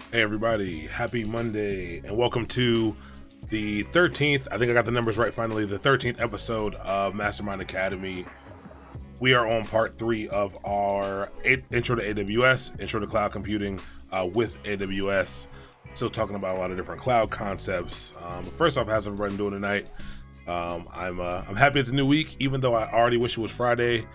Hey everybody, happy Monday and welcome to the 13th, I think I got the numbers right finally, the 13th episode of Mastermind Academy. We are on part 3 of our intro to AWS, intro to cloud computing with AWS. Still talking about a lot of different cloud concepts. First off, how's everybody doing tonight? I'm happy it's a new week, even though I already wish it was Friday.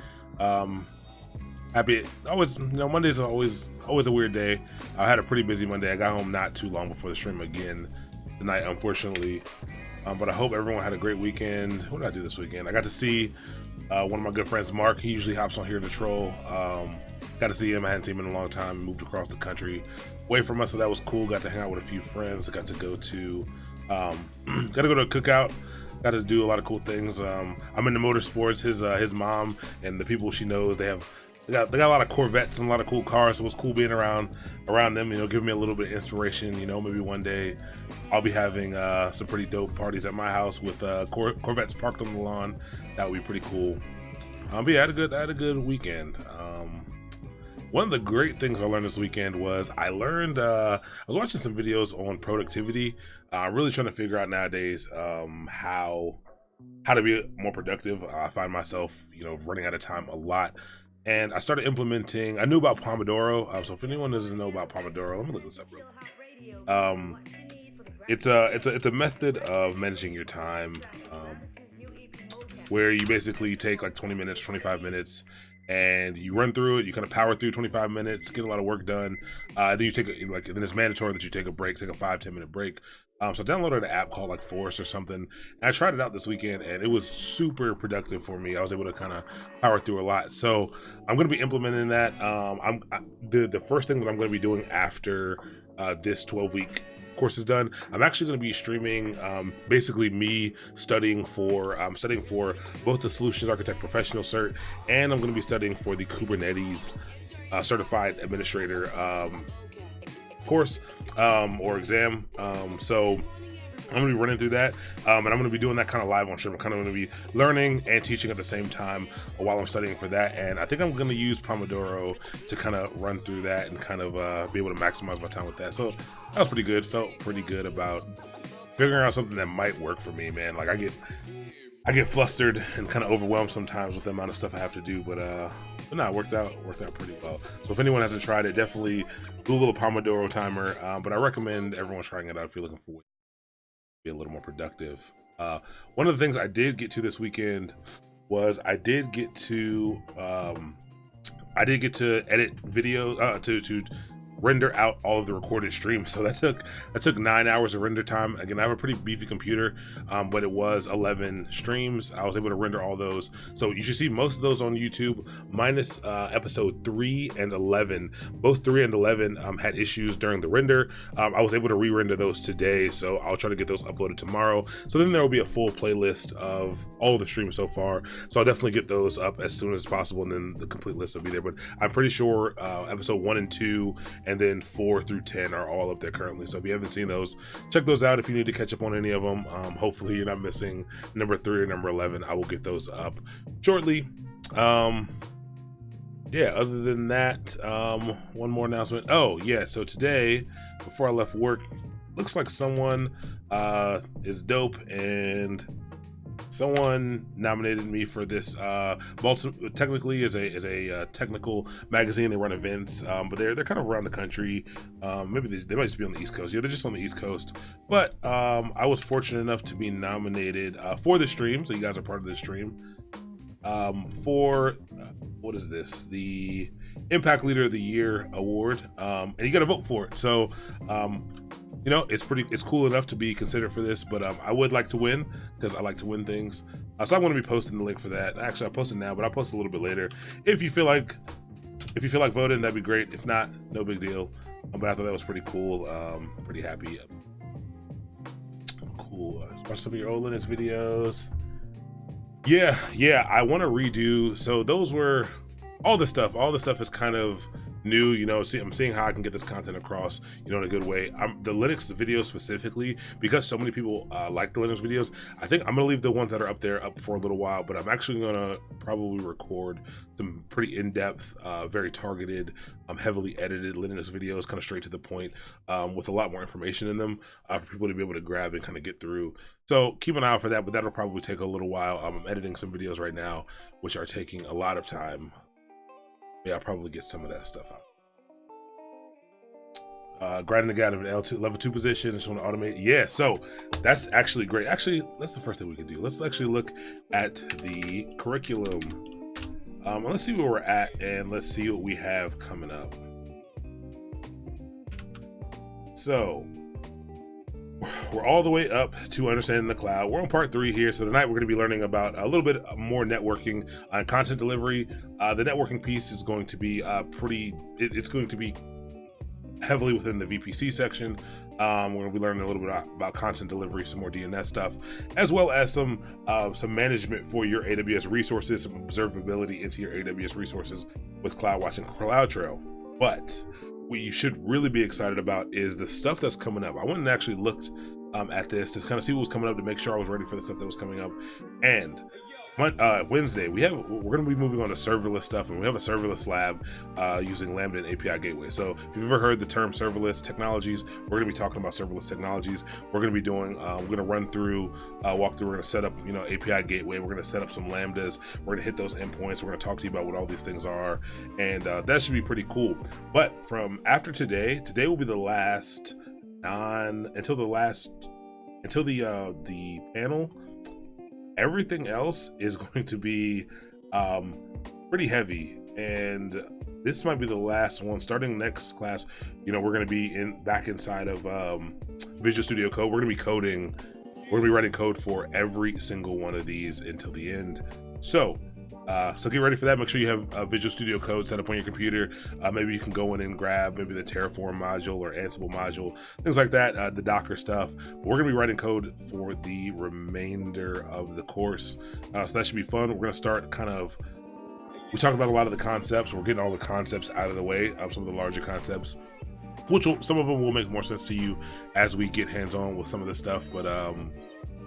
Happy always, Mondays are always a weird day. I had a pretty busy Monday. I got home not too long before the stream again tonight, unfortunately. But I hope everyone had a great weekend. What did I do this weekend? I got to see one of my good friends, Mark. He usually hops on here to troll. Got to see him. I hadn't seen him in a long time. Moved across the country away from us, so that was cool. Got to hang out with a few friends. I got to go to a cookout. Got to do a lot of cool things. I'm into motorsports. His mom and the people she knows, they got a lot of Corvettes and a lot of cool cars, so it was cool being around them, giving me a little bit of inspiration. Maybe one day I'll be having some pretty dope parties at my house with Corvettes parked on the lawn. That would be pretty cool. But yeah, I had a good weekend. One of the great things I learned this weekend was I was watching some videos on productivity. Really trying to figure out nowadays how to be more productive. I find myself running out of time a lot. And I started implementing, I knew about Pomodoro. So if anyone doesn't know about Pomodoro, let me look this up real quick. It's a method of managing your time where you basically take like 20 minutes, 25 minutes, and you run through it. You kind of power through 25 minutes, get a lot of work done. Then you then it's mandatory that you take a break, take a 5-10 minute break. So I downloaded an app called like Force or something. And I tried it out this weekend and it was super productive for me. I was able to kind of power through a lot. So I'm going to be implementing that. The first thing that I'm going to be doing after this 12-week course is done, I'm actually going to be streaming basically me studying for both the Solutions Architect Professional Cert, and I'm going to be studying for the Kubernetes Certified Administrator course or exam. So I'm going to be running through that, and I'm going to be doing that kind of live on stream. I'm kind of going to be learning and teaching at the same time while I'm studying for that, and I think I'm going to use Pomodoro to kind of run through that and kind of be able to maximize my time with that. So that was pretty good. Felt pretty good about figuring out something that might work for me, man. Like I get flustered and kind of overwhelmed sometimes with the amount of stuff I have to do, but no, it worked out pretty well. So if anyone hasn't tried it, definitely Google a Pomodoro timer. But I recommend everyone trying it out if you're looking for ways to be a little more productive. One of the things I did get to this weekend was I did get to edit video to render out all of the recorded streams. So that took 9 hours of render time. Again, I have a pretty beefy computer, but it was 11 streams. I was able to render all those. So you should see most of those on YouTube, minus episode 3 and 11. Both 3 and 11 had issues during the render. I was able to re-render those today, so I'll try to get those uploaded tomorrow. So then there will be a full playlist of all of the streams so far. So I'll definitely get those up as soon as possible, and then the complete list will be there. But I'm pretty sure episode 1 and 2 and then 4 through 10 are all up there currently. So if you haven't seen those, check those out if you need to catch up on any of them. Hopefully you're not missing number 3 or number 11. I will get those up shortly. Yeah, other than that, one more announcement. Oh yeah, so today, before I left work, looks like someone is dope, and someone nominated me for this. Technically is a technical magazine. They run events, but they're kind of around the country. Maybe they might just be on the East Coast. Yeah, they're just on the East Coast. But I was fortunate enough to be nominated for the stream. So you guys are part of this stream for what is this? The Impact Leader of the Year award, and you got to vote for it. So. It's cool enough to be considered for this, but I would like to win because I like to win things. So I'm going to be posting the link for that. Actually, I posted now, but I'll post a little bit later. If you feel like voting, that'd be great. If not, no big deal. But I thought that was pretty cool. Pretty happy. Cool. Watch some of your old Linux videos. Yeah. I want to redo. So those were all the stuff. All the stuff is kind of new, you know, I'm seeing how I can get this content across, you know, in a good way. The Linux videos specifically, because so many people like the Linux videos, I think I'm gonna leave the ones that are up there up for a little while, but I'm actually gonna probably record some pretty in-depth, very targeted, heavily edited Linux videos, kind of straight to the point, with a lot more information in them, for people to be able to grab and kind of get through. So keep an eye out for that, but that'll probably take a little while. I'm editing some videos right now, which are taking a lot of time. Yeah, I'll probably get some of that stuff out. Grinding the guy of an L2 level 2 position. I just want to automate. Yeah, so that's actually great. Actually, that's the first thing we can do. Let's actually look at the curriculum. Let's see where we're at, and let's see what we have coming up. So we're all the way up to understanding the cloud. We're on part 3 here. So tonight we're going to be learning about a little bit more networking and content delivery. The networking piece is going to be it's going to be heavily within the VPC section. We're going to be learning a little bit about content delivery, some more DNS stuff, as well as some management for your AWS resources, some observability into your AWS resources with CloudWatch and CloudTrail. But what you should really be excited about is the stuff that's coming up. I went and actually looked at this to kind of see what was coming up, to make sure I was ready for the stuff that was coming up. And Wednesday, we're going to be moving on to serverless stuff, and we have a serverless lab using Lambda and API Gateway. So if you've ever heard the term serverless technologies, we're going to be talking about serverless technologies. We're going to be doing, we're going to run through, walk through, we're going to set up, you know, API Gateway. We're going to set up some Lambdas. We're going to hit those endpoints. We're going to talk to you about what all these things are, and that should be pretty cool. But from after today will be the last until the panel. Everything else is going to be pretty heavy, and this might be the last one. Starting next class, you know, we're going to be back inside of Visual Studio Code. We're going to be coding. We're going to be writing code for every single one of these until the end. So get ready for that. Make sure you have Visual Studio Code set up on your computer. Maybe you can go in and grab maybe the Terraform module or Ansible module, things like that, the Docker stuff. But we're going to be writing code for the remainder of the course. So that should be fun. We're going to start we talked about a lot of the concepts. We're getting all the concepts out of the way, some of the larger concepts, some of them will make more sense to you as we get hands-on with some of this stuff. But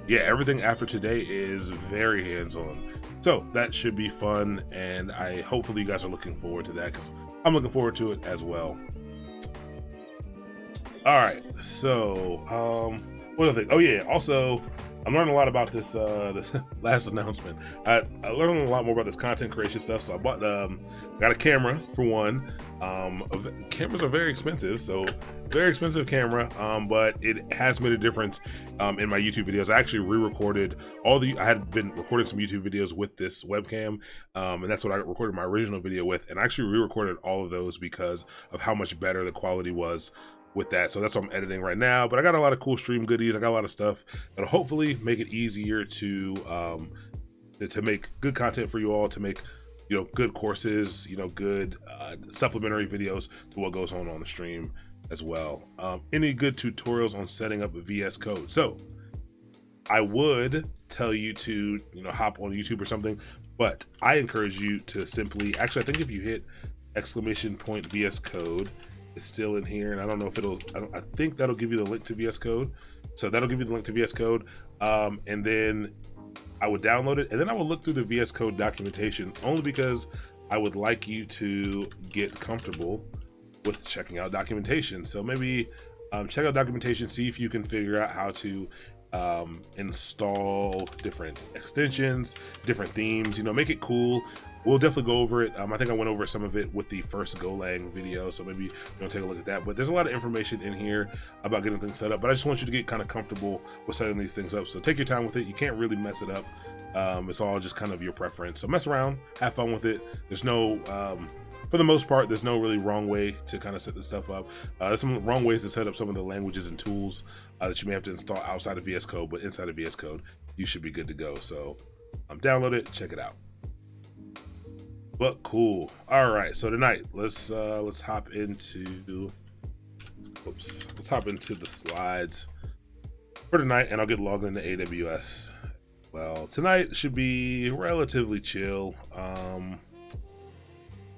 yeah, everything after today is very hands-on. So that should be fun, and hopefully you guys are looking forward to that, because I'm looking forward to it as well. All right, so what other thing? Oh yeah, also I'm learning a lot about this last announcement. I learned a lot more about this content creation stuff. So I got a camera for one. Cameras are very expensive, so very expensive camera, but it has made a difference in my YouTube videos. I actually re-recorded I had been recording some YouTube videos with this webcam, and that's what I recorded my original video with, and I actually re-recorded all of those because of how much better the quality was with that. So that's what I'm editing right now, but I got a lot of cool stream goodies. I got a lot of stuff that'll hopefully make it easier to make good content for you all, to make, you know, good courses, you know, good supplementary videos to what goes on the stream as well. Any good tutorials on setting up a VS Code? So I would tell you to, you know, hop on YouTube or something, but I encourage you to simply, actually, I think if you hit !VS Code, it's still in here, and I don't know if I think that'll give you the link to VS Code. So that'll give you the link to VS Code, and then I would download it, and then I would look through the VS Code documentation, only because I would like you to get comfortable with checking out documentation. So maybe check out documentation, see if you can figure out how to install different extensions, different themes, you know, make it cool. We'll definitely go over it. I think I went over some of it with the first Golang video, so maybe take a look at that. But there's a lot of information in here about getting things set up, but I just want you to get kind of comfortable with setting these things up. So take your time with it. You can't really mess it up. It's all just kind of your preference. So mess around, have fun with it. There's no, for the most part, there's no really wrong way to kind of set this stuff up. There's some wrong ways to set up some of the languages and tools that you may have to install outside of VS Code, but inside of VS Code, you should be good to go. So download it, check it out. But cool. All right, so tonight let's hop into the slides for tonight, and I'll get logged into AWS. Well, tonight should be relatively chill.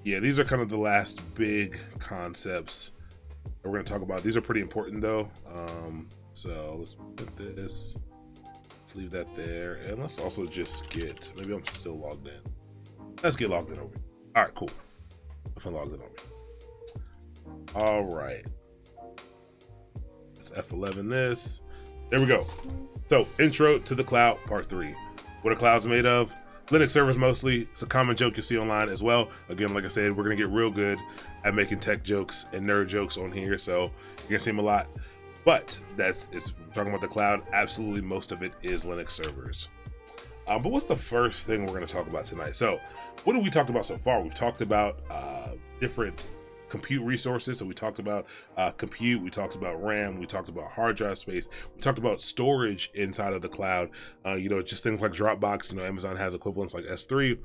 Yeah, these are kind of the last big concepts that we're going to talk about. These are pretty important though. So let's put this, let's leave that there. And let's also just get, maybe I'm still logged in. Let's get logged in over here. All right, cool. If I'm logged in over here. All right. Let's F11 this. There we go. So intro to the cloud, part 3. What are clouds made of? Linux servers mostly. It's a common joke you'll see online as well. Again, like I said, we're gonna get real good at making tech jokes and nerd jokes on here, so you're gonna see them a lot. But it's talking about the cloud. Absolutely, most of it is Linux servers. But what's the first thing we're gonna talk about tonight? So, what have we talked about so far? We've talked about different compute resources. So we talked about compute, we talked about RAM, we talked about hard drive space, we talked about storage inside of the cloud, just things like Dropbox. Amazon has equivalents like S3.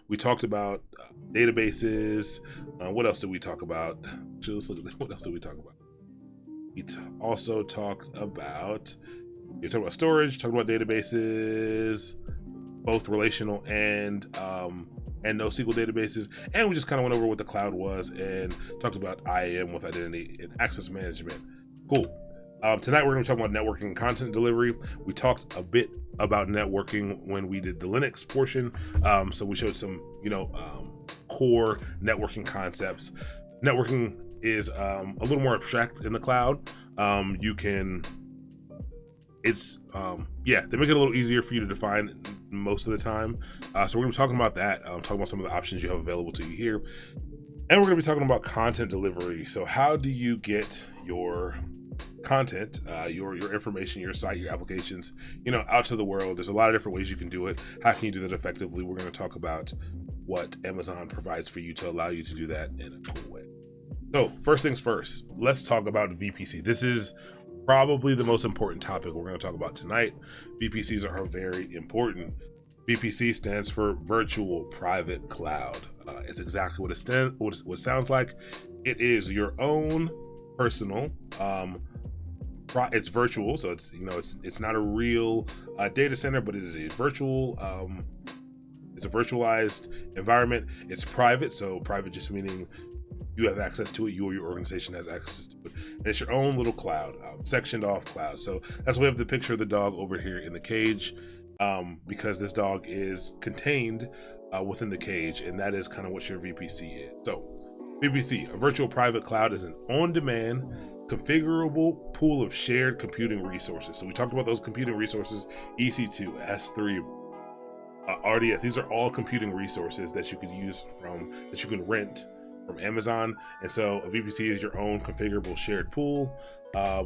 We talked about databases. What else did we talk about? Let's look at what else did we talk about? We also talked about storage, talked about databases, both relational and NoSQL databases, and we just kind of went over what the cloud was and talked about IAM with identity and access management. Cool. Tonight we're going to talk about networking and content delivery. We talked a bit about networking when we did the Linux portion, so we showed some core networking concepts. Networking is a little more abstract in the cloud. They make it a little easier for you to define most of the time. So we're gonna be talking about that, talking about some of the options you have available to you here. And we're gonna be talking about content delivery. So how do you get your content, your information, your site, your applications, out to the world? There's a lot of different ways you can do it. How can you do that effectively? We're gonna talk about what Amazon provides for you to allow you to do that in a cool way. So first things first, let's talk about VPC. This is probably the most important topic we're going to talk about tonight. VPCs are very important. VPC stands for Virtual Private Cloud. It's exactly what it sounds like. It is your own personal. It's virtual, so it's not a real data center, but it is a virtual. It's a virtualized environment. It's private, so private just meaning you have access to it, you or your organization has access to it. And it's your own little cloud, sectioned off cloud. So that's why we have the picture of the dog over here in the cage, because this dog is contained within the cage, and that is kind of what your VPC is. So VPC, a virtual private cloud, is an on-demand, configurable pool of shared computing resources. So we talked about those computing resources, EC2, S3, RDS. These are all computing resources that you could use that you can rent from Amazon. And so a VPC is your own configurable shared pool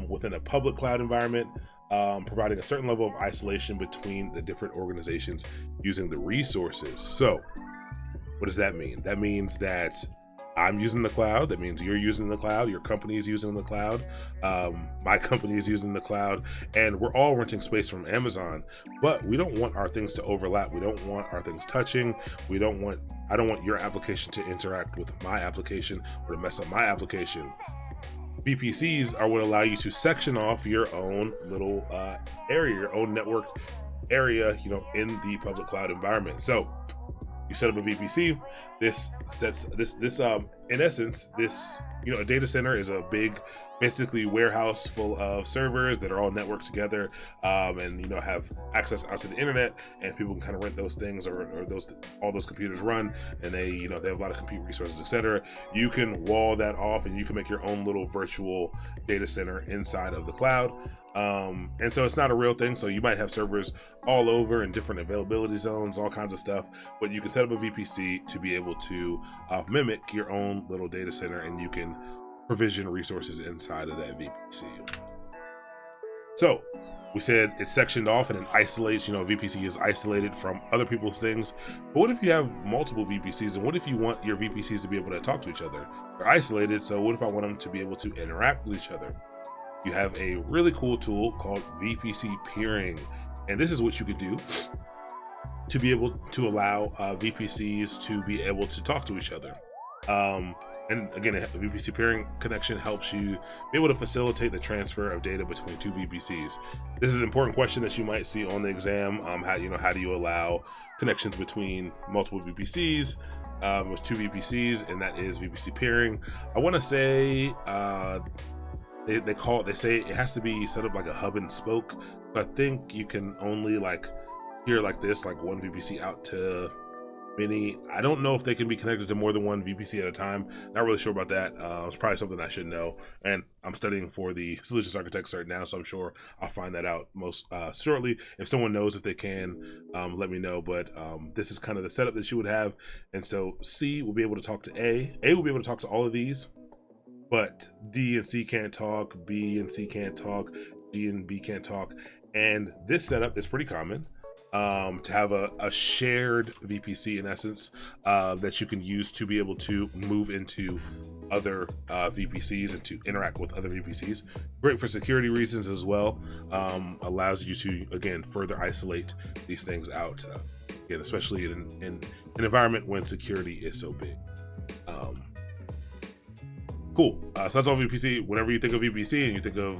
within a public cloud environment, providing a certain level of isolation between the different organizations using the resources. So what does that mean? That means that I'm using the cloud. That means you're using the cloud. Your company is using the cloud. My company is using the cloud, and we're all renting space from Amazon, but we don't want our things to overlap. We don't want our things touching. I don't want your application to interact with my application or to mess up my application. VPCs are what allow you to section off your own little area, your own network area, in the public cloud environment. So you set up a VPC. In essence, a data center is a big, basically warehouse full of servers that are all networked together, and have access out to the internet, and people can kind of rent those things or all those computers run, and they have a lot of compute resources, etc. You can wall that off, and you can make your own little virtual data center inside of the cloud. And so it's not a real thing. So you might have servers all over in different availability zones, all kinds of stuff, but you can set up a VPC to be able to mimic your own little data center, and you can provision resources inside of that VPC. So we said it's sectioned off and it isolates, VPC is isolated from other people's things. But what if you have multiple VPCs, and what if you want your VPCs to be able to talk to each other? They're isolated, so what if I want them to be able to interact with each other? You have a really cool tool called VPC Peering, and this is what you could do to be able to allow VPCs to be able to talk to each other. And again, a VPC peering connection helps you be able to facilitate the transfer of data between two VPCs. This is an important question that you might see on the exam. How do you allow connections between multiple VPCs with two VPCs, and that is VPC peering. I want to say they say it has to be set up like a hub and spoke. So I think you can only like here like this, like one VPC out to many. I don't know if they can be connected to more than one VPC at a time. Not really sure about that. It's probably something I should know. And I'm studying for the Solutions Architect cert now, so I'm sure I'll find that out most shortly. If someone knows if they can, let me know. But this is kind of the setup that you would have. And so C will be able to talk to A. A will be able to talk to all of these, but D and C can't talk. B and C can't talk. D and B can't talk. And this setup is pretty common. To have a shared VPC in essence that you can use to be able to move into other VPCs and to interact with other VPCs. Great for security reasons as well. Allows you to, again, further isolate these things out, again, especially in an environment when security is so big. Cool. So that's all VPC. Whenever you think of VPC and you think of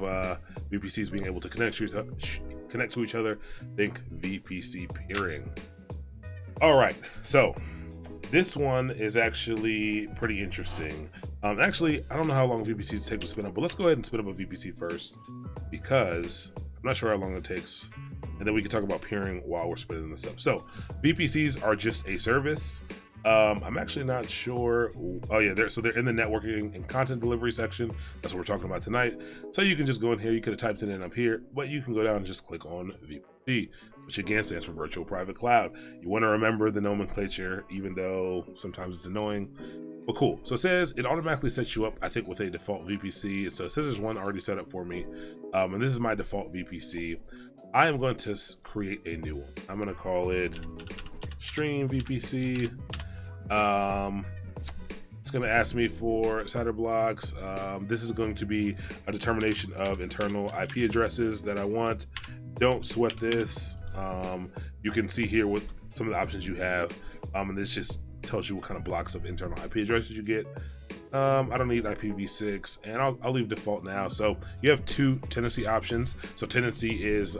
VPCs being able to connect to each other, think VPC peering. All right, so this one is actually pretty interesting. Actually, I don't know how long VPCs take to spin up, but let's go ahead and spin up a VPC first, because I'm not sure how long it takes, and then we can talk about peering while we're spinning this up. So VPCs are just a service. I'm actually not sure. Oh yeah, they're in the networking and content delivery section. That's what we're talking about tonight. So you can just go in here. You could have typed it in up here, but you can go down and just click on VPC, which again stands for Virtual Private Cloud. You want to remember the nomenclature, even though sometimes it's annoying. But cool. So it says it automatically sets you up, I think, with a default VPC. So it says there's one already set up for me, and this is my default VPC. I am going to create a new one. I'm going to call it Stream VPC. It's going to ask me for CIDR blocks. This is going to be a determination of internal IP addresses that I want. Don't sweat this. You can see here what some of the options you have, and this just tells you what kind of blocks of internal IP addresses you get. I don't need IPv6, and I'll leave default now. So you have two tenancy options. So tenancy is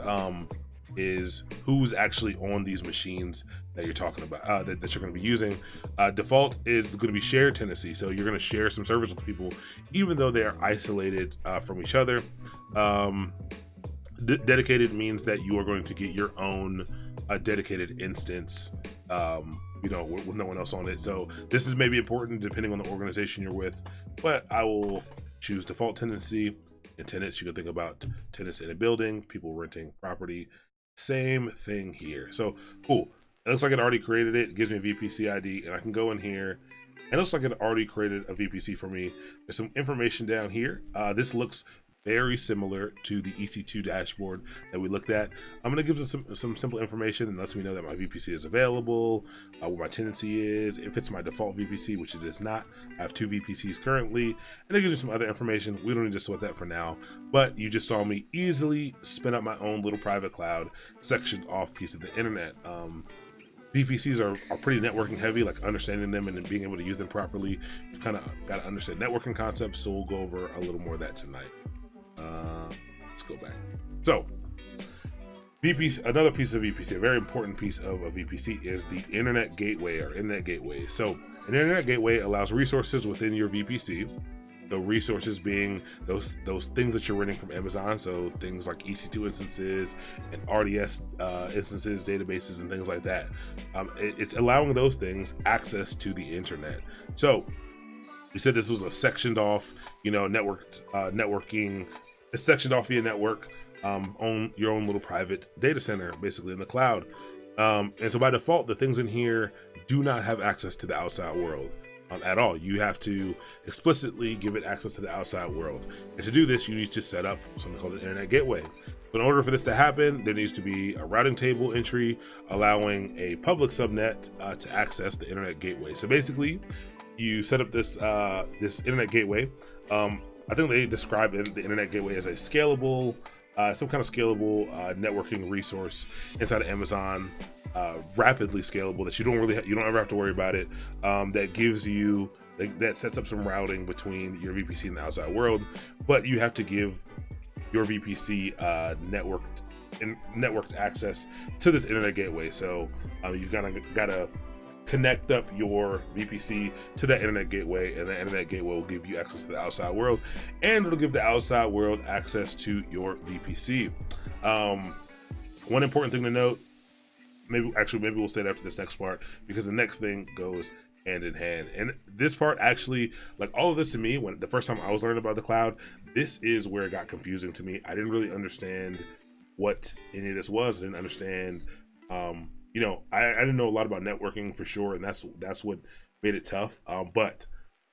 who's actually on these machines that you're talking about, that you're going to be using. Default is going to be shared tenancy, so you're going to share some servers with people, even though they are isolated from each other. Dedicated means that you are going to get your own dedicated instance, with no one else on it. So this is maybe important depending on the organization you're with, but I will choose default tenancy. And tenants, you can think about tenants in a building, people renting property. Same thing here. So cool. It looks like it already created it. It gives me a VPC ID, and I can go in here. It looks like it already created a VPC for me. There's some information down here. This looks very similar to the EC2 dashboard that we looked at. I'm going to give us some simple information and lets me know that my VPC is available, what my tenancy is, if it's my default VPC, which it is not. I have two VPCs currently, and it gives you some other information. We don't need to sweat that for now, but you just saw me easily spin up my own little private cloud sectioned off piece of the internet. VPCs are pretty networking heavy, like understanding them and then being able to use them properly. You've kind of got to understand networking concepts, so we'll go over a little more of that tonight. Let's go back. So VPC, another piece of VPC, a very important piece of a VPC is the internet gateway or internet gateway. So an internet gateway allows resources within your VPC. The resources being those things that you're renting from Amazon, so things like EC2 instances and RDS instances, databases, and things like that. It's allowing those things access to the internet. So we said this was a sectioned off, networking. It's sectioned off via network, on your own little private data center, basically in the cloud. And so by default, the things in here do not have access to the outside world. At all. You have to explicitly give it access to the outside world. And to do this, you need to set up something called an internet gateway. But in order for this to happen, there needs to be a routing table entry allowing a public subnet to access the internet gateway. So basically, you set up this this internet gateway. I think they describe the internet gateway as a scalable, some kind of scalable networking resource inside of Amazon. Rapidly scalable, that you don't ever have to worry about it, that gives you that sets up some routing between your VPC and the outside world, but you have to give your VPC networked access to this internet gateway. So you've gotta connect up your VPC to that internet gateway, and the internet gateway will give you access to the outside world, and it'll give the outside world access to your VPC. One important thing to note, maybe we'll say that after this next part, because the next thing goes hand in hand. And this part actually, like all of this to me, when the first time I was learning about the cloud, this is where it got confusing to me. I didn't really understand what any of this was. I didn't understand, you know, I didn't know a lot about networking for sure, and that's what made it tough. But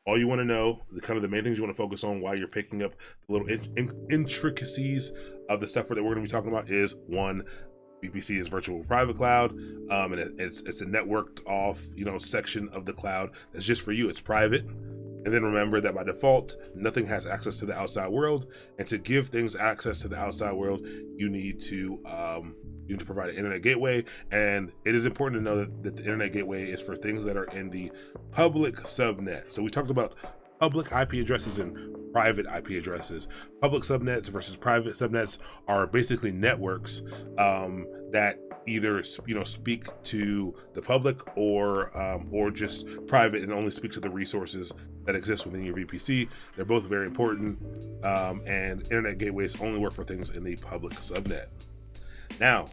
all you want to know, the main things you want to focus on while you're picking up the little intricacies of the stuff that we're going to be talking about is, one, VPC is virtual private cloud, and it's a networked off, you know, section of the cloud that's just for you. It's private. And then remember that by default, nothing has access to the outside world. And to give things access to the outside world, you need to provide an internet gateway. And it is important to know that the internet gateway is for things that are in the public subnet. So we talked about public IP addresses and private IP addresses. Public subnets versus private subnets are basically networks that either, you know, speak to the public or just private and only speak to the resources that exist within your VPC. They're both very important, and internet gateways only work for things in the public subnet. Now,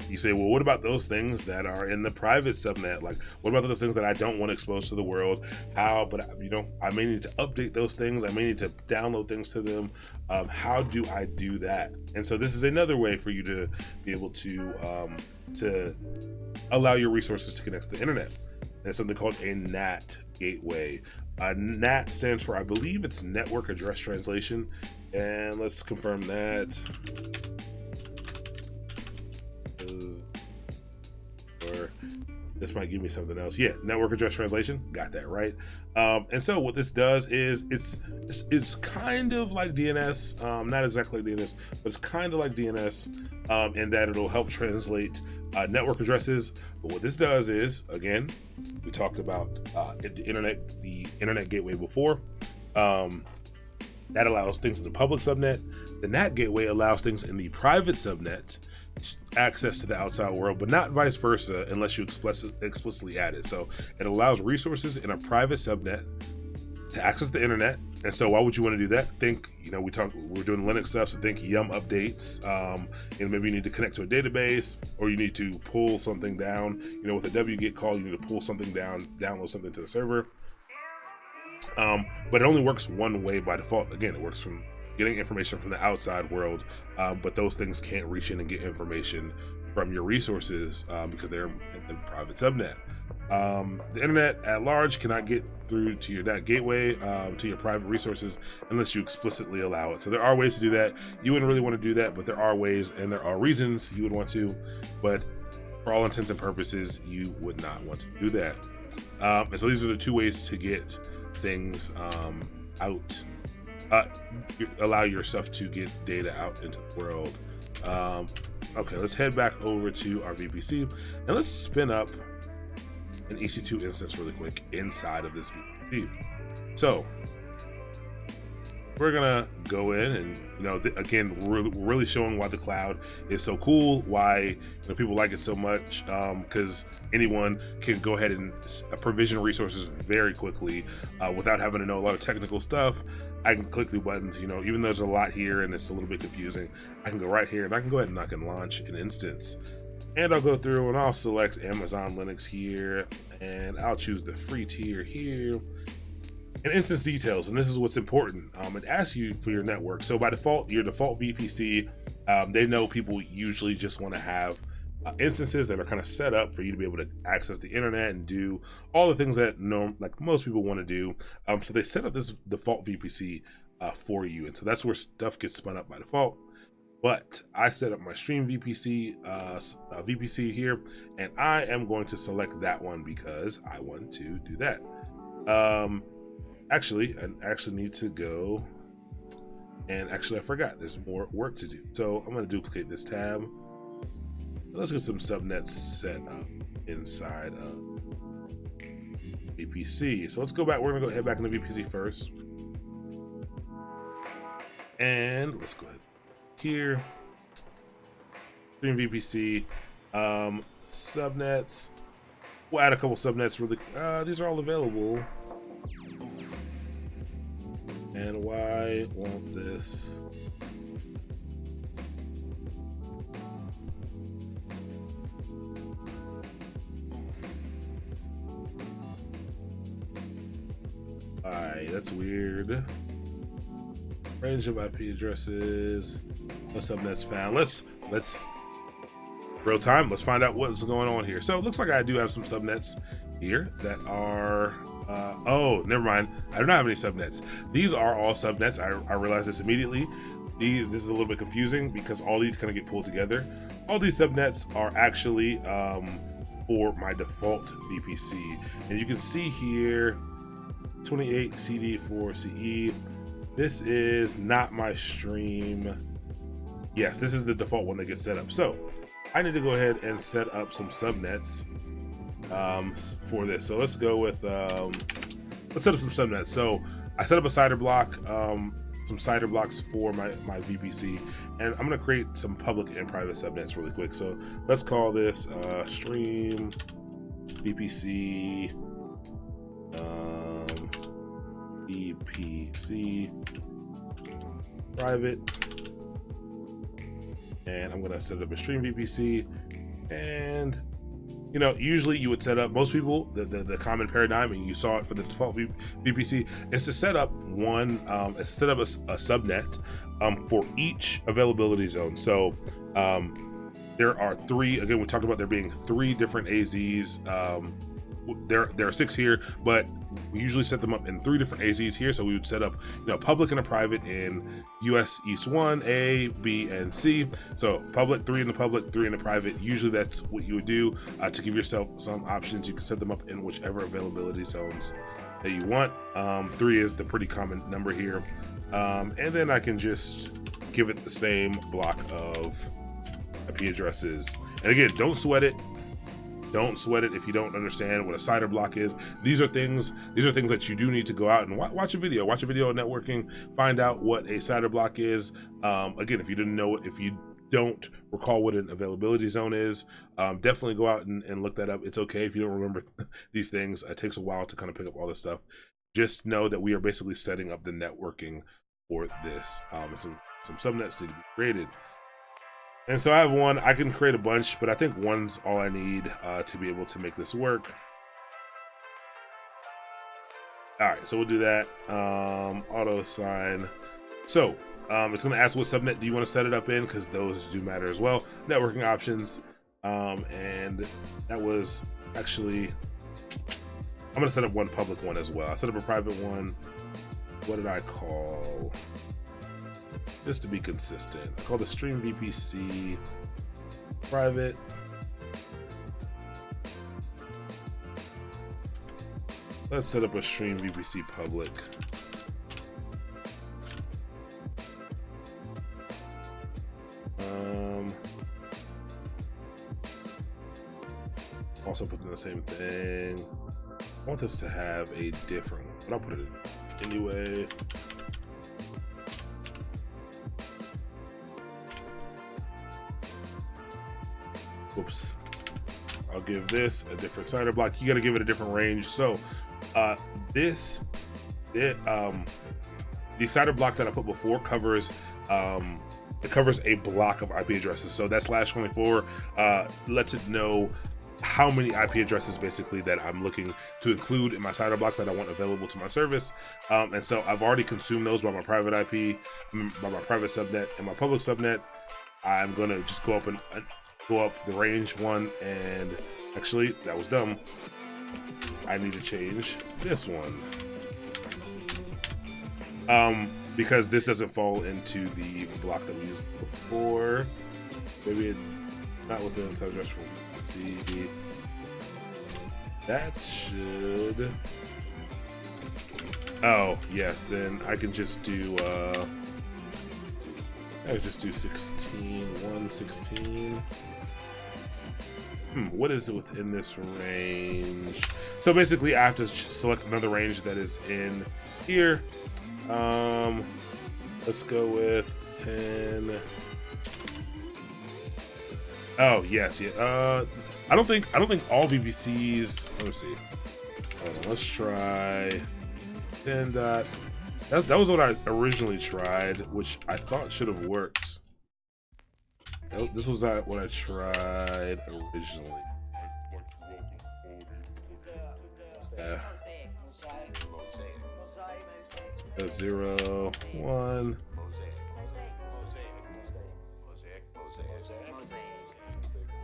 you say, well, what about those things that are in the private subnet? Like, what about those things that I don't want to expose to the world? But you know, I may need to update those things. I may need to download things to them. How do I do that? And so this is another way for you to be able to allow your resources to connect to the internet. There's something called a NAT gateway. NAT stands for, I believe it's Network Address Translation. And let's confirm that. Or this might give me something else. Yeah, Network Address Translation. Got that right. And so what this does is it's kind of like DNS, not exactly like DNS, but it's kind of like DNS in that it'll help translate network addresses. But what this does is, again, we talked about the internet gateway before. That allows things in the public subnet. The NAT gateway allows things in the private subnet access to the outside world, but not vice versa unless you explicitly add it. So it allows resources in a private subnet to access the internet. And so why would you want to do that? Think, you know, we're doing Linux stuff, so think yum updates, and maybe you need to connect to a database, or you need to pull something down, you know, with a wget call, you need to pull something down, download something to the server. But it only works one way by default. Again, it works from getting information from the outside world, but those things can't reach in and get information from your resources because they're in the private subnet. The internet at large cannot get through to your NAT gateway, to your private resources, unless you explicitly allow it. So there are ways to do that. You wouldn't really want to do that, but there are ways and there are reasons you would want to, but for all intents and purposes, you would not want to do that. And so these are the two ways to get things out. Allow yourself to get data out into the world. Okay, let's head back over to our VPC and let's spin up an EC2 instance really quick inside of this VPC. So we're gonna go in and, you know, again, we're really showing why the cloud is so cool, why, you know, people like it so much, because anyone can go ahead and provision resources very quickly without having to know a lot of technical stuff. I can click through buttons, you know, even though there's a lot here and it's a little bit confusing, I can go right here and I can go ahead and I can launch an instance. And I'll go through and I'll select Amazon Linux here, and I'll choose the free tier here. And instance details, and this is what's important. It asks you for your network. So by default, your default VPC, they know people usually just want to have instances that are kind of set up for you to be able to access the internet and do all the things that like most people want to do. So they set up this default VPC for you, and so that's where stuff gets spun up by default. But I set up my stream VPC VPC here, and I am going to select that one because I want to do that. Actually, I actually need to go, and actually I forgot there's more work to do. So I'm going to duplicate this tab. Let's get some subnets set up inside of VPC. So let's go back. We're gonna go head back into VPC first. And let's go ahead here. Stream VPC. Subnets. We'll add a couple subnets really. These are all available. And why won't this? Alright, that's weird. Range of IP addresses. No subnets found. Let's real time. Let's find out what's going on here. So it looks like I do have some subnets here that are. Oh, never mind. I do not have any subnets. These are all subnets. I realized this immediately. This is a little bit confusing because all these kind of get pulled together. All these subnets are actually for my default VPC, and you can see here 28 CD4 CE. This is not my stream. Yes, this is the default one that gets set up. So I need to go ahead and set up some subnets for this. So let's go with let's set up some subnets. So I set up a CIDR block, some CIDR blocks for my VPC, and I'm gonna create some public and private subnets really quick. So let's call this stream VPC VPC private, and I'm gonna set up a stream VPC. And you know, usually you would set up, most people, the common paradigm, and you saw it for the default VPC, is to set up one, is to set up a subnet for each availability zone. So there are three, again, we talked about there being 3 different AZs. There are 6 here, but we usually set them up in 3 different AZs here. So we would set up, you know, public and a private in US East 1, A, B, and C. So public, 3 in the public, 3 in the private. Usually that's what you would do to give yourself some options. You can set them up in whichever availability zones that you want. 3 is the pretty common number here. And then I can just give it the same block of IP addresses. And again, don't sweat it. Don't sweat it if you don't understand what a CIDR block is. These are things that you do need to go out and watch a video on networking, find out what a CIDR block is. Again, if you didn't know it, if you don't recall what an availability zone is, definitely go out and look that up. It's okay if you don't remember these things. It takes a while to kind of pick up all this stuff. Just know that we are basically setting up the networking for this. And some subnets need to be created. And so I have one. I can create a bunch, but I think one's all I need to be able to make this work. All right, so we'll do that. Auto assign. So it's going to ask what subnet do you want to set it up in, because those do matter as well. Networking options. And that was actually, I'm going to set up one public one as well. I set up a private one. What did I call? Just to be consistent, I call the stream VPC private. Let's set up a stream VPC public. Also put in the same thing. I want this to have a different one, but I'll put it in anyway. Oops. I'll give this a different CIDR block. You got to give it a different range. So the CIDR block that I put before covers it covers a block of IP addresses. So that /24 lets it know how many IP addresses basically that I'm looking to include in my CIDR block that I want available to my service. And so I've already consumed those by my private IP, by my private subnet, and my public subnet. I'm gonna just go up the range one, and actually that was dumb. I need to change this one because this doesn't fall into the block that we used before. Maybe it not with the inside address room. Let's see, that should. Oh yes, then I can just do. I just do 16, 116. what is within this range? So basically I have to select another range that is in here. Let's go with 10. Oh yes, yeah. I don't think all VPCs. Let me see. Let's try 10 dot. That was what I originally tried, which I thought should have worked. This was what I tried originally. Yeah. 0, 1.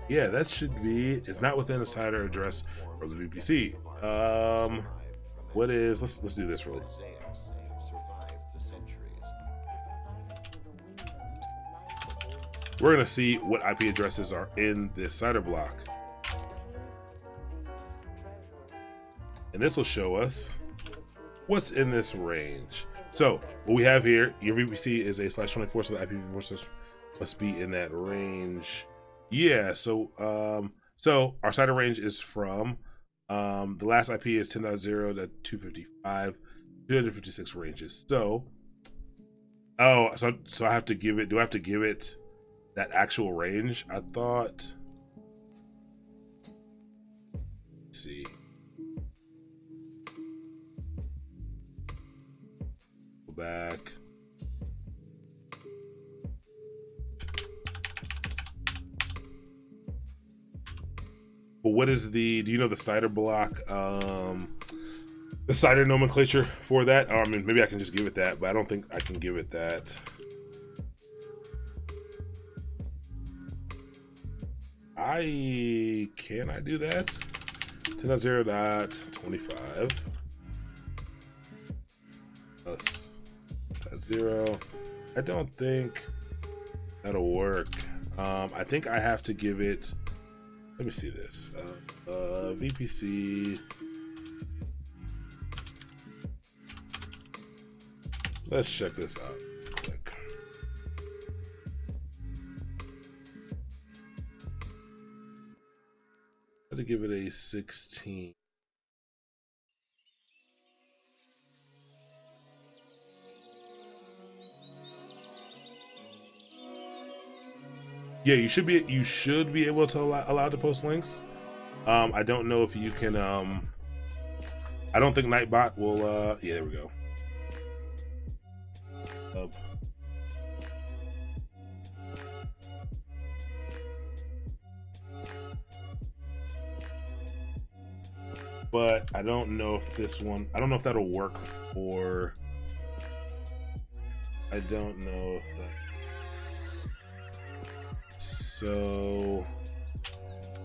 Yeah, that should be. It's not within a CIDR address for the VPC. What is? Let's do this really. We're gonna see what IP addresses are in this CIDR block, and this will show us what's in this range. So what we have here, your VPC is a /24, so the IPv4 must be in that range. Yeah. So so our CIDR range is from the last IP is 10.0 to 255, 256 ranges. So so I have to give it. Do I have to give it that actual range? I thought. Let's see. Go back. But what is the? Do you know the CIDR block? The CIDR nomenclature for that? I mean, maybe I can just give it that, but I don't think I can give it that. Can I do that? 10.0.25 plus 0. I don't think that'll work. I think I have to give it. Let me see this. VPC. Let's check this out real quick. I had to give it a 16. Yeah, you should be able to allow to post links. I don't know if you can. I don't think Nightbot will. Yeah, there we go. But I don't know if this one. I don't know if that'll work for. I don't know if that. So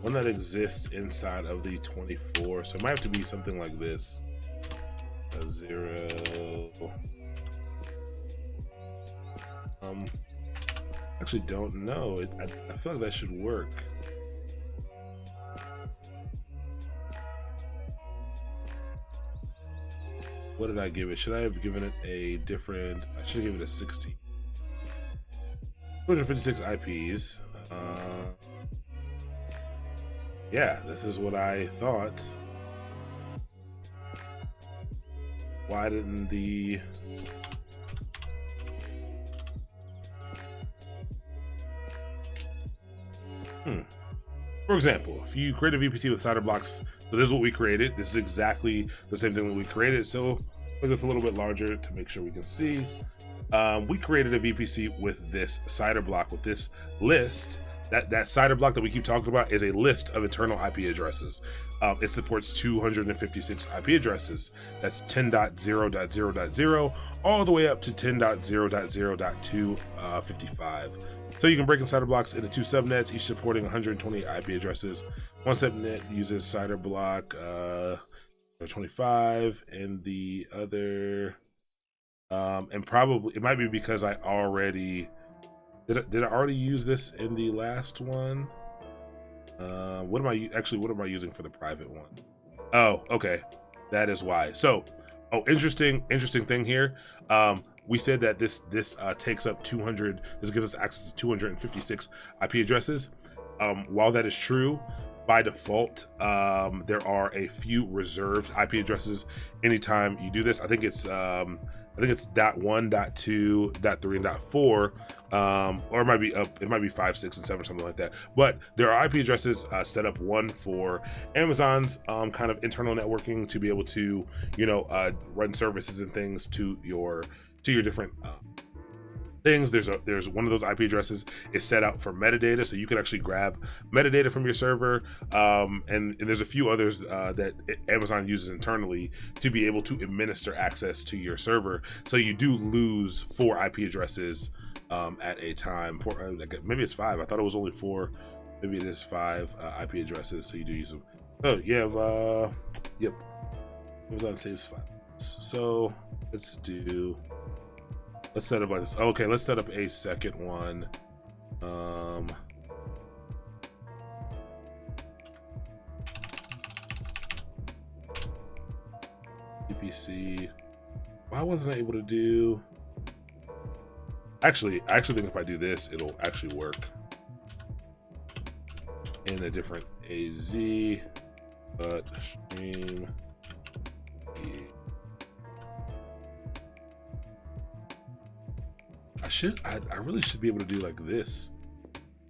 one that exists inside of the 24, so it might have to be something like this. 0. Actually don't know. I feel like that should work. What did I give it? Should I have given it a different? I should have given it a 16. 256 IPs. Yeah, this is what I thought. Why didn't the... For example, if you create a VPC with CIDR blocks, so this is what we created. This is exactly the same thing that we created. So make this a little bit larger to make sure we can see. We created a VPC with this CIDR block, with this list. That CIDR block that we keep talking about is a list of internal IP addresses. It supports 256 IP addresses. That's 10.0.0.0 all the way up to 10.0.0.255. So you can break in CIDR blocks into 2 subnets, each supporting 120 IP addresses. One subnet uses CIDR block 25, and the other, and probably it might be because I already did I already use this in the last one? What am I using for the private one? Oh, okay, that is why. So, interesting thing here. We said that this takes up 200. This gives us access to 256 IP addresses. While that is true, by default, there are a few reserved IP addresses anytime you do this. I think it's .1, .2, .3, and .4, or it might be 5, 6, and 7, something like that. But there are IP addresses set up, one for Amazon's kind of internal networking to be able to, run services and things to your different things. There's one of those IP addresses is set out for metadata, so you can actually grab metadata from your server, and there's a few others that Amazon uses internally to be able to administer access to your server. So you do lose 4 IP addresses at a time. Maybe it's 5. I thought it was only 4. Maybe it is 5 IP addresses. So you do use them. Oh, you have yep. Amazon saves 5. So let's set up like this. Okay, let's set up a second one. VPC. Why wasn't I able to do? Actually, I actually think if I do this, it'll actually work in a different AZ, but stream. I really should be able to do like this,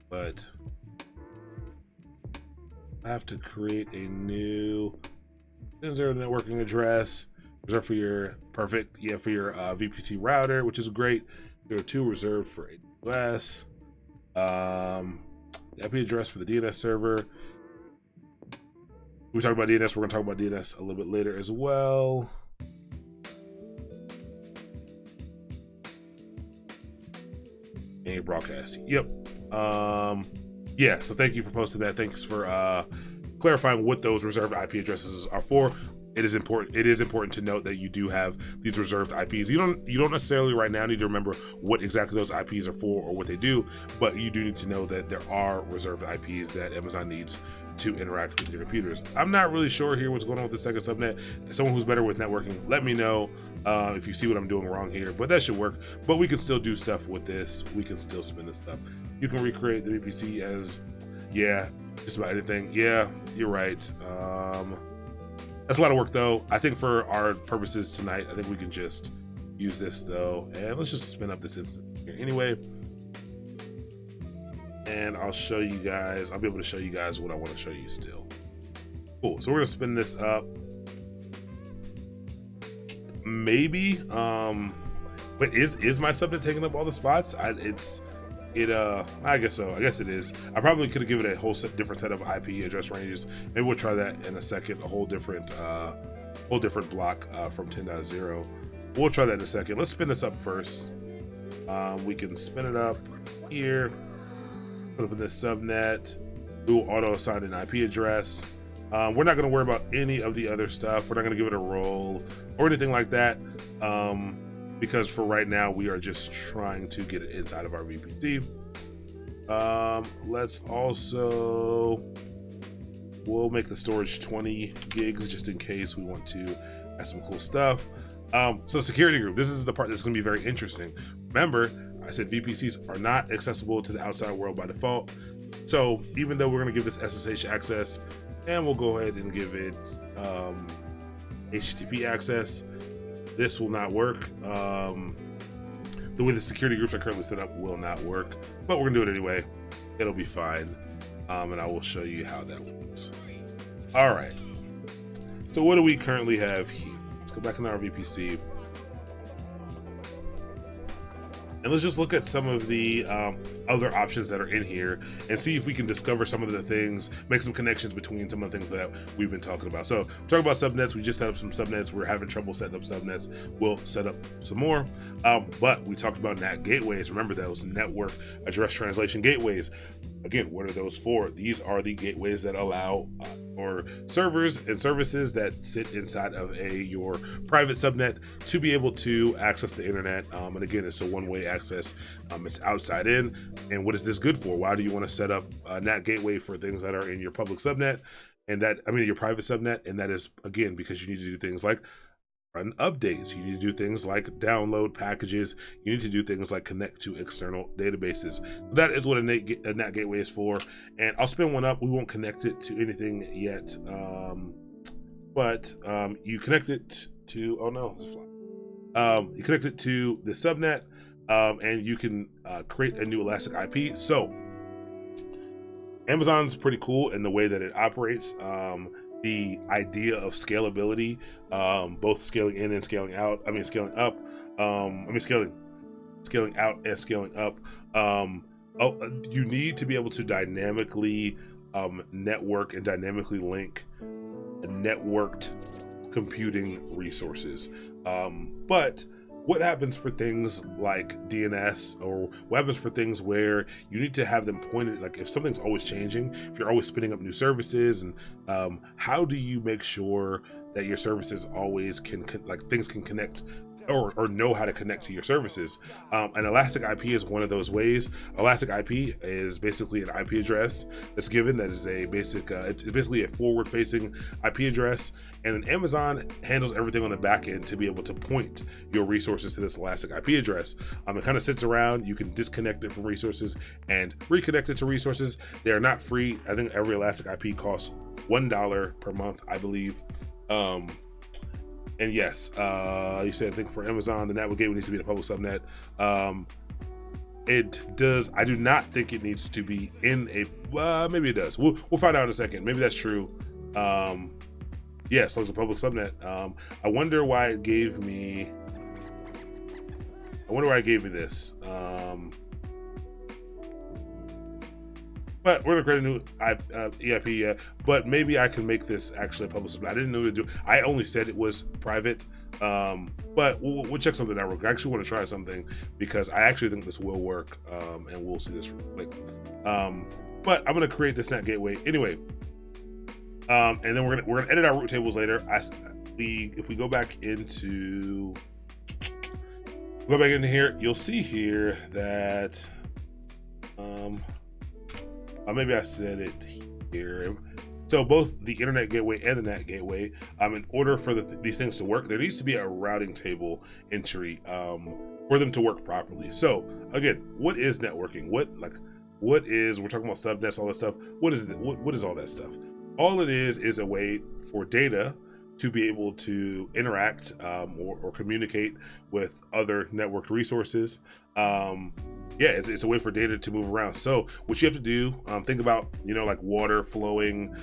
but I have to create a new 0 networking address reserved for your for your VPC router, which is great. There are 2 reserved for AWS. IP address for the DNS server. We talk about DNS. We're going to talk about DNS a little bit later as well. A broadcast. Yep. Yeah, so thank you for posting that. Thanks for clarifying what those reserved IP addresses are for. It is important to note that you do have these reserved IPs. You don't necessarily right now need to remember what exactly those IPs are for or what they do, but you do need to know that there are reserved IPs that Amazon needs to interact with your computers. I'm not really sure here what's going on with the second subnet. Someone who's better with networking, let me know if you see what I'm doing wrong here, but that should work. But we can still do stuff with this. We can still spin this stuff. You can recreate the VPC as, just about anything. Yeah, you're right. That's a lot of work though. I think for our purposes tonight, I think we can just use this though. And let's just spin up this instance here anyway. And I'll show you guys, I'll be able to show you guys what I want to show you still. Cool, so we're gonna spin this up. Maybe, but is my subnet taking up all the spots? I guess so. I guess it is. I probably could have given it a whole different set of IP address ranges. Maybe we'll try that in a second. A whole different block from 10.0. We'll try that in a second. Let's spin this up first. We can spin it up here. Put up in this subnet. We will auto assign an IP address. We're not going to worry about any of the other stuff. We're not going to give it a role or anything like that. Because for right now, we are just trying to get it inside of our VPC. Let's also, we'll make the storage 20 gigs just in case we want to add some cool stuff. So security group, this is the part that's going to be very interesting. Remember, I said VPCs are not accessible to the outside world by default. So even though we're going to give this SSH access, and we'll go ahead and give it HTTP access, this will not work. The way the security groups are currently set up will not work, but we're gonna do it anyway. It'll be fine, and I will show you how that works. All right, so what do we currently have here? Let's go back into our VPC. And let's just look at some of the other options that are in here and see if we can discover some of the things, make some connections between some of the things that we've been talking about. So talking about subnets, we just set up some subnets. We're having trouble setting up subnets. We'll set up some more. But we talked about NAT gateways. Remember those network address translation gateways. Again, what are those for? These are the gateways that allow or servers and services that sit inside of your private subnet to be able to access the internet. And again, it's a one-way access. It's outside in. And what is this good for? Why do you want to set up a NAT gateway for things that are in your public subnet? And that, your private subnet? And that is, again, because you need to do things like run updates. You need to do things like download packages. You need to do things like connect to external databases. That is what a NAT gateway is for. And I'll spin one up. We won't connect it to anything yet. But you connect it to, oh no, it's fly. You connect it to the subnet, and you can create a new elastic IP. So Amazon's pretty cool in the way that it operates. The idea of scalability, both scaling in and scaling out. I mean, scaling up. Scaling out and scaling up. You need to be able to dynamically network and dynamically link networked computing resources. But what happens for things like DNS, or what happens for things where you need to have them pointed, like if something's always changing, if you're always spinning up new services, and how do you make sure that your services always things can connect or know how to connect to your services? An elastic IP is one of those ways. Elastic IP is basically an IP address that's given that is a basic, it's basically a forward-facing IP address, and then Amazon handles everything on the back end to be able to point your resources to this elastic IP address. It kind of sits around. You can disconnect it from resources and reconnect it to resources. They are not free. I think every elastic IP costs $1 per month, I believe. And yes, you said, I think for Amazon, the network gateway needs to be in a public subnet. It does. I do not think it needs to be in a, maybe it does. We'll find out in a second. Maybe that's true. Yes, like a public subnet. I wonder why it gave me this. But we're gonna create a new EIP, but maybe I can make this actually a public subnet. I didn't know to do. I only said it was private, but we'll check something out. I actually want to try something because I actually think this will work, and we'll see this like. But I'm gonna create this NAT gateway anyway, and then we're gonna edit our root tables later. If we go back into here, you'll see here that maybe I said it here. So both the internet gateway and the NAT gateway, in order for these things to work, there needs to be a routing table entry for them to work properly. So again, what is networking? We're talking about subnets, all that stuff. What is all that stuff? All it is a way for data to be able to interact or communicate with other networked resources. It's a way for data to move around. So what you have to do, think about, like water flowing,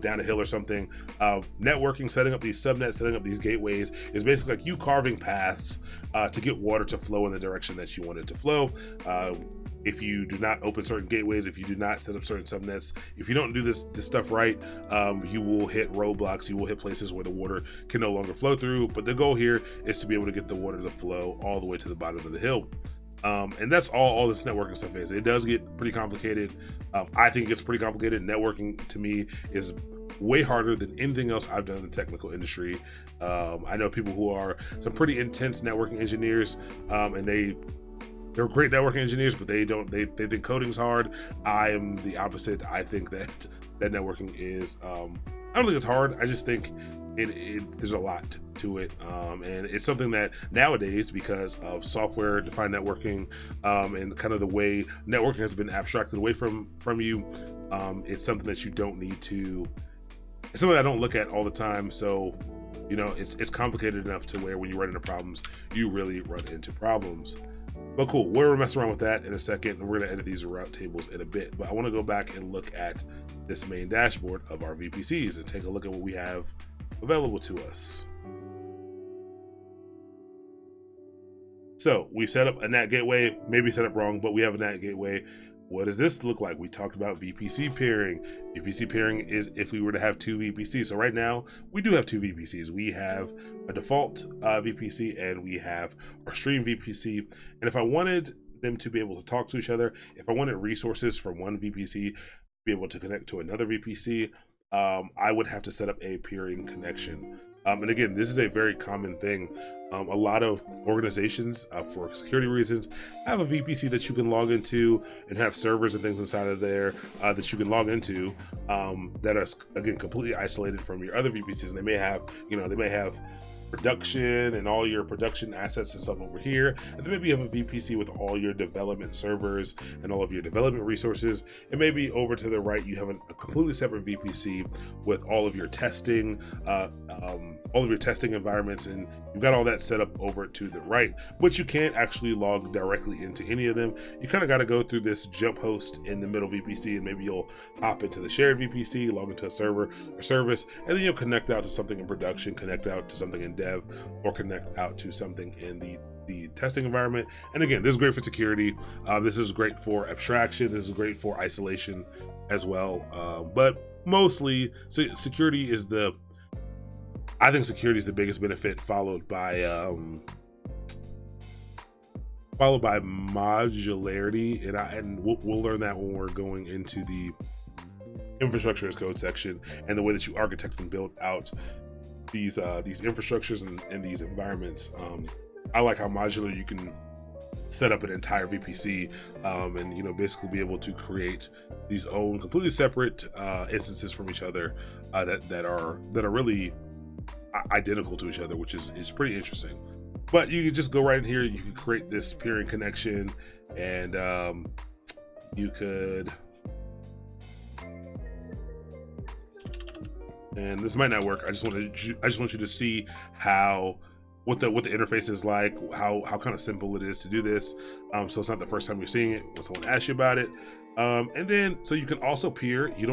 down a hill or something. Networking, setting up these subnets, setting up these gateways is basically like you carving paths to get water to flow in the direction that you want it to flow. If you do not open certain gateways, if you do not set up certain subnets, if you don't do this stuff right, you will hit roadblocks, you will hit places where the water can no longer flow through. But the goal here is to be able to get the water to flow all the way to the bottom of the hill. And that's all this networking stuff is. It does get pretty complicated. I think it's pretty complicated. Networking to me is way harder than anything else I've done in the technical industry. I know people who are some pretty intense networking engineers, and they're great networking engineers, but they think coding's hard. I am the opposite. I think that networking is, I don't think it's hard. I just think there's a lot to it, and it's something that nowadays, because of software-defined networking, and kind of the way networking has been abstracted away from you, it's something that you don't need to. It's something I don't look at all the time. So, it's complicated enough to where when you run into problems, you really run into problems. But cool, we're gonna mess around with that in a second, and we're gonna edit these route tables in a bit. But I want to go back and look at this main dashboard of our VPCs and take a look at what we have available to us. So we set up a NAT gateway, maybe set up wrong, but we have a NAT gateway. What does this look like? We talked about VPC peering. VPC peering is if we were to have two VPCs. So right now we do have two VPCs. We have a default VPC and we have our stream VPC. And if I wanted them to be able to talk to each other, if I wanted resources from one VPC to be able to connect to another VPC, I would have to set up a peering connection. And again, this is a very common thing. A lot of organizations, for security reasons, have a VPC that you can log into and have servers and things inside of there that you can log into that are, again, completely isolated from your other VPCs. And they may have, production and all your production assets and stuff over here. And then maybe you have a VPC with all your development servers and all of your development resources. And maybe over to the right, you have a completely separate VPC with all of your testing, environments, and you've got all that set up over to the right, but you can't actually log directly into any of them. You kind of got to go through this jump host in the middle VPC, and maybe you'll hop into the shared VPC, log into a server or service, and then you'll connect out to something in production, connect out to something in dev, or connect out to something in the testing environment. And again, this is great for security. This is great for abstraction. This is great for isolation as well. But mostly, security is the biggest benefit, followed by modularity, and we'll learn that when we're going into the infrastructure as code section and the way that you architect and build out these infrastructures and these environments. I like how modular you can set up an entire VPC, and basically be able to create these own completely separate instances from each other that are really identical to each other, which is pretty interesting. But you can just go right in here, you can create this peering connection, and you could, and this might not work. I just want you to see what the interface is like, how kind of simple it is to do this. So it's not the first time you're seeing it when someone asks you about it. And then, so you can also peer. You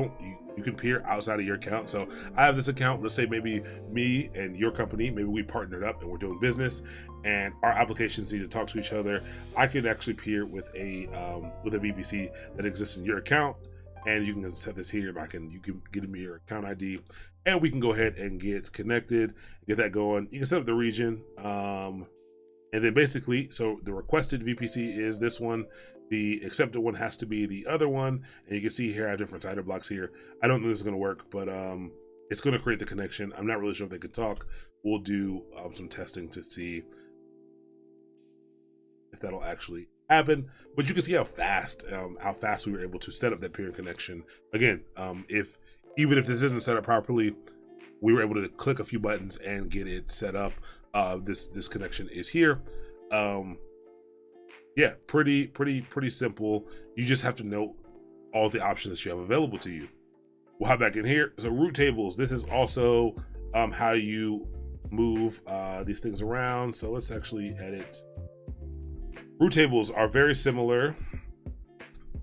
can peer outside of your account. So I have this account. Let's say maybe me and your company, maybe we partnered up and we're doing business, and our applications need to talk to each other. I can actually peer with a VPC that exists in your account, and you can set this here. You can give me your account ID, and we can go ahead and get connected, get that going. You can set up the region, and then basically, so the requested VPC is this one. The accepted one has to be the other one, and you can see here I have different title blocks here. I don't think this is going to work, but it's going to create the connection. I'm not really sure if they can talk. We'll do some testing to see if that'll actually happen. But you can see how fast we were able to set up that peer connection. Again, even if this isn't set up properly, we were able to click a few buttons and get it set up. This connection is here. Yeah, pretty simple. You just have to know all the options that you have available to you. We'll hop back in here. So root tables, this is also how you move these things around. So let's actually edit. Root tables are very similar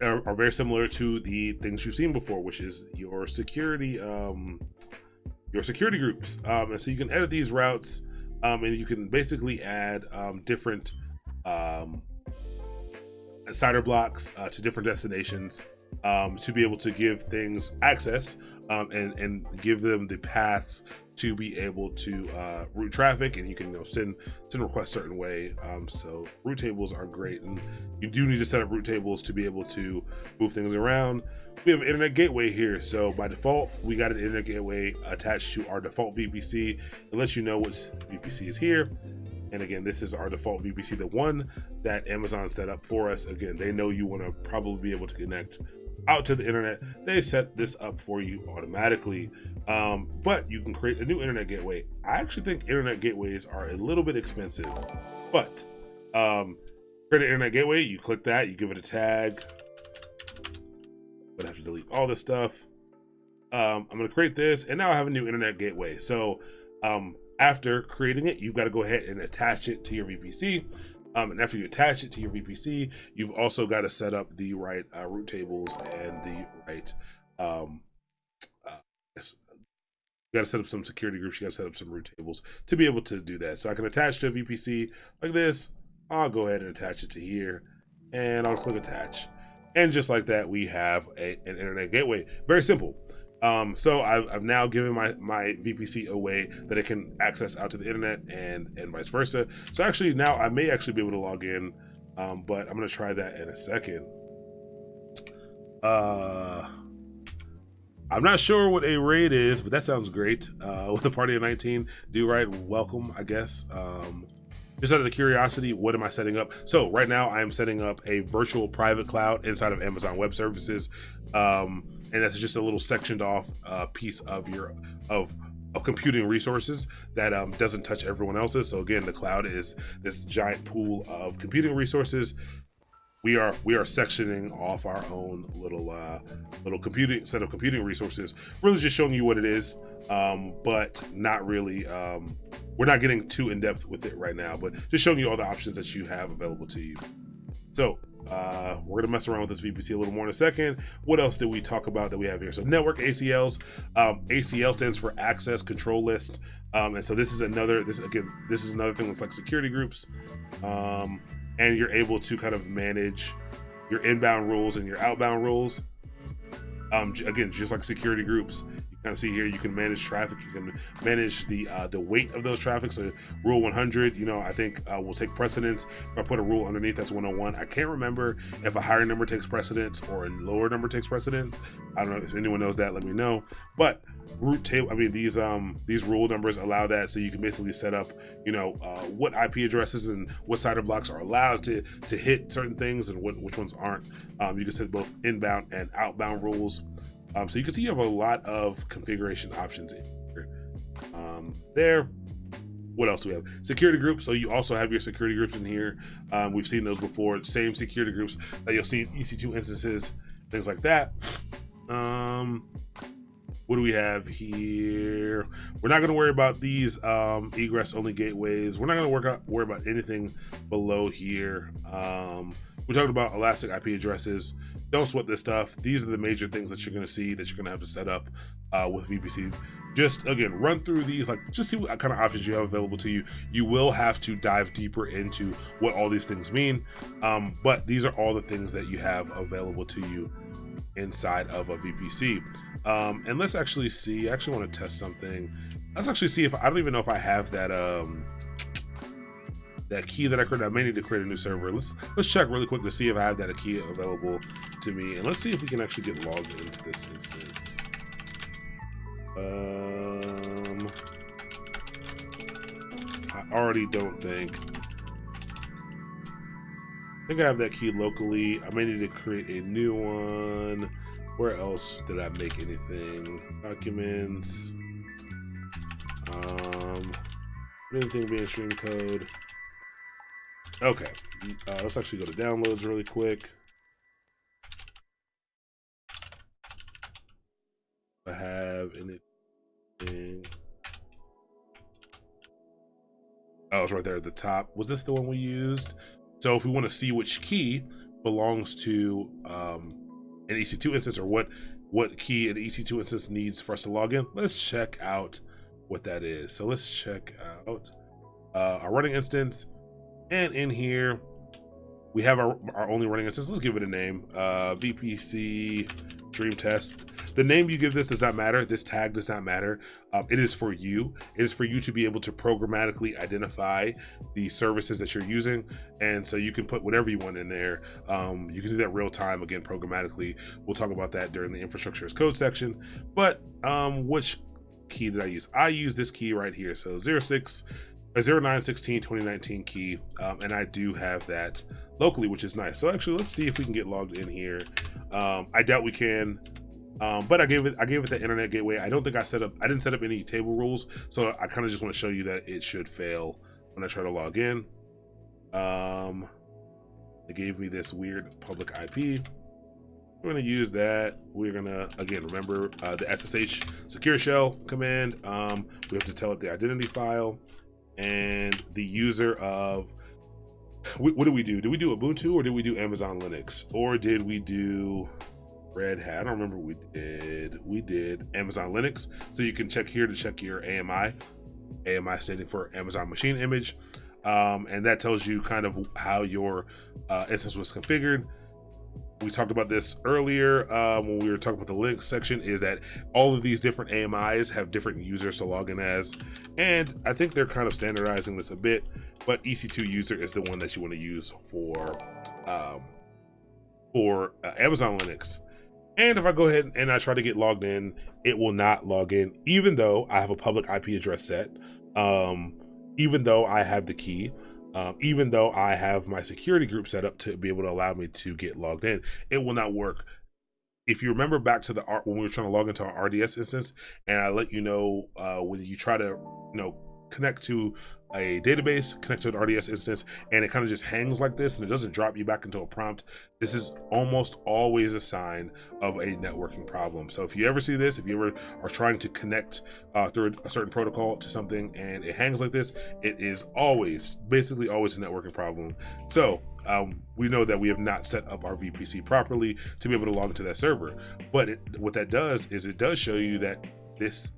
to the things you've seen before, which is your security groups. And so you can edit these routes, and you can basically add different cider blocks to different destinations to be able to give things access and give them the paths to be able to route traffic, and you can send requests a certain way. So route tables are great, and you do need to set up route tables to be able to move things around. We have an internet gateway here, so by default we got an internet gateway attached to our default VPC. It lets you know which VPC is here. And again, this is our default VPC, the one that Amazon set up for us. Again, they know you want to probably be able to connect out to the internet. They set this up for you automatically, but you can create a new internet gateway. I actually think internet gateways are a little bit expensive, but create an internet gateway. You click that, you give it a tag. I'm gonna have to delete all this stuff. I'm gonna create this, and now I have a new internet gateway. So after creating it, you've got to go ahead and attach it to your VPC. And after you attach it to your VPC, you've also got to set up the right route tables and the right, you got to set up some security groups. You got to set up some route tables to be able to do that. So I can attach to a VPC like this. I'll go ahead and attach it to here, and I'll click attach. And just like that, we have an internet gateway. Very simple. So I've now given my VPC a way that it can access out to the internet and vice versa. So actually now I may actually be able to log in, but I'm going to try that in a second. I'm not sure what a raid is, but that sounds great. With the party of 19, do right, welcome, I guess. Just out of the curiosity, what am I setting up? So right now I am setting up a virtual private cloud inside of Amazon Web Services. And that's just a little sectioned off piece of computing resources that doesn't touch everyone else's. So again, the cloud is this giant pool of computing resources. We are sectioning off our own little computing set of computing resources, really just showing you what it is, but not really. We're not getting too in depth with it right now, but just showing you all the options that you have available to you. So we're gonna mess around with this VPC a little more in a second. What else did we talk about that we have here? So network ACLs. ACL stands for access control list, and so this is another thing that's like security groups, and you're able to kind of manage your inbound rules and your outbound rules. Again, just like security groups. Kind of see here, you can manage traffic, you can manage the weight of those traffic. So rule 100, I think will take precedence. If I put a rule underneath, that's 101. I can't remember if a higher number takes precedence or a lower number takes precedence. I don't know if anyone knows that, let me know. But root table, these rule numbers allow that, so you can basically set up what IP addresses and what CIDR blocks are allowed to hit certain things and which ones aren't. You can set both inbound and outbound rules. So you can see you have a lot of configuration options in here. There. What else do we have? Security groups. So you also have your security groups in here. We've seen those before. Same security groups that you'll see in EC2 instances, things like that. What do we have here? We're not going to worry about these egress only gateways. We're not going to worry about anything below here. We talked about elastic IP addresses. Don't sweat this stuff. These are the major things that you're going to see that you're going to have to set up with VPC. Just again, run through these, just see what kind of options you have available to you. You will have to dive deeper into what all these things mean, but these are all the things that you have available to you inside of a VPC. And let's actually see. I actually want to test something. Let's actually see if I don't even know if I have that that key that I created. I may need to create a new server. Let's check really quick to see if I have that key available to me, and let's see if we can actually get logged into this instance. I already don't think. I think I have that key locally. I may need to create a new one. Where else did I make anything? Documents. Anything being stream code. Okay, let's actually go to downloads really quick. I have anything. Oh, it's right there at the top. Was this the one we used? So if we want to see which key belongs to an EC2 instance, or what key an EC2 instance needs for us to log in, let's check out what that is. So let's check out our running instance. And in here, we have our only running instance. Let's give it a name, VPC Dream Test. The name you give this does not matter. This tag does not matter. It is for you. It is for you to be able to programmatically identify the services that you're using. And so you can put whatever you want in there. You can do that real time, again, programmatically. We'll talk about that during the infrastructure as code section. But which key did I use? I use this key right here. So 0916-2019 key, and I do have that locally, which is nice. So actually, let's see if we can get logged in here. I doubt we can, but I gave it the internet gateway. I didn't set up any table rules, so I kind of just want to show you that it should fail when I try to log in. It gave me this weird public IP. We're going to use that. We're going to, again, remember the SSH secure shell command. We have to tell it the identity file and the user of, what do we do? Did we do Ubuntu, or did we do Amazon Linux, or did we do Red Hat? I don't remember what we did. We did Amazon Linux. So you can check here to check your AMI. AMI standing for Amazon Machine Image. And that tells you kind of how your instance was configured. We talked about this earlier when we were talking about the Linux section, is that all of these different AMIs have different users to log in as. And I think they're kind of standardizing this a bit, but EC2 user is the one that you want to use for Amazon Linux. And if I go ahead and I try to get logged in, it will not log in, even though I have a public IP address set, even though I have the key. Even though I have my security group set up to be able to allow me to get logged in, it will not work. if you remember back to when we were trying to log into our RDS instance, and I let you know when you try to connect to a database, connect to an RDS instance, and it kind of just hangs like this and it doesn't drop you back into a prompt, this is almost always a sign of a networking problem. So if you ever see this, if you ever are trying to connect through a certain protocol to something and it hangs like this, it is basically always a networking problem. So we know that we have not set up our VPC properly to be able to log into that server. But what that does is it does show you that this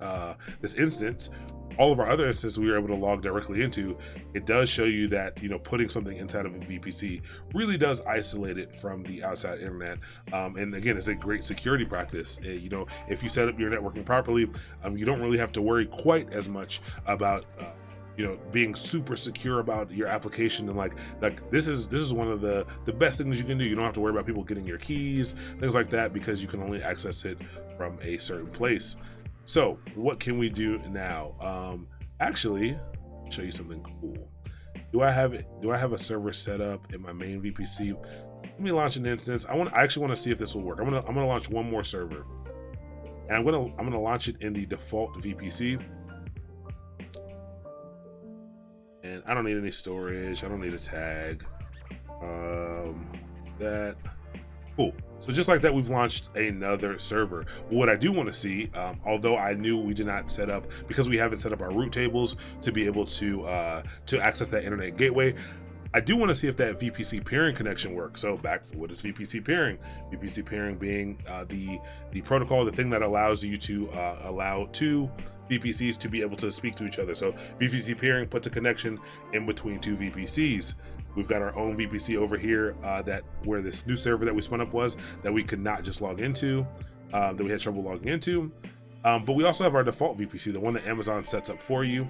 instance, all of our other instances we were able to log directly into, it does show you that putting something inside of a VPC really does isolate it from the outside internet. And again, it's a great security practice. If you set up your networking properly, you don't really have to worry quite as much about being super secure about your application. And like this is one of the best things you can do. You don't have to worry about people getting your keys, things like that, because you can only access it from a certain place. So what can we do now? Actually, I'll show you something cool. Do I have a server set up in my main VPC? Let me launch an instance. I actually want to see if this will work. I'm gonna launch one more server, and I'm gonna launch it in the default VPC. And I don't need any storage. I don't need a tag. Cool. So just like that, we've launched another server. What I do want to see, although I knew we did not set up, because we haven't set up our root tables to be able to access that internet gateway, I do want to see if that VPC peering connection works. So what is VPC peering? VPC peering being the protocol, the thing that allows you to allow two VPCs to be able to speak to each other. So VPC peering puts a connection in between two VPCs. We've got our own VPC over here where this new server that we spun up was, that we could not just log into, that we had trouble logging into. But we also have our default VPC, the one that Amazon sets up for you.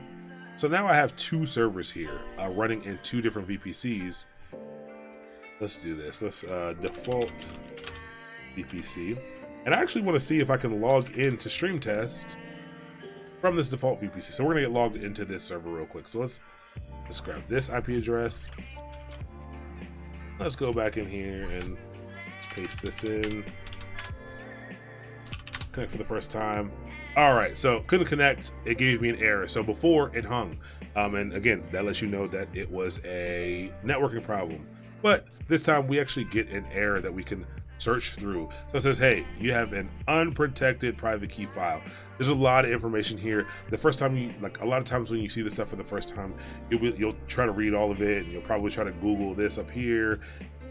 So now I have two servers here running in two different VPCs. Let's do this. Let's default VPC. And I actually want to see if I can log into Stream Test from this default VPC. So we're gonna get logged into this server real quick. So let's grab this IP address. Let's go back in here and paste this in. Connect for the first time. All right, so couldn't connect. It gave me an error. So before it hung. And again, that lets you know that it was a networking problem. But this time we actually get an error that we can search through. So it says, hey, you have an unprotected private key file. There's a lot of information here. The first time a lot of times when you see this stuff for the first time, you'll try to read all of it, and you'll probably try to Google this up here,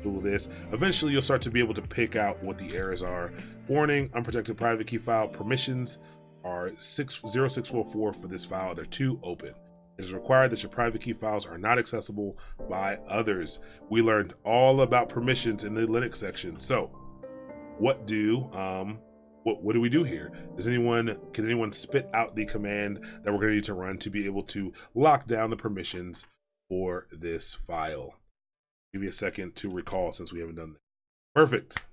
Google this. Eventually, you'll start to be able to pick out what the errors are. Warning, unprotected private key file. Permissions are 0644 for this file. They're too open. It is required that your private key files are not accessible by others. We learned all about permissions in the Linux section. So what do we do here? Can anyone spit out the command that we're going to need to run to be able to lock down the permissions for this file? Give me a second to recall, since we haven't done that. Perfect.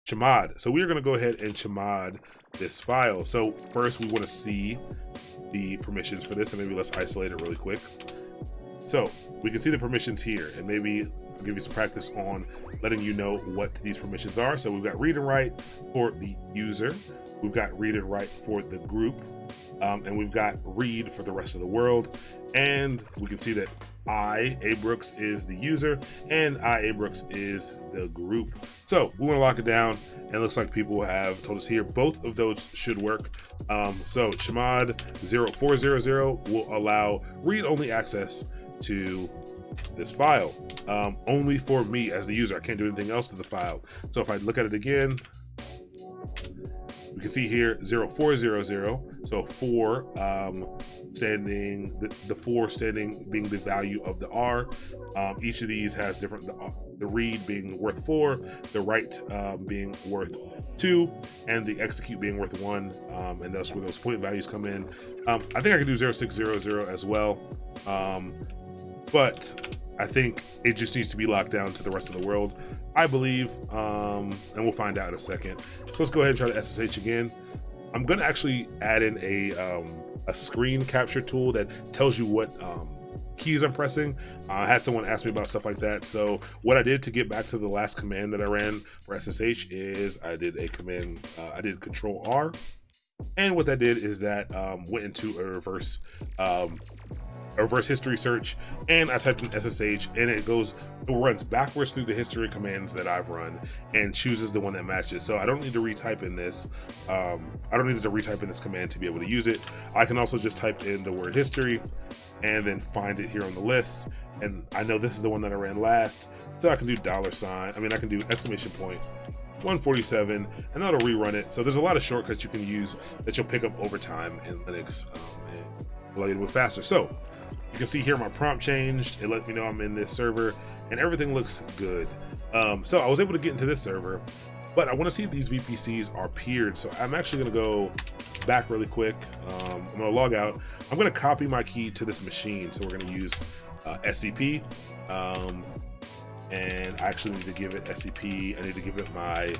Chmod. So we're going to go ahead and chmod this file. So first we want to see the permissions for this, and maybe let's isolate it really quick. So we can see the permissions here, and maybe I'll give you some practice on letting you know what these permissions are. So we've got read and write for the user, we've got read and write for the group, and we've got read for the rest of the world. And we can see that A. Brooks is the user and A. Brooks is the group. So we want to lock it down, and it looks like people have told us here both of those should work. So chmod 0400 will allow read-only access to this file, only for me as the user. I can't do anything else to the file. So if I look at it again, we can see here 0400, so 4 standing, the 4 standing being the value of the R. Each of these has different, the read being worth 4, the write being worth 2, and the execute being worth 1, and that's where those point values come in. I think I can do 0600 as well, but I think it just needs to be locked down to the rest of the world, I believe, and we'll find out in a second. So let's go ahead and try to SSH again. I'm going to actually add in a screen capture tool that tells you what keys I'm pressing. I had someone ask me about stuff like that. So what I did to get back to the last command that I ran for SSH is I did a command, I did Control R. And what that did is that went into a reverse history search, and I typed in SSH, and it runs backwards through the history commands that I've run and chooses the one that matches. So I don't need to retype in this. I don't need to retype in this command to be able to use it. I can also just type in the word history and then find it here on the list. And I know this is the one that I ran last, so I can do $. I can do exclamation point 147, and that'll rerun it. So there's a lot of shortcuts you can use that you'll pick up over time in Linux and allow you to move faster. So you can see here my prompt changed. It let me know I'm in this server, and everything looks good. So I was able to get into this server, but I want to see if these VPCs are peered. So I'm actually going to go back really quick. I'm going to log out. I'm going to copy my key to this machine. So we're going to use SCP. And I actually need to give it SCP. I need to give it my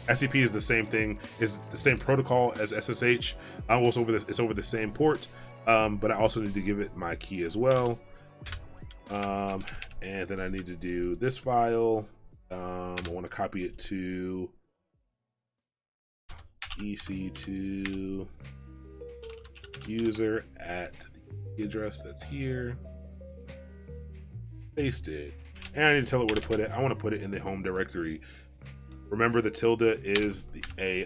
SCP is the same thing, is the same protocol as SSH. It's over the same port, but I also need to give it my key as well. And then I need to do this file. I want to copy it to EC2 user at the address that's here. Paste it. And I need to tell it where to put it. I want to put it in the home directory. Remember, the tilde is a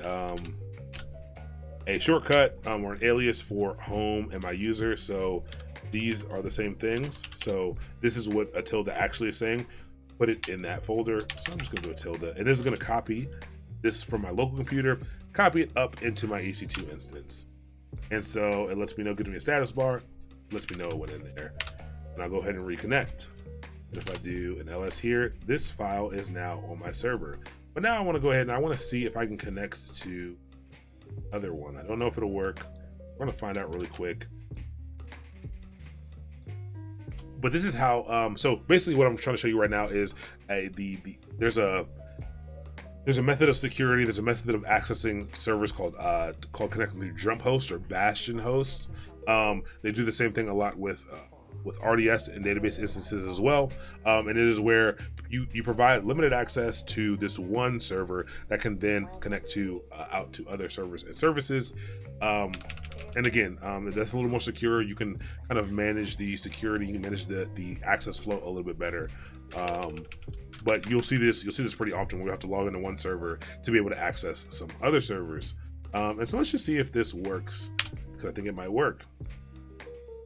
shortcut or an alias for home and my user. So these are the same things. So this is what a tilde actually is saying. Put it in that folder. So I'm just going to do a tilde. And this is going to copy this from my local computer, copy it up into my EC2 instance. And so it lets me know, gives me a status bar, lets me know it went in there. And I'll go ahead and reconnect. And if I do an ls here, this file is now on my server. But now I want to go ahead and I want to see if I can connect to the other one. I don't know if it'll work. We're going to find out really quick. But this is how, so basically what I'm trying to show you right now is there's a method of security, there's a method of accessing servers called connecting to Jump Host or Bastion Host. They do the same thing a lot with RDS and database instances as well. And it is where you provide limited access to this one server that can then connect to out to other servers and services. And again, that's a little more secure. You can kind of manage the security, you can manage the access flow a little bit better. But you'll see this pretty often where we have to log into one server to be able to access some other servers. And so let's just see if this works, because I think it might work.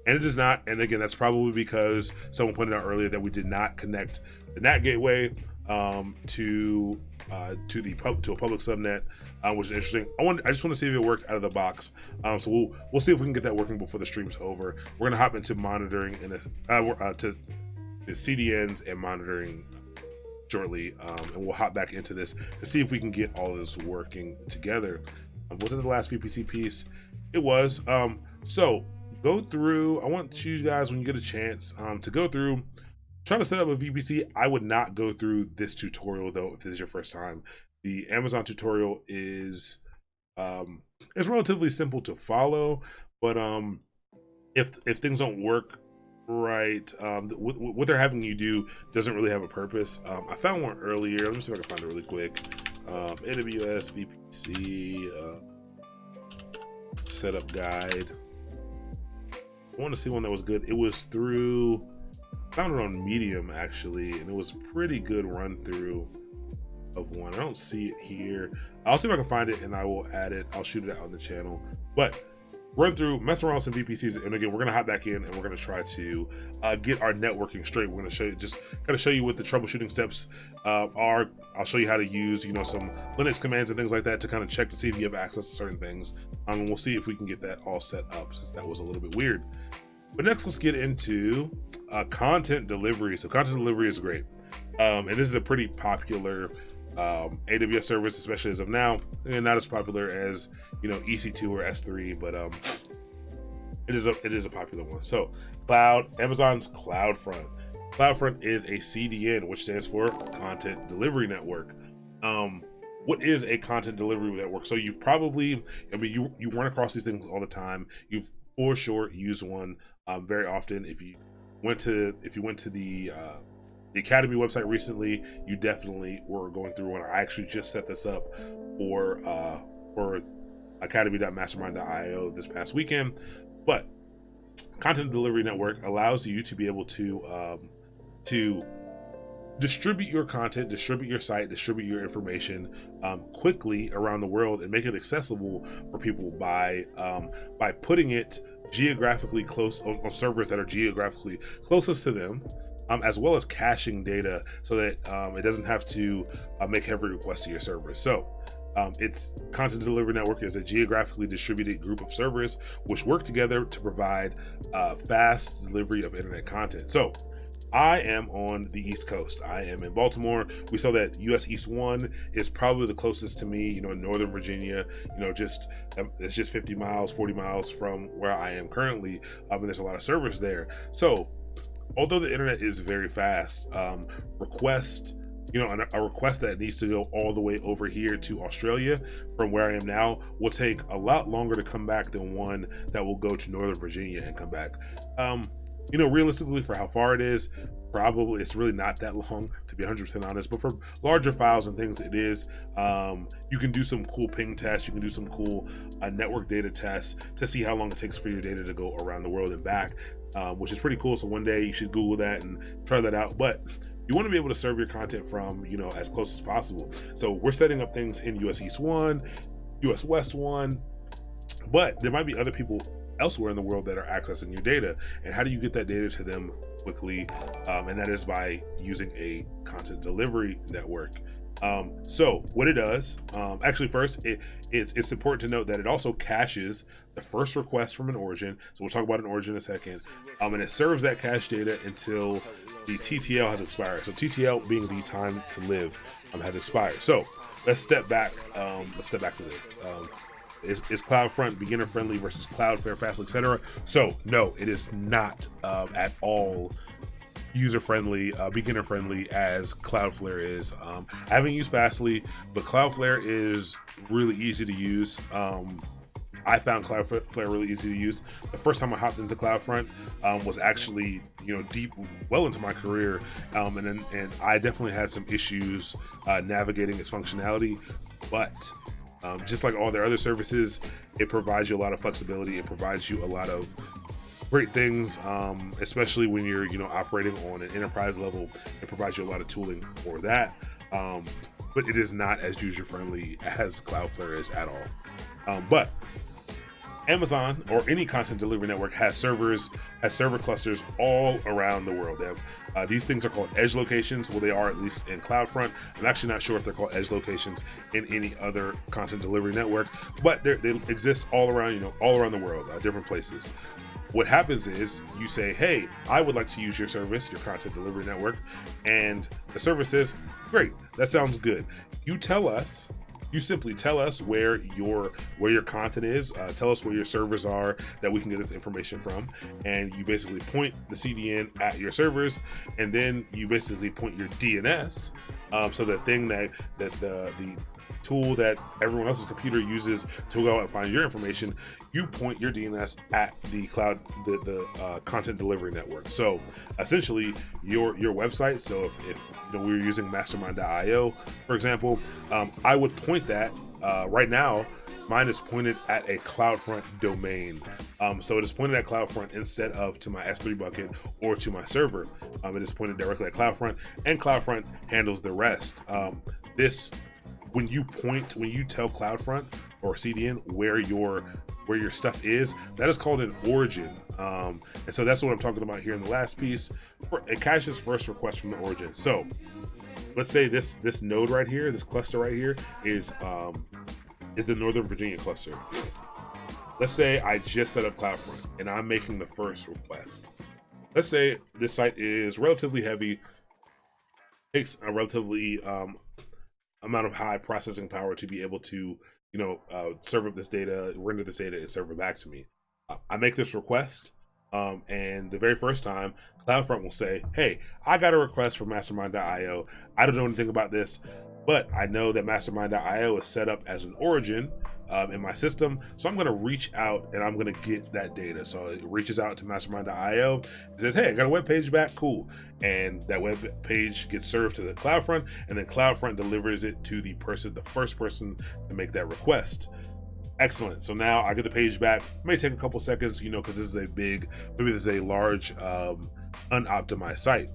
And it does not. And again, that's probably because someone pointed out earlier that we did not connect the NAT gateway to a public subnet, which is interesting. I just want to see if it worked out of the box. So we'll see if we can get that working before the stream's over. We're gonna hop into monitoring and to CDNs and monitoring shortly, and we'll hop back into this to see if we can get all of this working together. Was it the last VPC piece? It was. So go through. I want you guys, when you get a chance, to go through, try to set up a VPC. I would not go through this tutorial though if this is your first time. The Amazon tutorial is relatively simple to follow, but if things don't work right, what they're having you do doesn't really have a purpose. I found one earlier. Let me see if I can find it really quick. AWS VPC setup guide. I want to see one that was good. It was through, found it on Medium actually, and it was a pretty good run through of one. I don't see it here. I'll see if I can find it and I will add it. I'll shoot it out on the channel. But run through, mess around with some VPCs, and again, we're gonna hop back in and we're gonna try to get our networking straight. We're gonna show you, just kind of show you what the troubleshooting steps are. I'll show you how to use, some Linux commands and things like that to kind of check to see if you have access to certain things. And we'll see if we can get that all set up, since that was a little bit weird. But next, let's get into content delivery. So content delivery is great, and this is a pretty popular AWS service, especially as of now, and not as popular as EC2 or S3, but it is a popular one. So Amazon's CloudFront. CloudFront is a CDN, which stands for Content Delivery Network. What is a content delivery network? So you've probably, you run across these things all the time. You've for sure used one very often. If you went to the Academy website recently, you definitely were going through one. I actually just set this up for academy.mastermind.io this past weekend. But Content Delivery Network allows you to be able to distribute your content, distribute your site, distribute your information quickly around the world and make it accessible for people by putting it geographically close on servers that are geographically closest to them, as well as caching data so that it doesn't have to make every request to your servers. So its Content Delivery Network is a geographically distributed group of servers which work together to provide fast delivery of internet content. So I am on the East Coast. I am in Baltimore. We saw that US East 1 is probably the closest to me, in Northern Virginia, it's just 50 miles, 40 miles from where I am currently. And there's a lot of servers there. So although the internet is very fast, a request that needs to go all the way over here to Australia from where I am now will take a lot longer to come back than one that will go to Northern Virginia and come back. Realistically, for how far it is, probably it's really not that long, to be 100% honest. But for larger files and things, it is. You can do some cool ping tests. You can do some cool network data tests to see how long it takes for your data to go around the world and back, which is pretty cool. So one day you should Google that and try that out. But you want to be able to serve your content from, as close as possible. So we're setting up things in US East 1, US West 1, but there might be other people elsewhere in the world that are accessing your data. And how do you get that data to them quickly? And that is by using a content delivery network. So what it does, actually first, it's important to note that it also caches the first request from an origin. So we'll talk about an origin in a second. And it serves that cache data until the TTL has expired. So TTL being the time to live has expired. So let's step back. Let's step back to this. Is CloudFront beginner friendly versus Cloudflare, Fastly, etc.? So no, it is not at all user friendly, beginner friendly as Cloudflare is. I haven't used Fastly, but Cloudflare is really easy to use. I found Cloudflare really easy to use. The first time I hopped into CloudFront was actually, deep well into my career, and I definitely had some issues navigating its functionality, but just like all their other services, it provides you a lot of flexibility. It provides you a lot of great things, especially when you're, operating on an enterprise level. It provides you a lot of tooling for that, but it is not as user-friendly as Cloudflare is at all. But Amazon or any content delivery network has server clusters all around the world. They have these things are called edge locations. Well, they are at least in CloudFront. I'm actually not sure if they're called edge locations in any other content delivery network, but they exist all around, all around the world, different places. What happens is you say, hey, I would like to use your service, your content delivery network, and the service says, great, that sounds good. You simply tell us where your content is, tell us where your servers are that we can get this information from, and you basically point the CDN at your servers, and then you basically point your DNS, so the thing that the tool that everyone else's computer uses to go out and find your information, you point your DNS at the cloud, the content delivery network. So essentially your website. So if we were using mastermind.io, for example, I would point that right now. Mine is pointed at a CloudFront domain. So it is pointed at CloudFront instead of to my S3 bucket or to my server. It is pointed directly at CloudFront, and CloudFront handles the rest. When you tell CloudFront or CDN where your stuff is, that is called an origin. And so that's what I'm talking about here in the last piece. It caches first request from the origin. So let's say this node right here, this cluster right here is the Northern Virginia cluster. Let's say I just set up CloudFront and I'm making the first request. Let's say this site is relatively heavy, takes a relatively amount of high processing power to be able to, serve up this data, render this data, and serve it back to me. I make this request, and the very first time, CloudFront will say, hey, I got a request from mastermind.io. I don't know anything about this, but I know that mastermind.io is set up as an origin, in my system. So I'm going to reach out and I'm going to get that data. So it reaches out to mastermind.io, says, hey, I got a web page back, cool. And that web page gets served to the CloudFront, and then CloudFront delivers it to the first person to make that request. Excellent. So now I get the page back. It may take a couple seconds, because this is a large unoptimized site.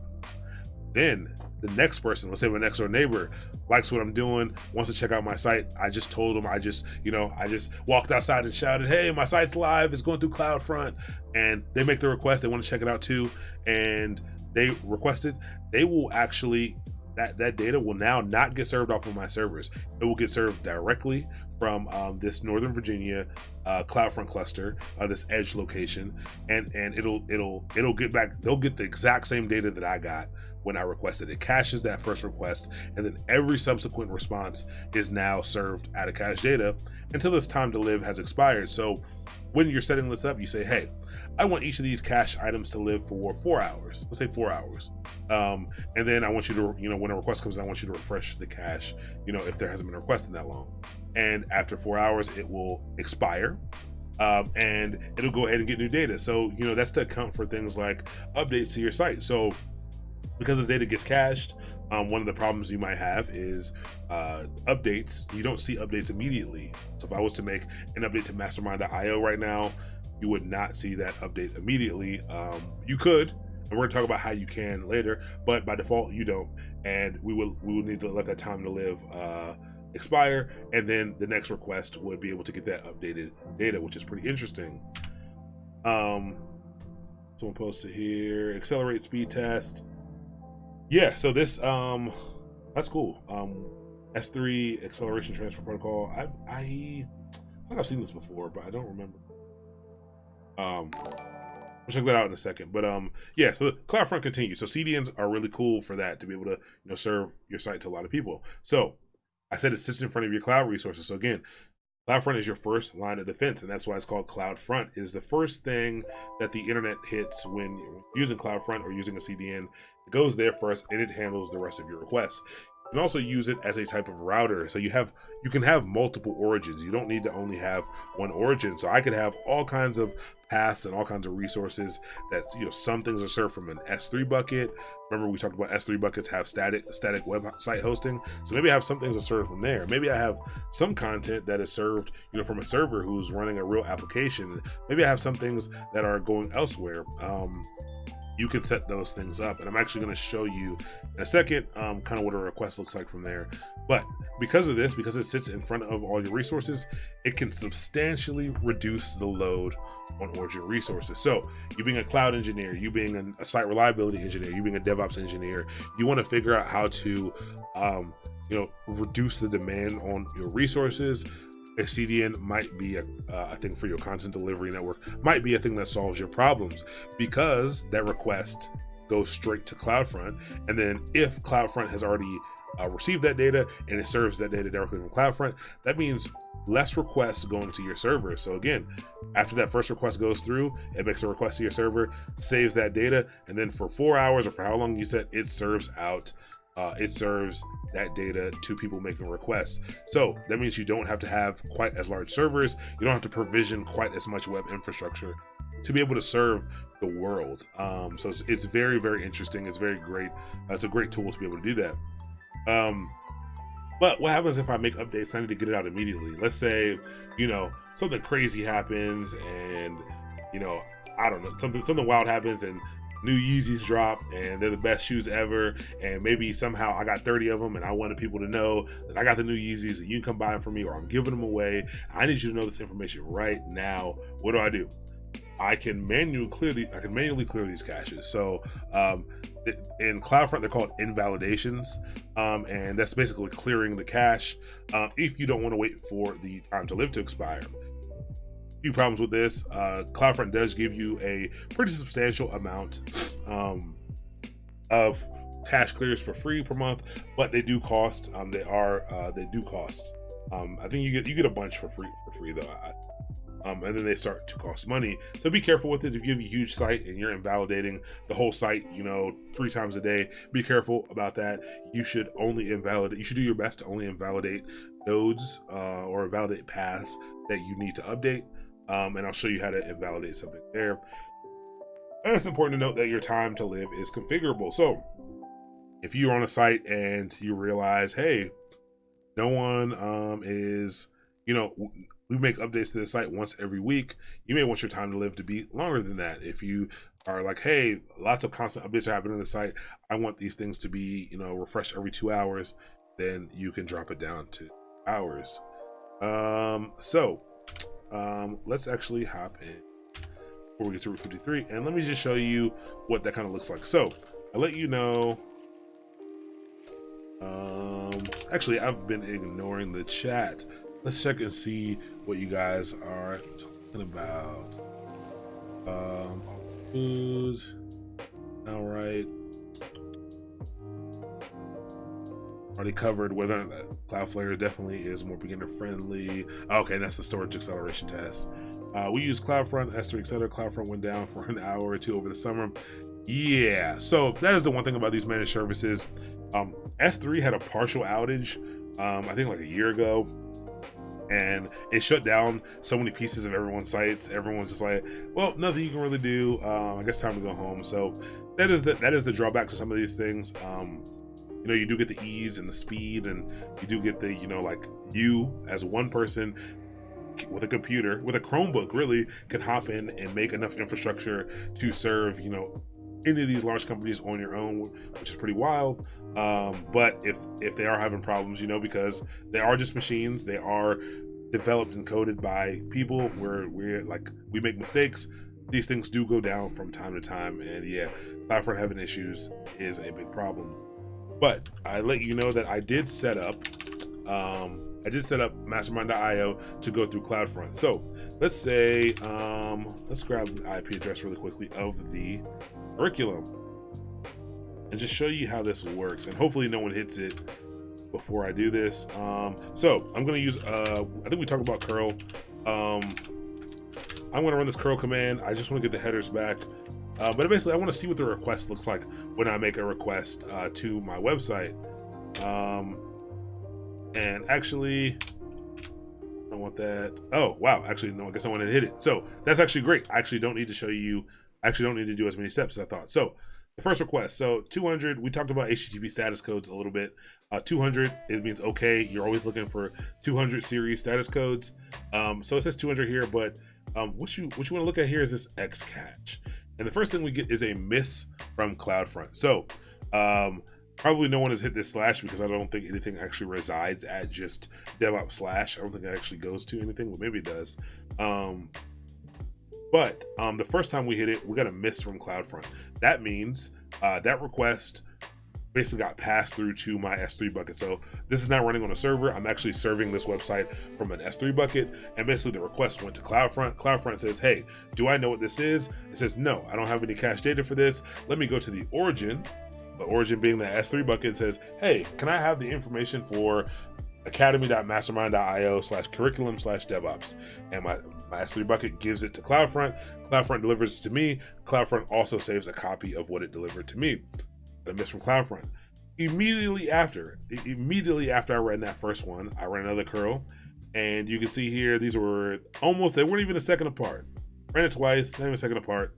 Then the next person, let's say my next door neighbor, likes what I'm doing, wants to check out my site. I just told them, I just walked outside and shouted, hey, my site's live, it's going through CloudFront. And they make the request, they want to check it out too. And they requested, they will actually, that data will now not get served off of my servers. It will get served directly from this Northern Virginia CloudFront cluster, this edge location, and it'll get back. They'll get the exact same data that I got when I requested. It caches that first request, and then every subsequent response is now served out of cache data until this time to live has expired. So when you're setting this up, you say, hey, I want each of these cache items to live for 4 hours. Let's say 4 hours. And then I want you to, when a request comes in, I want you to refresh the cache, if there hasn't been a request in that long. And after 4 hours, it will expire. And it'll go ahead and get new data. So, that's to account for things like updates to your site. So because this data gets cached, one of the problems you might have is updates. You don't see updates immediately. So if I was to make an update to mastermind.io right now, you would not see that update immediately. You could, and we're gonna talk about how you can later, but by default you don't. And we will need to let that time to live expire, and then the next request would be able to get that updated data, which is pretty interesting. Someone posted here, accelerate speed test. Yeah, so this that's cool. S3 acceleration transfer protocol. I think I've seen this before, but I don't remember. We'll check that out in a second. But yeah, so CloudFront continues. So CDNs are really cool for that, to be able to serve your site to a lot of people. So I said it sits in front of your cloud resources. So again, CloudFront is your first line of defense, and that's why it's called CloudFront. It is the first thing that the internet hits when you're using CloudFront or using a CDN. It goes there first, and it handles the rest of your requests. You can also use it as a type of router. So you can have multiple origins. You don't need to only have one origin. So I could have all kinds of paths and all kinds of resources that, some things are served from an S3 bucket. Remember we talked about S3 buckets have static website hosting. So maybe I have some things that served from there. Maybe I have some content that is served, from a server who's running a real application. Maybe I have some things that are going elsewhere. You can set those things up, and I'm actually going to show you in a second kind of what a request looks like from there. But because of this, because it sits in front of all your resources, it can substantially reduce the load on all your resources. So you being a cloud engineer, you being a site reliability engineer, you being a DevOps engineer, you want to figure out how to reduce the demand on your resources. A CDN might be a thing for your content delivery network, might be a thing that solves your problems, because that request goes straight to CloudFront. And then if CloudFront has already received that data and it serves that data directly from CloudFront, that means less requests going to your server. So again, after that first request goes through, it makes a request to your server, saves that data, and then for 4 hours or for how long you said, it serves out it serves that data to people making requests. So that means you don't have to have quite as large servers. You don't have to provision quite as much web infrastructure to be able to serve the world. So it's very, very interesting. It's very great. It's a great tool to be able to do that. But what happens if I make updates and I need to get it out immediately? Let's say, something crazy happens and, I don't know, something wild happens and new Yeezys drop and they're the best shoes ever, and maybe somehow I got 30 of them and I wanted people to know that I got the new Yeezys and you can come buy them from me, or I'm giving them away. I need you to know this information right now. What do? I can manually clear these caches. So in CloudFront, they're called invalidations, and that's basically clearing the cache if you don't want to wait for the time to live to expire. Few problems with this. CloudFront does give you a pretty substantial amount of cache clears for free per month, but they do cost. They do cost. I think you get a bunch for free though. And then they start to cost money. So be careful with it. If you have a huge site and you're invalidating the whole site, 3 times a day, be careful about that. You should only invalidate. You should do your best to only invalidate nodes or invalidate paths that you need to update, and I'll show you how to invalidate something there. And it's important to note that your time to live is configurable. So if you're on a site and you realize, hey, no one is, we make updates to the site once every week, you may want your time to live to be longer than that. If you are like, hey, lots of constant updates are happening on the site, I want these things to be, refreshed every 2 hours, then you can drop it down to hours. Let's actually hop in before we get to Route 53, and let me just show you what that kind of looks like. So I'll let you know. Actually, I've been ignoring the chat. Let's check and see what you guys are talking about. Food. All right. Already covered whether Cloudflare definitely is more beginner friendly. Okay, that's the storage acceleration test. We use CloudFront, S3, etc. CloudFront went down for an hour or two over the summer. Yeah, so that is the one thing about these managed services. S3 had a partial outage, I think like a year ago, and it shut down so many pieces of everyone's sites. Everyone's just like, well, nothing you can really do. I guess time to go home. So that is the drawback to some of these things. You do get the ease and the speed, and you do get the, like you as one person with a computer, with a Chromebook, really can hop in and make enough infrastructure to serve, any of these large companies on your own, which is pretty wild. But if they are having problems, because they are just machines, they are developed and coded by people where we make mistakes, these things do go down from time to time. And yeah, CloudFront having issues is a big problem. But I let you know that I did set up mastermind.io to go through CloudFront. So let's say, let's grab the IP address really quickly of the curriculum and just show you how this works. And hopefully no one hits it before I do this. So I'm going to use, I think we talked about curl. I'm going to run this curl command. I just want to get the headers back. But basically I want to see what the request looks like when I make a request to my website. And actually, I don't want that. Oh, wow. Actually, no, I guess I wanted to hit it. So that's actually great. I actually don't need to show you. I actually don't need to do as many steps as I thought. So the first request. So 200, we talked about HTTP status codes a little bit. 200, it means okay. You're always looking for 200 series status codes. So it says 200 here, but what you want to look at here is this X catch. And the first thing we get is a miss from CloudFront. So probably no one has hit this slash because I don't think anything actually resides at just DevOps slash. I don't think it actually goes to anything, but maybe it does. But the first time we hit it, we got a miss from CloudFront. That means that request basically got passed through to my S3 bucket. So this is not running on a server. I'm actually serving this website from an S3 bucket. And basically the request went to CloudFront. CloudFront says, hey, do I know what this is? It says, no, I don't have any cache data for this. Let me go to the origin. The origin being the S3 bucket says, hey, can I have the information for academy.mastermind.io/curriculum/DevOps? And my S3 bucket gives it to CloudFront. CloudFront delivers it to me. CloudFront also saves a copy of what it delivered to me. I missed from CloudFront. Immediately after I ran that first one, I ran another curl, and you can see here these were almost, they weren't even a second apart. Ran it twice, not even a second apart.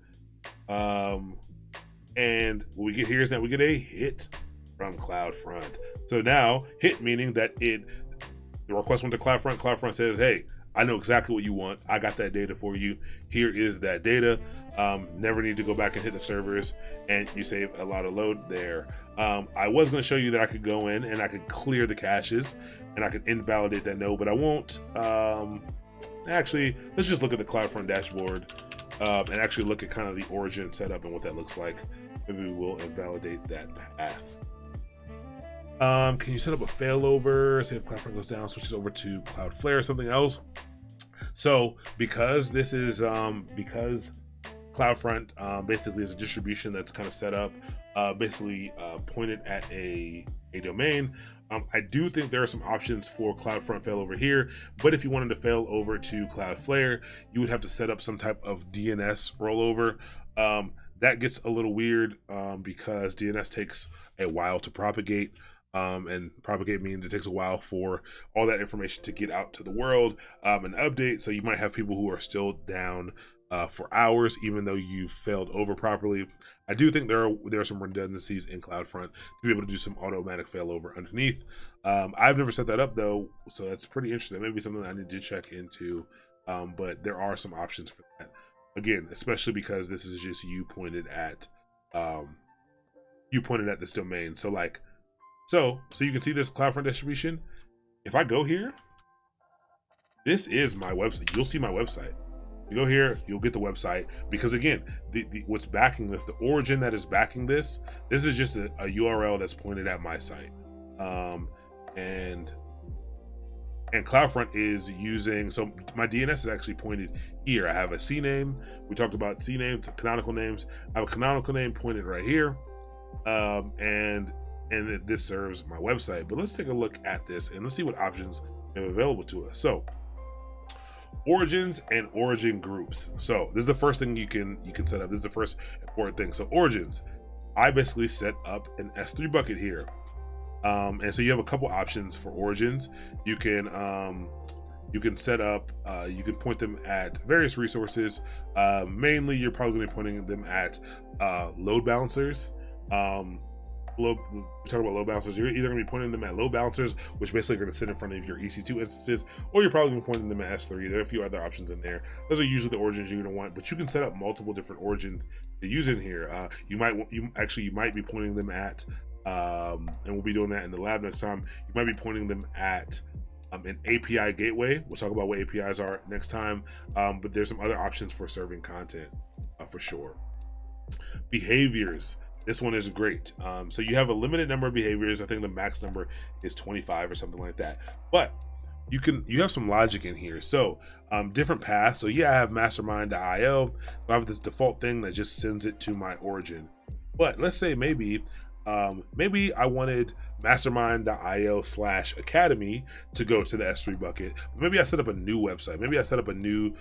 And what we get here is that we get a hit from CloudFront. So now, hit meaning that the request went to CloudFront. CloudFront says, hey, I know exactly what you want. I got that data for you. Here is that data. Never need to go back and hit the servers, and you save a lot of load there. I was going to show you that I could go in and I could clear the caches and I could invalidate that node, but I won't. Actually, let's just look at the CloudFront dashboard and actually look at kind of the origin setup and what that looks like. Maybe we will invalidate that path. Can you set up a failover? Say if CloudFront goes down, switches over to Cloudflare or something else. So because this is because CloudFront basically is a distribution that's kind of set up basically pointed at a domain. I do think there are some options for CloudFront failover here, but if you wanted to fail over to Cloudflare, you would have to set up some type of DNS rollover. That gets a little weird because DNS takes a while to propagate. and propagate means it takes a while for all that information to get out to the world and update. So you might have people who are still down for hours, even though you failed over properly. I do think there are some redundancies in CloudFront to be able to do some automatic failover underneath. I've never set that up though, so that's pretty interesting. Maybe something I need to check into, but there are some options for that. Again, especially because this is just you pointed at this domain. So like, so you can see this CloudFront distribution. If I go here, this is my website. You'll see my website. You go here, you'll get the website, because again, the what's backing this, the origin that is backing this is just a URL that's pointed at my site. And CloudFront is using, so my DNS is actually pointed here. I have a CNAME. We talked about CNAMEs, canonical names. I have a canonical name pointed right here. And this serves my website. But let's take a look at this and let's see what options are available to us. So origins and origin groups. So this is the first thing you can set up. This is the first important thing. So origins, I basically set up an S3 bucket here. And so you have a couple options for origins. You can set up, you can point them at various resources. Mainly you're probably going to be pointing them at load balancers. We talk about load balancers. You're either going to be pointing them at load balancers, which basically are going to sit in front of your EC2 instances, or you're probably going to be pointing them at S3. There are a few other options in there. Those are usually the origins you're going to want, but you can set up multiple different origins to use in here. You might be pointing them at, and we'll be doing that in the lab next time. You might be pointing them at an API gateway. We'll talk about what APIs are next time, but there's some other options for serving content for sure. Behaviors. This one is great. So you have a limited number of behaviors. I think the max number is 25 or something like that. But you have some logic in here. So different paths. So yeah, I have mastermind.io. I have this default thing that just sends it to my origin. But let's say maybe I wanted mastermind.io/academy to go to the S3 bucket. Maybe I set up a new website. Maybe I set up a new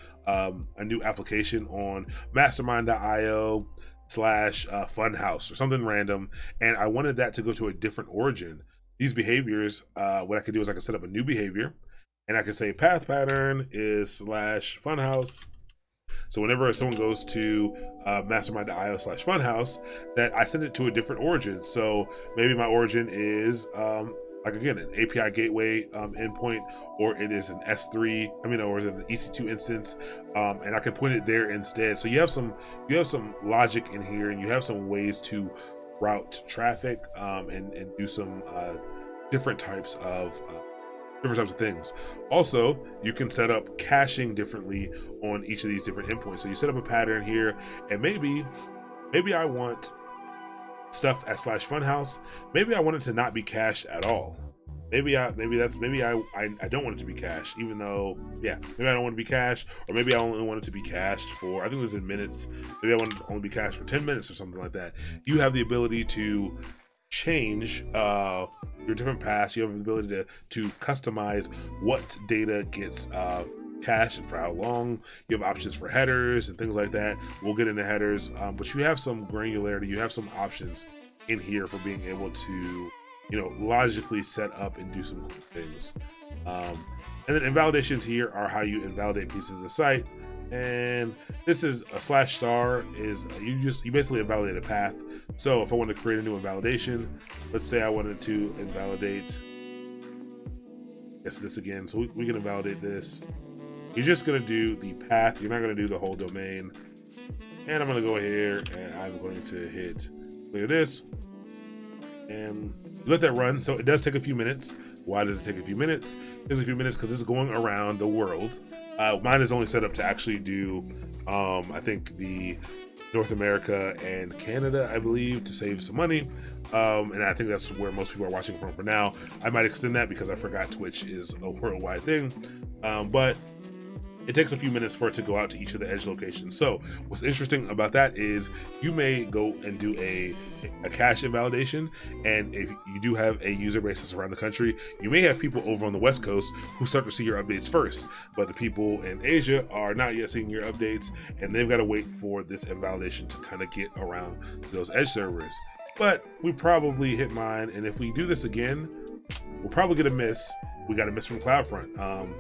application on mastermind.io/funhouse or something random, and I wanted that to go to a different origin. These behaviors, what I could do is I could set up a new behavior, and I could say path pattern is /funhouse. So whenever someone goes to mastermind.io/funhouse, that I send it to a different origin. So maybe my origin is like again an API gateway endpoint, or it is an S3. Or is it an EC2 instance, and I can point it there instead. So you have some logic in here, and you have some ways to route traffic and do some different types of things. Also, you can set up caching differently on each of these different endpoints. So you set up a pattern here, and maybe I want stuff at /funhouse. Maybe I want it to not be cached at all. Maybe I don't want it to be cached, even though, yeah, maybe I don't want it to be cached, or maybe I only want it to be cached for, I think it was in minutes. Maybe I want it to only be cached for 10 minutes or something like that. You have the ability to change your different paths. You have the ability to customize what data gets cached and for how long. You have options for headers and things like that. We'll get into headers, but you have some granularity. You have some options in here for being able to, logically set up and do some cool things. And then invalidations here are how you invalidate pieces of the site. And this is a /star is you basically invalidate a path. So if I want to create a new invalidation, let's say I wanted to invalidate this again. So we can invalidate this. You're just going to do the path. You're not going to do the whole domain. And I'm going to go here and I'm going to hit clear this and let that run. So it does take a few minutes. Why does it take a few minutes? It takes a few minutes because it's going around the world. Mine is only set up to actually do, I think, the North America and Canada, I believe, to save some money. And I think that's where most people are watching from for now. I might extend that because I forgot Twitch is a worldwide thing. But it takes a few minutes for it to go out to each of the edge locations. So what's interesting about that is you may go and do a cache invalidation, and if you do have a user base that's around the country, you may have people over on the West Coast who start to see your updates first, but the people in Asia are not yet seeing your updates, and they've got to wait for this invalidation to kind of get around those edge servers. but we probably hit mine. And if we do this again, we'll probably get a miss. We got a miss from CloudFront.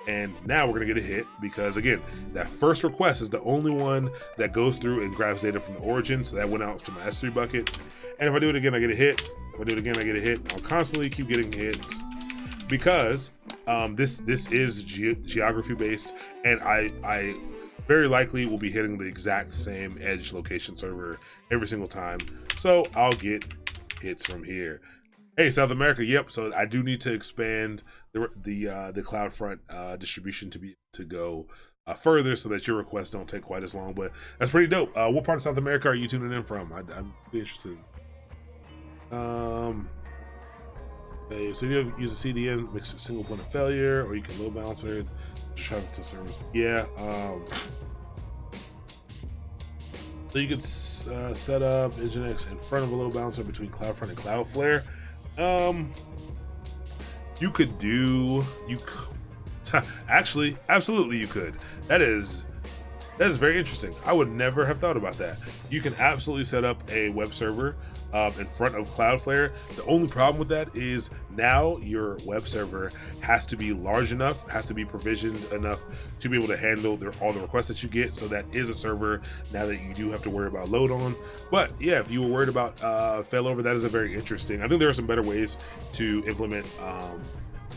And now we're gonna get a hit because again, that first request is the only one that goes through and grabs data from the origin. So that went out to my S3 bucket. And if I do it again, I get a hit. If I do it again, I get a hit. I'll constantly keep getting hits because this is geography based, and I very likely will be hitting the exact same edge location server every single time. So I'll get hits from here. Hey, South America, yep. So I do need to expand the CloudFront distribution to go further so that your requests don't take quite as long. But that's pretty dope. What part of South America are you tuning in from? I'm interested. Okay, so you use a CDN, mix a single point of failure, or you can load balancer it, travel to service. Yeah. So you could set up Nginx in front of a load balancer between CloudFront and Cloudflare. You could actually, absolutely you could. That is very interesting. I would never have thought about that. You can absolutely set up a web server in front of Cloudflare. The only problem with that is now your web server has to be large enough, has to be provisioned enough to be able to handle all the requests that you get. So that is a server now that you do have to worry about load on. But yeah, if you were worried about failover, that is a very interesting. I think there are some better ways to implement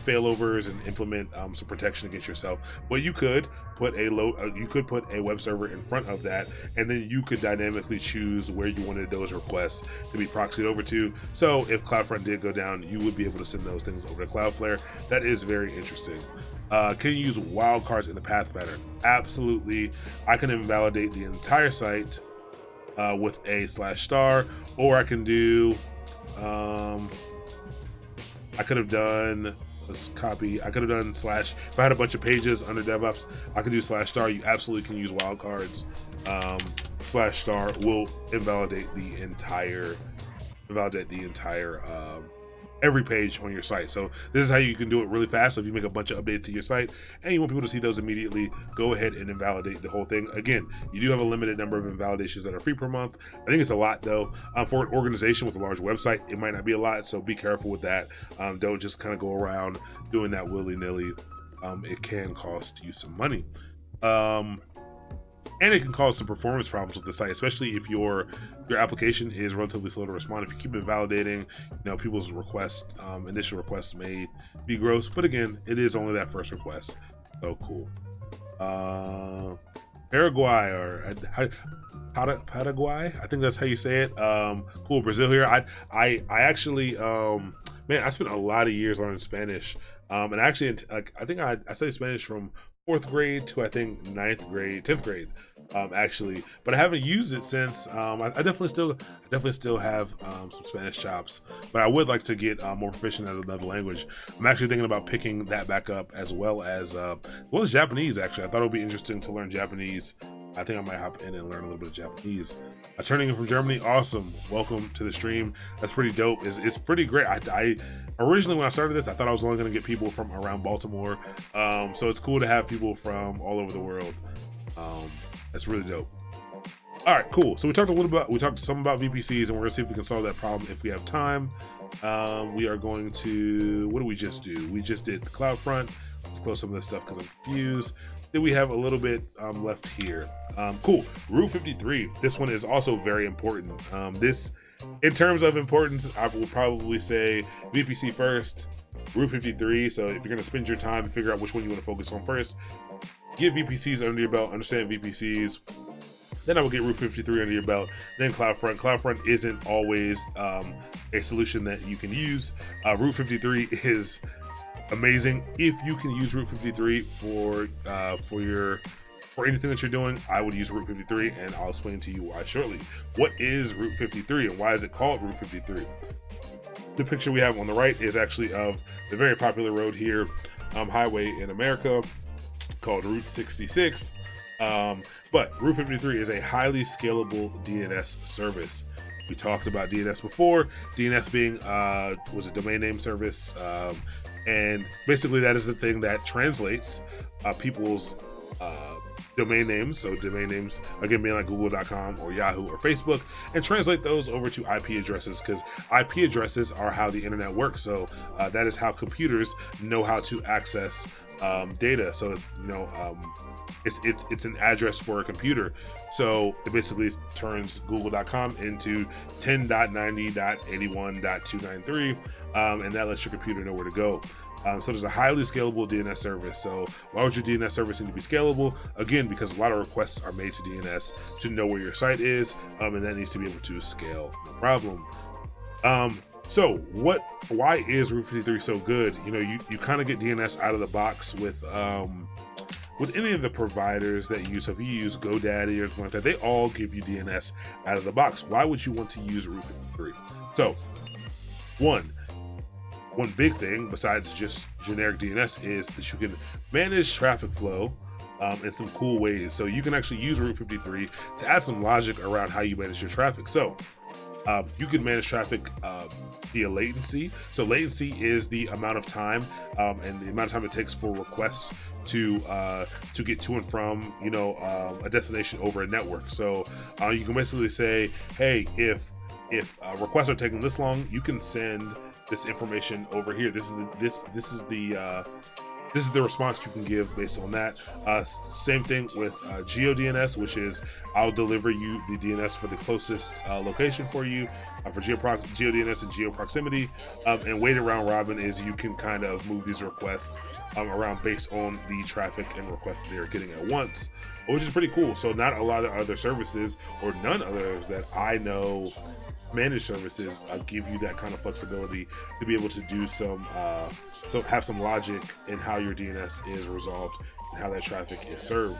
failovers and implement some protection against yourself. But you could put a web server in front of that, and then you could dynamically choose where you wanted those requests to be proxied over to. So if CloudFront did go down, you would be able to send those things over to Cloudflare. That is very interesting. Can you use wildcards in the path pattern? Absolutely. I can invalidate the entire site with a /star, or I can do I could have done, let's copy, I could have done / if I had a bunch of pages under DevOps, I could do /star. You absolutely can use wildcards. /star will invalidate the entire every page on your site. So this is how you can do it really fast. So if you make a bunch of updates to your site and you want people to see those immediately, go ahead and invalidate the whole thing. Again, you do have a limited number of invalidations that are free per month. I think it's a lot though. For an organization with a large website, it might not be a lot, so be careful with that. Don't just kind of go around doing that willy-nilly. It can cost you some money. And it can cause some performance problems with the site, especially if your application is relatively slow to respond. If you keep invalidating, people's requests, initial requests may be gross, but again, it is only that first request. So cool. Paraguay or Paraguay, I think that's how you say it. Cool. Brazil here. I actually, man, I spent a lot of years learning Spanish. And actually, I think I studied Spanish from 4th grade to I think 9th grade, 10th grade, actually, but I haven't used it since. I definitely still have some Spanish chops, but I would like to get more proficient at another language. I'm actually thinking about picking that back up as well as Japanese. Actually, I thought it would be interesting to learn Japanese. I think I might hop in and learn a little bit of Japanese. Turning in from Germany, awesome. Welcome to the stream. That's pretty dope. It's pretty great. I originally, when I started this, I thought I was only going to get people from around Baltimore. So it's cool to have people from all over the world. That's really dope. All right, cool. So we talked some about VPCs, and we're gonna see if we can solve that problem if we have time. We are going to, what did we just do? We just did CloudFront. Let's close some of this stuff because I'm confused. Then we have a little bit left here. Cool. Route 53. This one is also very important. This, in terms of importance, I will probably say VPC first, Route 53. So if you're going to spend your time to figure out which one you want to focus on first, get VPCs under your belt, understand VPCs. Then I will get Route 53 under your belt. Then CloudFront. CloudFront isn't always a solution that you can use. Route 53 is amazing. If you can use Route 53 for anything that you're doing, I would use Route 53, and I'll explain to you why shortly. What is Route 53 and why is it called Route 53? The picture we have on the right is actually of the very popular road here, highway in America, called Route 66. But Route 53 is a highly scalable DNS service. We talked about DNS before. DNS being was a domain name service, and basically that is the thing that translates people's domain names, so domain names again being like google.com or Yahoo or Facebook, and translate those over to IP addresses, because IP addresses are how the internet works. So that is how computers know how to access data. So it's an address for a computer. So it basically turns google.com into 10.90.81.293, and that lets your computer know where to go. So there's a highly scalable DNS service. So why would your DNS service need to be scalable? Again, because a lot of requests are made to DNS to know where your site is, and that needs to be able to scale, no problem. So why is Route 53 so good? You kind of get DNS out of the box with any of the providers that you use. So if you use GoDaddy or something like that, they all give you DNS out of the box. Why would you want to use Route 53? So one big thing besides just generic DNS is that you can manage traffic flow in some cool ways. So you can actually use Route 53 to add some logic around how you manage your traffic. So you can manage traffic via latency. So latency is the amount of time and the amount of time it takes for requests to get to and from a destination over a network. So you can basically say, hey, if requests are taking this long, you can send this information over here. This is the response you can give based on that. Same thing with GeoDNS, which is I'll deliver you the DNS for the closest location for you for GeoDNS and geoproximity. And weighted round robin is you can kind of move these requests around based on the traffic and requests they're getting at once, which is pretty cool. So not a lot of other services, or none others that I know, managed services give you that kind of flexibility to be able to do have some logic in how your DNS is resolved and how that traffic is served.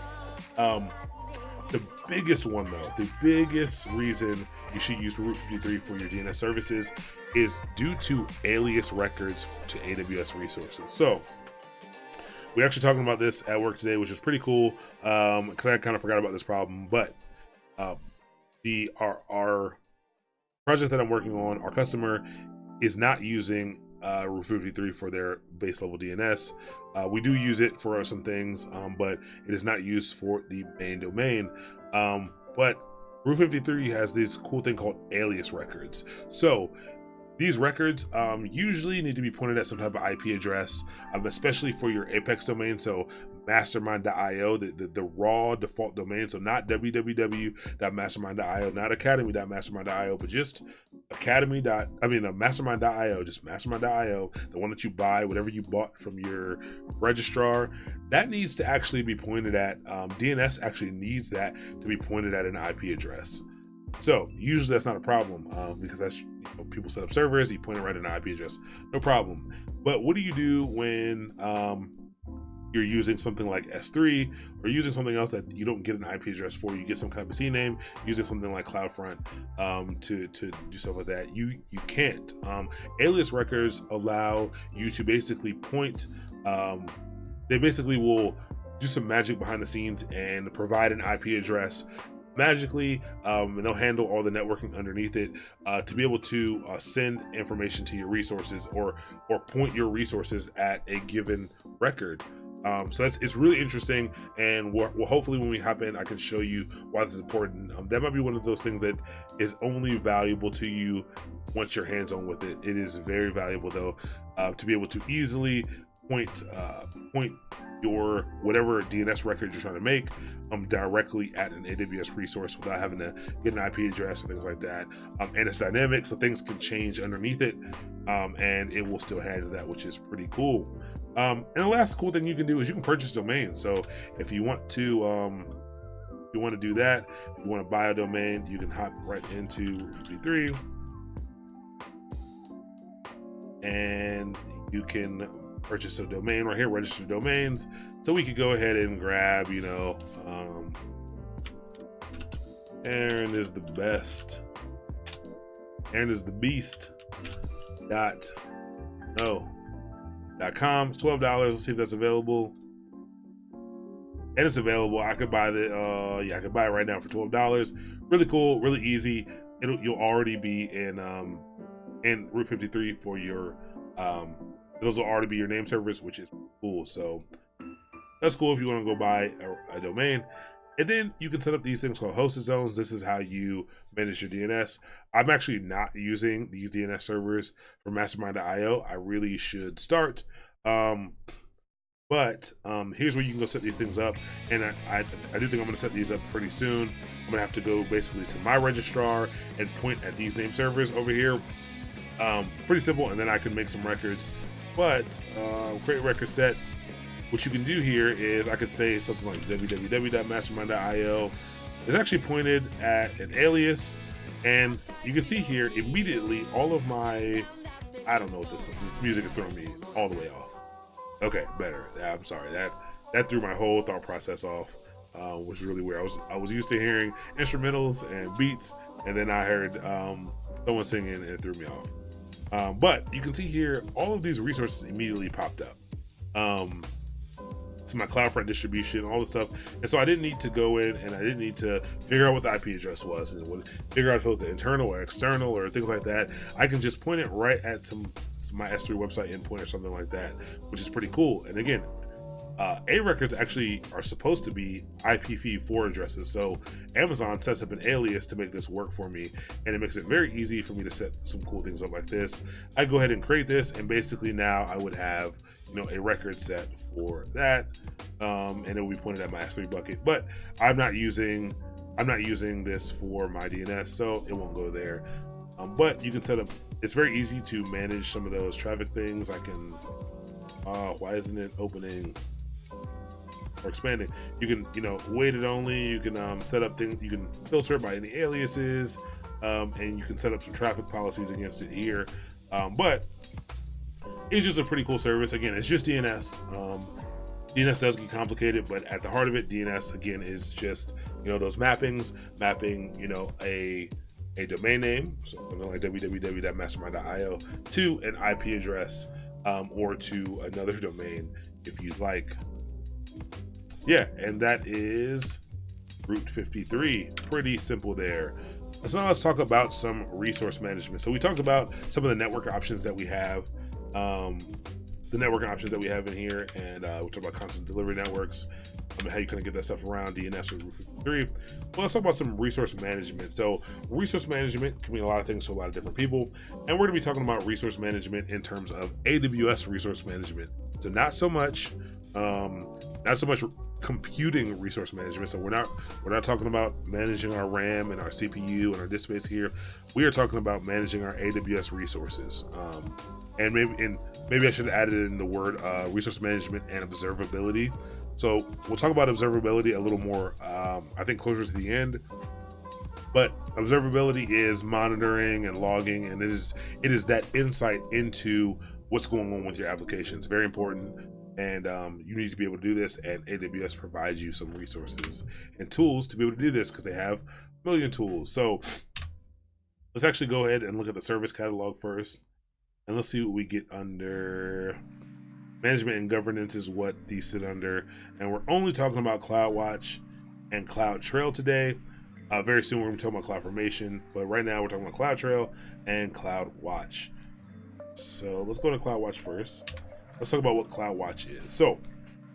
The biggest one though, the biggest reason you should use Route 53 for your DNS services is due to alias records to AWS resources. So we're actually talking about this at work today, which is pretty cool, because I kind of forgot about this problem. But our project that I'm working on, our customer is not using Route 53 for their base level DNS. We do use it for some things, but it is not used for the main domain. But Route 53 has this cool thing called alias records. So these records usually need to be pointed at some type of IP address, especially for your Apex domain. So mastermind.io, the raw default domain. So not www.mastermind.io, not academy.mastermind.io, but just mastermind.io, just mastermind.io, the one that you buy, whatever you bought from your registrar. That needs to actually be pointed at, DNS actually needs that to be pointed at an IP address. So usually that's not a problem, because that's people set up servers, you point it right at an IP address, no problem. But what do you do when you're using something like S3 or using something else that you don't get an IP address for? You get some kind of C name, using something like CloudFront to do stuff like that. You can't. Alias records allow you to basically point. They basically will do some magic behind the scenes and provide an IP address magically, and they'll handle all the networking underneath it to be able to send information to your resources or point your resources at a given record. So it's really interesting, and we'll hopefully when we hop in, I can show you why this is important. That might be one of those things that is only valuable to you once you're hands-on with it. It is very valuable though, to be able to easily point your whatever DNS record you're trying to make directly at an AWS resource without having to get an IP address and things like that. And it's dynamic, so things can change underneath it, and it will still handle that, which is pretty cool. And the last cool thing you can do is you can purchase domains. So if you want to do that, if you want to buy a domain, you can hop right into 53 and you can purchase a domain right here, register domains. So we could go ahead and grab, Aaron is the best. Aaron is the beast. .com. It's $12. Let's see if that's available. And it's available. I could buy I could buy it right now for $12. Really cool, really easy. You'll already be in Route 53 for your those will already be your name servers, which is cool. So That's cool if you want to go buy a domain. And then you can set up these things called hosted zones. This is how you manage your DNS. I'm actually not using these DNS servers for mastermind.io. I really should start. But here's where you can go set these things up. And I do think I'm going to set these up pretty soon. I'm going to have to go basically to my registrar and point at these name servers over here. Pretty simple, and then I can make some records. But create record set. What you can do here is I could say something like www.mastermind.io. It's actually pointed at an alias, and you can see here immediately all of my, I don't know what this music is throwing me all the way off. Okay, better. I'm sorry, that threw my whole thought process off, which is really weird. I was used to hearing instrumentals and beats, and then I heard someone singing and it threw me off. But you can see here all of these resources immediately popped up. To my CloudFront distribution, all this stuff. And so I didn't need to go in and I didn't need to figure out what the IP address was and figure out if it was the internal or external or things like that. I can just point it right at my S3 website endpoint or something like that, which is pretty cool. And again, A records actually are supposed to be IPv4 addresses. So Amazon sets up an alias to make this work for me, and it makes it very easy for me to set some cool things up like this. I go ahead and create this, and basically now I would have, you know, a record set for that, and it will be pointed at my S3 bucket. But I'm not using this for my DNS, so it won't go there. But you can set up. It's very easy to manage some of those traffic things. I can. Why isn't it opening or expanding? You can, you know, weighted only. You can set up things. You can filter by any aliases, and you can set up some traffic policies against it here. But it's just a pretty cool service. Again, it's just DNS. DNS does get complicated, but at the heart of it, DNS again is just, you know, those mapping, you know, a domain name, so something like www.mastermind.io, to an IP address, or to another domain if you'd like. Yeah, and that is Route 53. Pretty simple there. So now let's talk about some resource management. So we talked about some of the network options that we have. The networking options that we have in here, and we talked about content delivery networks, how you kind of get that stuff around DNS with Route 53. Well, let's talk about some resource management. So resource management can mean a lot of things to a lot of different people, and we're going to be talking about resource management in terms of AWS resource management. So not so much computing resource management. So we're not talking about managing our RAM and our CPU and our disk space here. We are talking about managing our AWS resources. And maybe I should have added in the word resource management and observability. So we'll talk about observability a little more, I think, closer to the end. But observability is monitoring and logging, and it is that insight into what's going on with your applications. Very important. And you need to be able to do this, and AWS provides you some resources and tools to be able to do this because they have a million tools. So let's actually go ahead and look at the service catalog first, and let's see what we get under. Management and governance is what these sit under, and we're only talking about CloudWatch and CloudTrail today. Very soon we're going to be talking about CloudFormation, but right now we're talking about CloudTrail and CloudWatch. So let's go to CloudWatch first. Let's talk about what CloudWatch is. So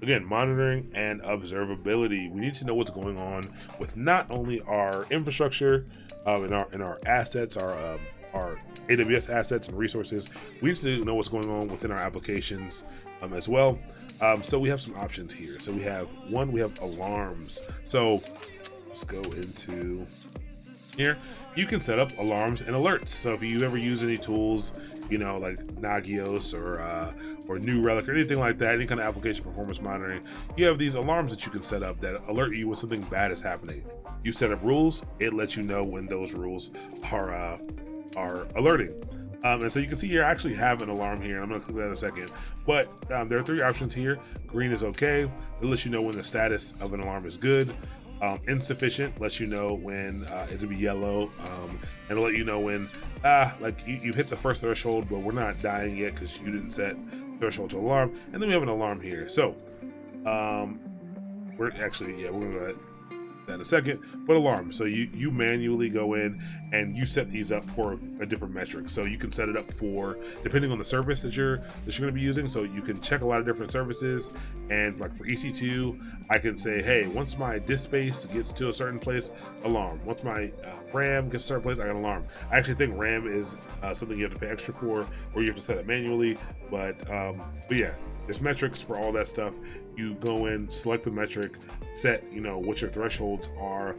again, monitoring and observability. We need to know what's going on with not only our infrastructure, in our assets, our AWS assets and resources. We need to know what's going on within our applications as well. So we have some options here. So we have alarms. So let's go into here. You can set up alarms and alerts. So if you ever use any tools, you know, like Nagios or New Relic or anything like that, any kind of application performance monitoring, you have these alarms that you can set up that alert you when something bad is happening. You set up rules, it lets you know when those rules are alerting. And so you can see here, I actually have an alarm here. I'm going to click that in a second. But there are three options here. Green is okay. It lets you know when the status of an alarm is good. Insufficient lets you know when it'll be yellow, and it'll let you know when like you hit the first threshold, but we're not dying yet because you didn't set threshold to alarm. And then we have an alarm here. So we're gonna go ahead. that in a second, but alarms. So you manually go in and you set these up for a different metric. So you can set it up for, depending on the service that you're going to be using. So you can check a lot of different services, and like for EC2, I can say, hey, once my disk space gets to a certain place, alarm. Once my RAM gets to a certain place, I got an alarm. I actually think RAM is something you have to pay extra for, or you have to set it manually. But yeah, there's metrics for all that stuff. You go in, select the metric, set what your thresholds are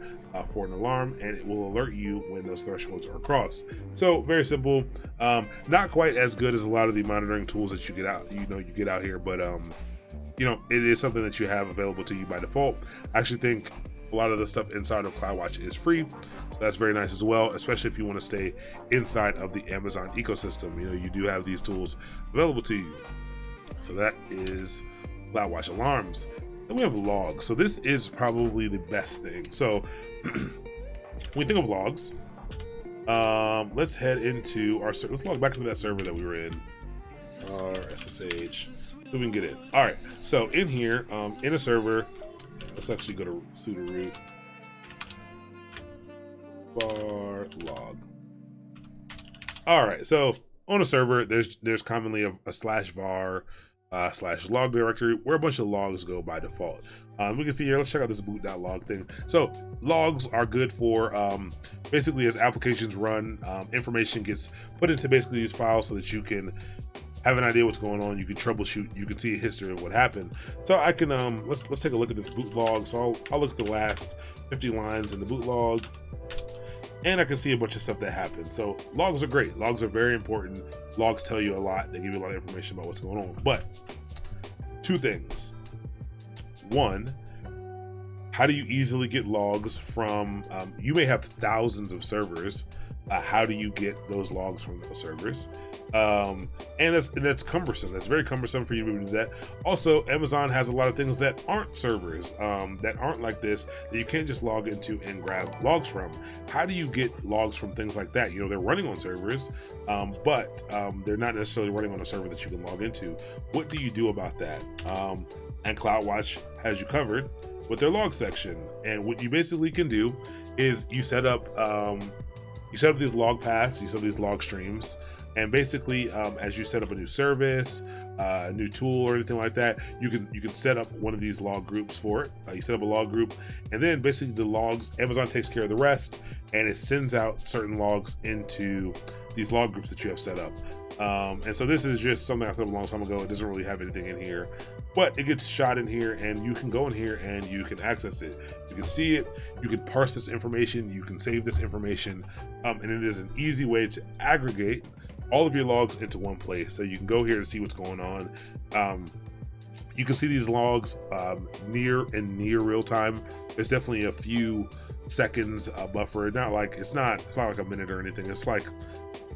for an alarm, and it will alert you when those thresholds are crossed. So very simple. Not quite as good as a lot of the monitoring tools that you get out here, but it is something that you have available to you by default. I actually think a lot of the stuff inside of CloudWatch is free, so that's very nice as well, especially if you want to stay inside of the Amazon ecosystem. You do have these tools available to you. So that is CloudWatch alarms. Then we have logs. So this is probably the best thing. So when we think of logs, let's head into our, let's log back into that server that we were in, our SSH, so we can get in. All right, so in here, in a server, let's actually go to sudo root var log. All right, so on a server, there's commonly a /var /log directory where a bunch of logs go by default. We can see here, let's check out this boot.log thing. So logs are good for basically as applications run, information gets put into basically these files so that you can have an idea what's going on. You can troubleshoot, you can see a history of what happened. So I can let's take a look at this boot log. So I'll look at the last 50 lines in the boot log, and I can see a bunch of stuff that happened. So logs are great. Logs are very important. Logs tell you a lot. They give you a lot of information about what's going on. But two things. One, how do you easily get logs from, you may have thousands of servers. How do you get those logs from those servers? And that's cumbersome. That's very cumbersome for you to do that. Also, Amazon has a lot of things that aren't servers, that aren't like this, that you can't just log into and grab logs from. How do you get logs from things like that? They're running on servers, but they're not necessarily running on a server that you can log into. What do you do about that? And CloudWatch has you covered with their log section. And what you basically can do is you set up these log paths, you set up these log streams, and basically as you set up a new service, a new tool or anything like that, you can set up one of these log groups for it. You set up a log group, and then basically the logs, Amazon takes care of the rest, and it sends out certain logs into these log groups that you have set up. And so this is just something I set up a long time ago. It doesn't really have anything in here, but it gets shot in here, and you can go in here and you can access it. You can see it, you can parse this information, you can save this information, and it is an easy way to aggregate all of your logs into one place. So you can go here to see what's going on. You can see these logs near real time. There's definitely a few seconds buffer. It's not like a minute or anything. It's like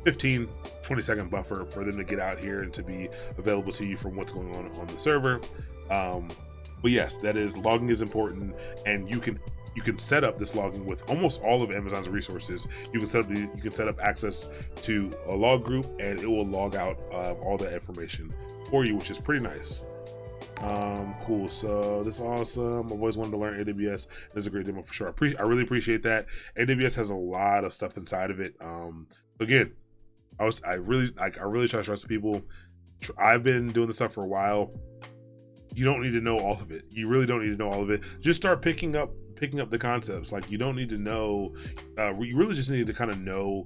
15-20 second buffer for them to get out here and to be available to you from what's going on the server. But yes, logging is important, and you can set up this logging with almost all of Amazon's resources. You can set up access to a log group, and it will log out all that information for you, which is pretty nice. Cool. So this is awesome. I've always wanted to learn AWS. This is a great demo for sure. I really appreciate that. AWS has a lot of stuff inside of it. Again, I really try to trust people. I've been doing this stuff for a while. You don't need to know all of it. You really don't need to know all of it. Just start picking up the concepts. Like, you don't need to know, you really just need to kind of know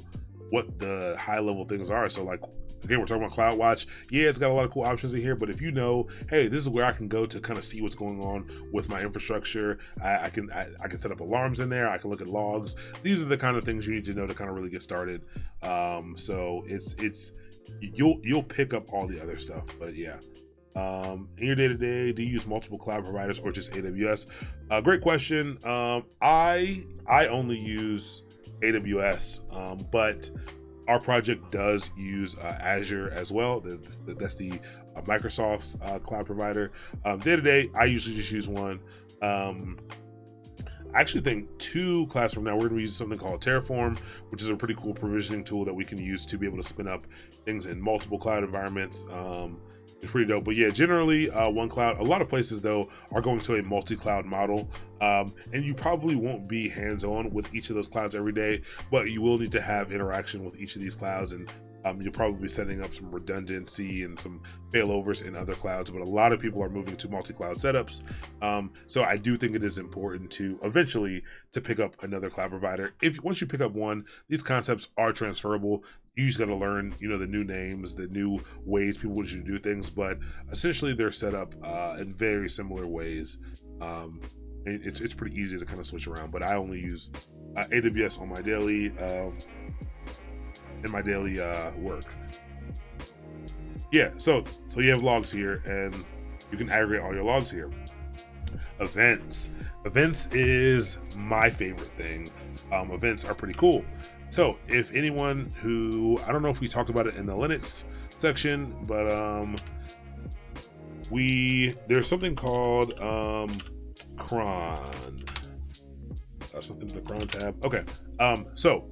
what the high level things are. So like, again, we're talking about CloudWatch. Yeah, it's got a lot of cool options in here, but if you know, hey, this is where I can go to kind of see what's going on with my infrastructure. I can set up alarms in there. I can look at logs. These are the kind of things you need to know to kind of really get started. So you'll pick up all the other stuff, but yeah. In your day-to-day, do you use multiple cloud providers or just AWS? Great question. I only use AWS, but our project does use Azure as well. That's the Microsoft's cloud provider. Day-to-day, I usually just use one. I actually think 2 classes from now, we're going to be using something called Terraform, which is a pretty cool provisioning tool that we can use to be able to spin up things in multiple cloud environments. It's pretty dope. But yeah, generally one cloud. A lot of places though are going to a multi-cloud model, and you probably won't be hands-on with each of those clouds every day, but you will need to have interaction with each of these clouds, and you'll probably be setting up some redundancy and some failovers in other clouds. But a lot of people are moving to multi-cloud setups, so I do think it is important to eventually to pick up another cloud provider. If once you pick up one, these concepts are transferable. You just got to learn, you know, the new names, the new ways people want you to do things, but essentially they're set up in very similar ways. It's pretty easy to kind of switch around, but I only use AWS on my daily in my daily work. Yeah, so you have logs here, and you can aggregate all your logs here. Events is my favorite thing. Events are pretty cool. So if anyone who, I don't know if we talked about it in the Linux section, but there's something called cron. Something in the cron tab. Okay. So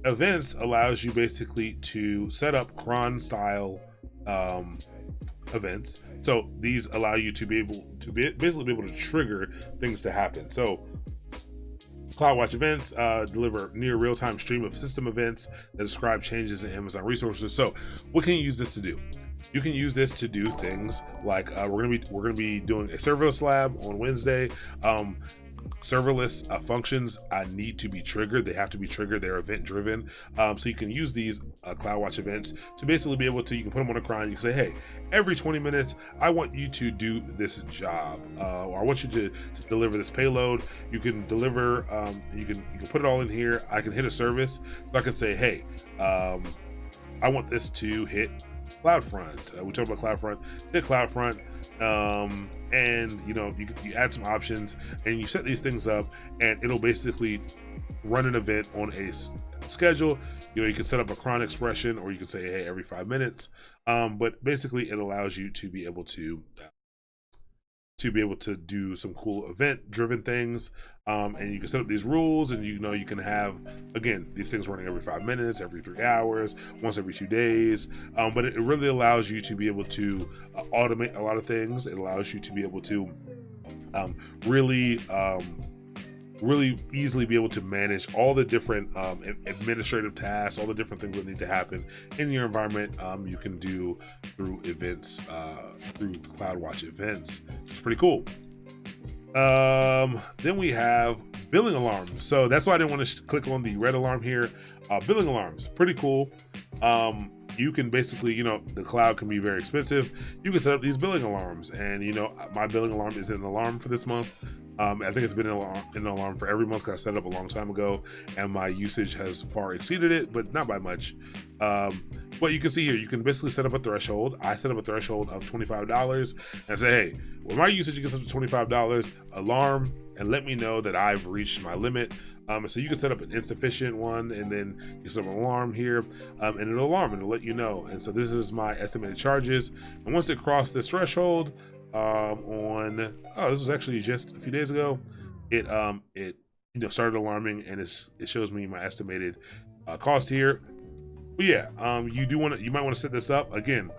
events allows you basically to set up cron style events. So these allow you to be able to basically be able to trigger things to happen. So CloudWatch events deliver near real-time stream of system events that describe changes in Amazon resources. So what can you use this to do? You can use this to do things like we're gonna be doing a serverless lab on Wednesday. Serverless functions need to be triggered. They have to be triggered. They're event driven. So you can use these CloudWatch events to basically be able to, you can put them on a cron. You can say, hey, every 20 minutes, I want you to do this job. Or I want you to deliver this payload. You can deliver, you can put it all in here. I can hit a service. So I can say, hey, I want this to hit CloudFront. We talked about CloudFront. Hit CloudFront. And you know, you add some options and you set these things up, and it'll basically run an event on a schedule. You know, you can set up a cron expression, or you can say, hey, every 5 minutes. But basically it allows you to be able to do some cool event driven things, and you can set up these rules, and you know, you can have, again, these things running every 5 minutes, every 3 hours, once every 2 days, but it really allows you to be able to automate a lot of things. It allows you to be able to really easily be able to manage all the different administrative tasks, all the different things that need to happen in your environment. You can do through events, through CloudWatch events. It's pretty cool. Then we have billing alarms. So that's why I didn't want to click on the red alarm here. Billing alarms, pretty cool. You can basically, you know, the cloud can be very expensive. You can set up these billing alarms, and you know, my billing alarm is an alarm for this month. I think it's been an alarm for every month. I set it up a long time ago, and my usage has far exceeded it, but not by much. But you can see here, you can basically set up a threshold. I set up a threshold of $25 and say, hey, when my usage gets up to $25, alarm and let me know that I've reached my limit. So you can set up an insufficient one, and then you set up an alarm here, and it'll alarm and it'll let you know. And so this is my estimated charges. And once it crossed this threshold, this was actually just a few days ago, it you know, started alarming, and it shows me my estimated cost here. But yeah, you might want to set this up. Again,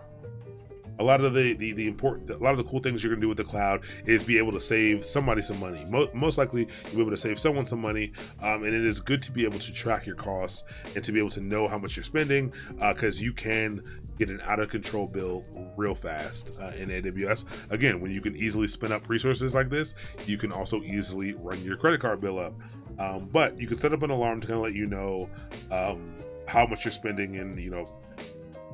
a lot of the cool things you're gonna do with the cloud is be able to save somebody some money. Most likely you'll be able to save someone some money, and it is good to be able to track your costs and to be able to know how much you're spending, because you can get an out of control bill real fast in AWS. Again, when you can easily spin up resources like this, you can also easily run your credit card bill up. But you can set up an alarm to kind of let you know how much you're spending, and you know,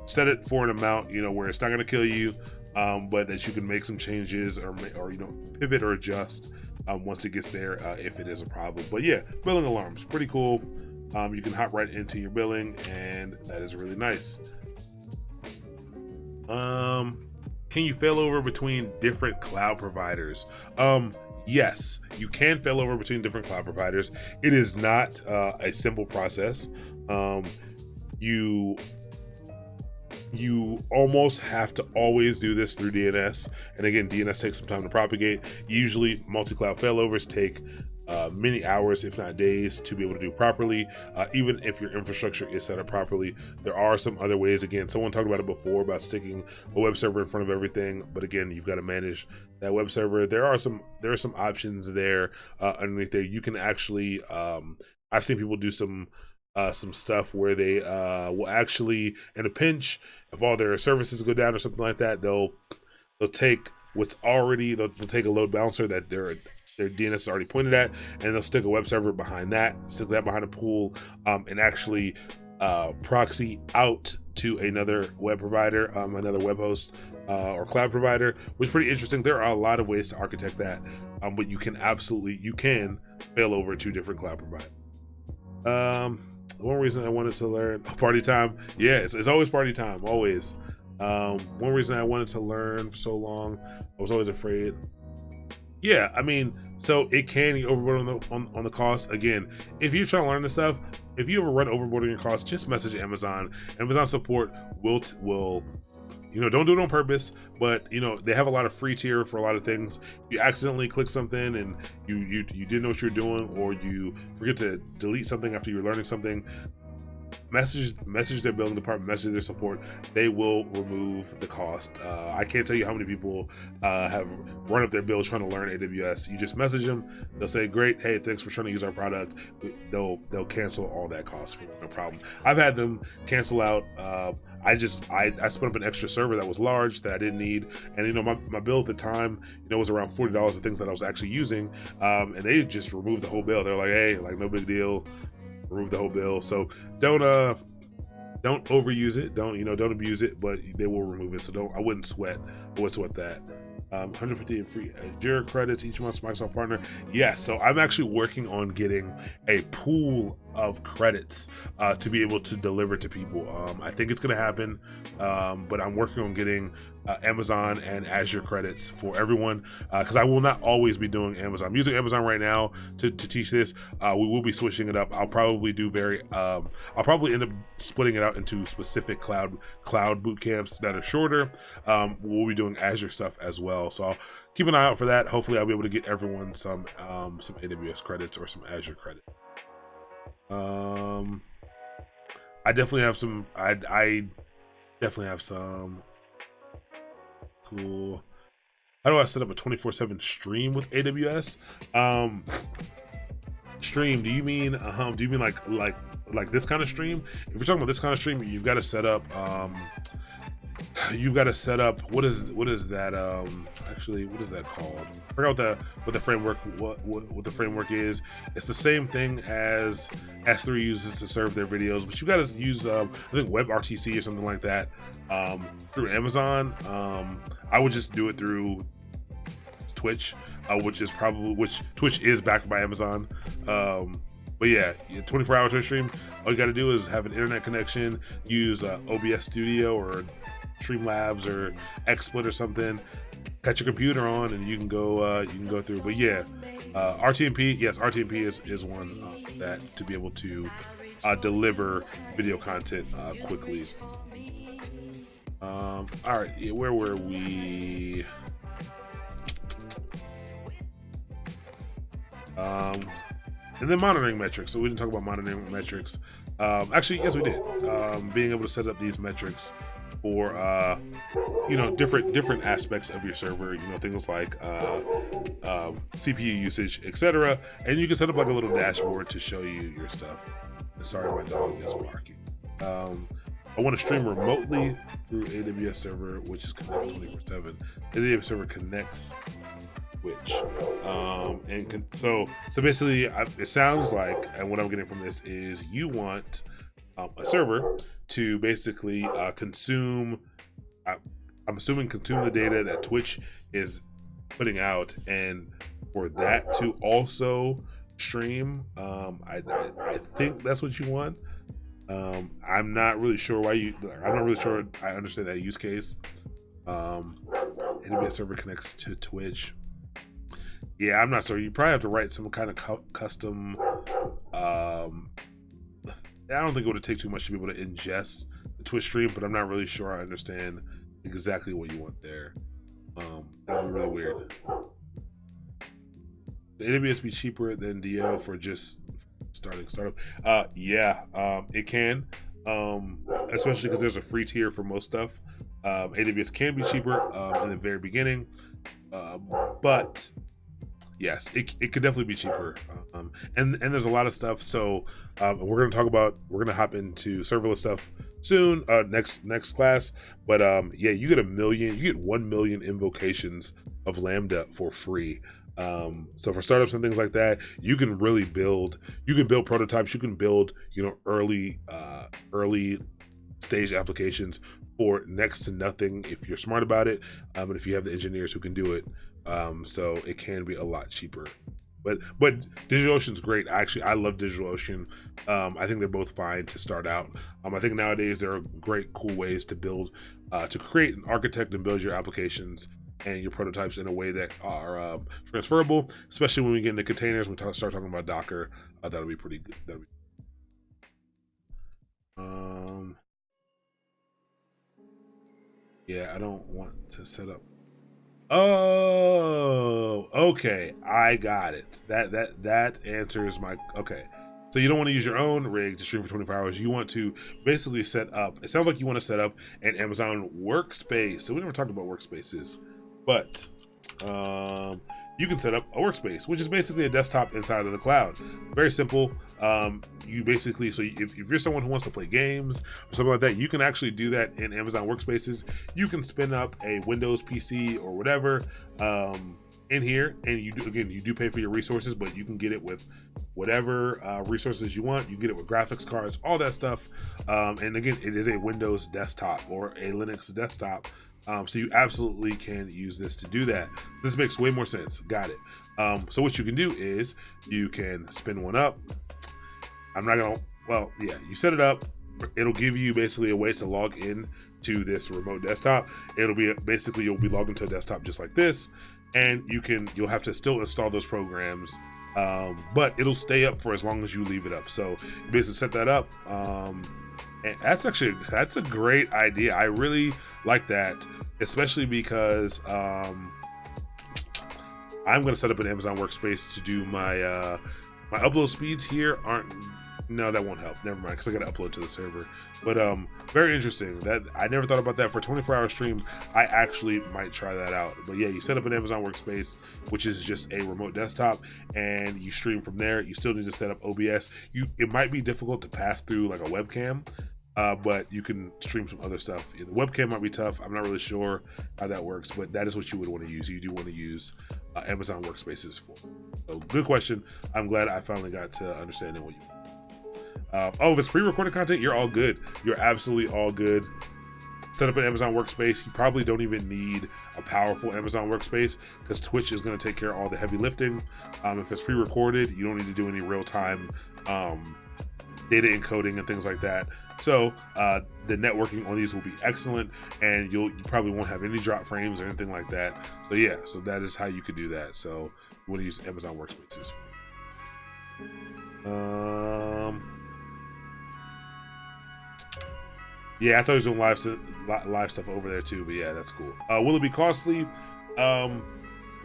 set it for an amount, you know, where it's not going to kill you, but that you can make some changes or you know, pivot or adjust once it gets there if it is a problem. But yeah, billing alarms, pretty cool. You can hop right into your billing, and that is really nice. Can you fail over between different cloud providers? Yes, you can fail over between different cloud providers. It is not a simple process. You almost have to always do this through DNS. And again, DNS takes some time to propagate. Usually multi-cloud failovers take many hours, if not days, to be able to do properly. Even if your infrastructure is set up properly, there are some other ways. Again, someone talked about it before about sticking a web server in front of everything, but again, you've got to manage that web server. There are some options there underneath there. You can actually, I've seen people do some stuff where they will actually, in a pinch, if all their services go down or something like that, they'll take what's already, they'll take a load balancer that their DNS is already pointed at, and they'll stick a web server behind that, stick that behind a pool, and actually proxy out to another web provider, another web host or cloud provider, which is pretty interesting. There are a lot of ways to architect that, but you can fail over to different cloud providers. One reason I wanted to learn party time. Yeah, it's always party time, always. One reason I wanted to learn for so long, I was always afraid. Yeah, I mean, so it can get overboard on the cost. Again, if you're trying to learn this stuff, if you ever run overboard on your cost, just message Amazon. Amazon support will don't do it on purpose, but they have a lot of free tier for a lot of things. You accidentally click something and you didn't know what you're doing, or you forget to delete something after you're learning something, message their billing department, message their support. They will remove the cost. I can't tell you how many people have run up their bills trying to learn AWS. You just message them, they'll say, great, hey, thanks for trying to use our product. They'll cancel all that cost for no problem. I've had them cancel out. I spun up an extra server that was large that I didn't need, and my bill at the time was around $40 of things that I was actually using, and they just removed the whole bill. They're like, hey, like, no big deal, remove the whole bill. So don't overuse it, don't abuse it, but they will remove it. So I wouldn't sweat that. 150 in free Azure credits each month, Microsoft partner. Yes, so I'm actually working on getting a pool of credits to be able to deliver to people. I think it's going to happen, but I'm working on getting Amazon and Azure credits for everyone, because I will not always be doing Amazon. I'm using Amazon right now to teach this. We will be switching it up. I'll probably end up splitting it out into specific cloud boot camps that are shorter. We'll be doing Azure stuff as well, so I'll keep an eye out for that. Hopefully I'll be able to get everyone some AWS credits or some Azure credit. I definitely have some. I definitely have some. Cool. How do I set up a 24/7 stream with AWS? Stream? Do you mean like this kind of stream? If you're talking about this kind of stream, you've got to set up. You've got to set up. What is that? Actually, what is that called? I forgot what the framework what the framework is. It's the same thing as S3 uses to serve their videos, but you got to use I think WebRTC or something like that through Amazon. I would just do it through Twitch, which Twitch is backed by Amazon. But yeah, 24-hour Twitch stream. All you got to do is have an internet connection, use OBS Studio or Streamlabs or XSplit or something. Cut your computer on, and you can go through. But yeah, RTMP. Yes, RTMP is one that to be able to deliver video content quickly. All right, yeah, where were we? And then monitoring metrics. So we didn't talk about monitoring metrics. Actually, yes, we did. Being able to set up these metrics for different aspects of your server, things like CPU usage, etc. And you can set up like a little dashboard to show you your stuff. Sorry, my dog is barking. I want to stream remotely through AWS server, which is connected 24/7. The AWS server connects Twitch, so basically, it sounds like, and what I'm getting from this is you want a server to basically consume. I'm assuming consume the data that Twitch is putting out, and for that to also stream. I think that's what you want. I'm not really sure why I'm not really sure I understand that use case. AWS server connects to Twitch. Yeah, I'm not sure. You probably have to write some kind of custom. I don't think it would take too much to be able to ingest the Twitch stream, but I'm not really sure I understand exactly what you want there. That would be really weird. AWS be cheaper than DO for just startup? Yeah, it can, especially because there's a free tier for most stuff. AWS can be cheaper in the very beginning, but yes, it could definitely be cheaper. And there's a lot of stuff. So we're gonna hop into serverless stuff soon, next class. But yeah, you get 1 million invocations of Lambda for free. So for startups and things like that, you can build prototypes, you can build, early stage applications for next to nothing if you're smart about it, and if you have the engineers who can do it. So it can be a lot cheaper. But DigitalOcean's great. Actually, I love DigitalOcean. I think they're both fine to start out. I think nowadays there are great, cool ways to create and architect and build your applications and your prototypes in a way that are transferable, especially when we get into containers. When we start talking about Docker, that'll be pretty good. Yeah, I don't want to set up. Oh, okay, I got it. That answers my okay. So you don't want to use your own rig to stream for 24 hours. You want to basically set up. It sounds like you want to set up an Amazon workspace. So we never talked about workspaces, but you can set up a workspace, which is basically a desktop inside of the cloud. Very simple. You basically, so if you're someone who wants to play games or something like that, you can actually do that in Amazon Workspaces. You can spin up a Windows PC or whatever in here, and you do pay for your resources, but you can get it with whatever resources you want. You get it with graphics cards, all that stuff. And again, it is a Windows desktop or a Linux desktop. So you absolutely can use this to do that. This makes way more sense. Got it. So what you can do is you can spin one up. You set it up. It'll give you basically a way to log in to this remote desktop. It'll be basically, you'll be logged into a desktop just like this, and you'll have to still install those programs, but it'll stay up for as long as you leave it up. So you basically set that up. And that's a great idea. I really like that, especially because I'm going to set up an Amazon workspace to do my upload speeds here no, that won't help. Never mind, because I got to upload to the server. But very interesting. That I never thought about that for a 24-hour stream. I actually might try that out. But yeah, you set up an Amazon workspace, which is just a remote desktop, and you stream from there. You still need to set up OBS. It might be difficult to pass through like a webcam, but you can stream some other stuff. The webcam might be tough. I'm not really sure how that works, but that is what you would want to use. You do want to use Amazon workspaces for. So good question. I'm glad I finally got to understanding what you. If it's pre-recorded content, you're all good. You're absolutely all good. Set up an Amazon workspace. You probably don't even need a powerful Amazon workspace because Twitch is going to take care of all the heavy lifting. If it's pre-recorded, you don't need to do any real-time data encoding and things like that. So the networking on these will be excellent, and you probably won't have any drop frames or anything like that. So yeah, so that is how you could do that. So you want to use Amazon workspaces. Yeah, I thought he was doing live stuff over there too, but yeah, that's cool. Will it be costly? For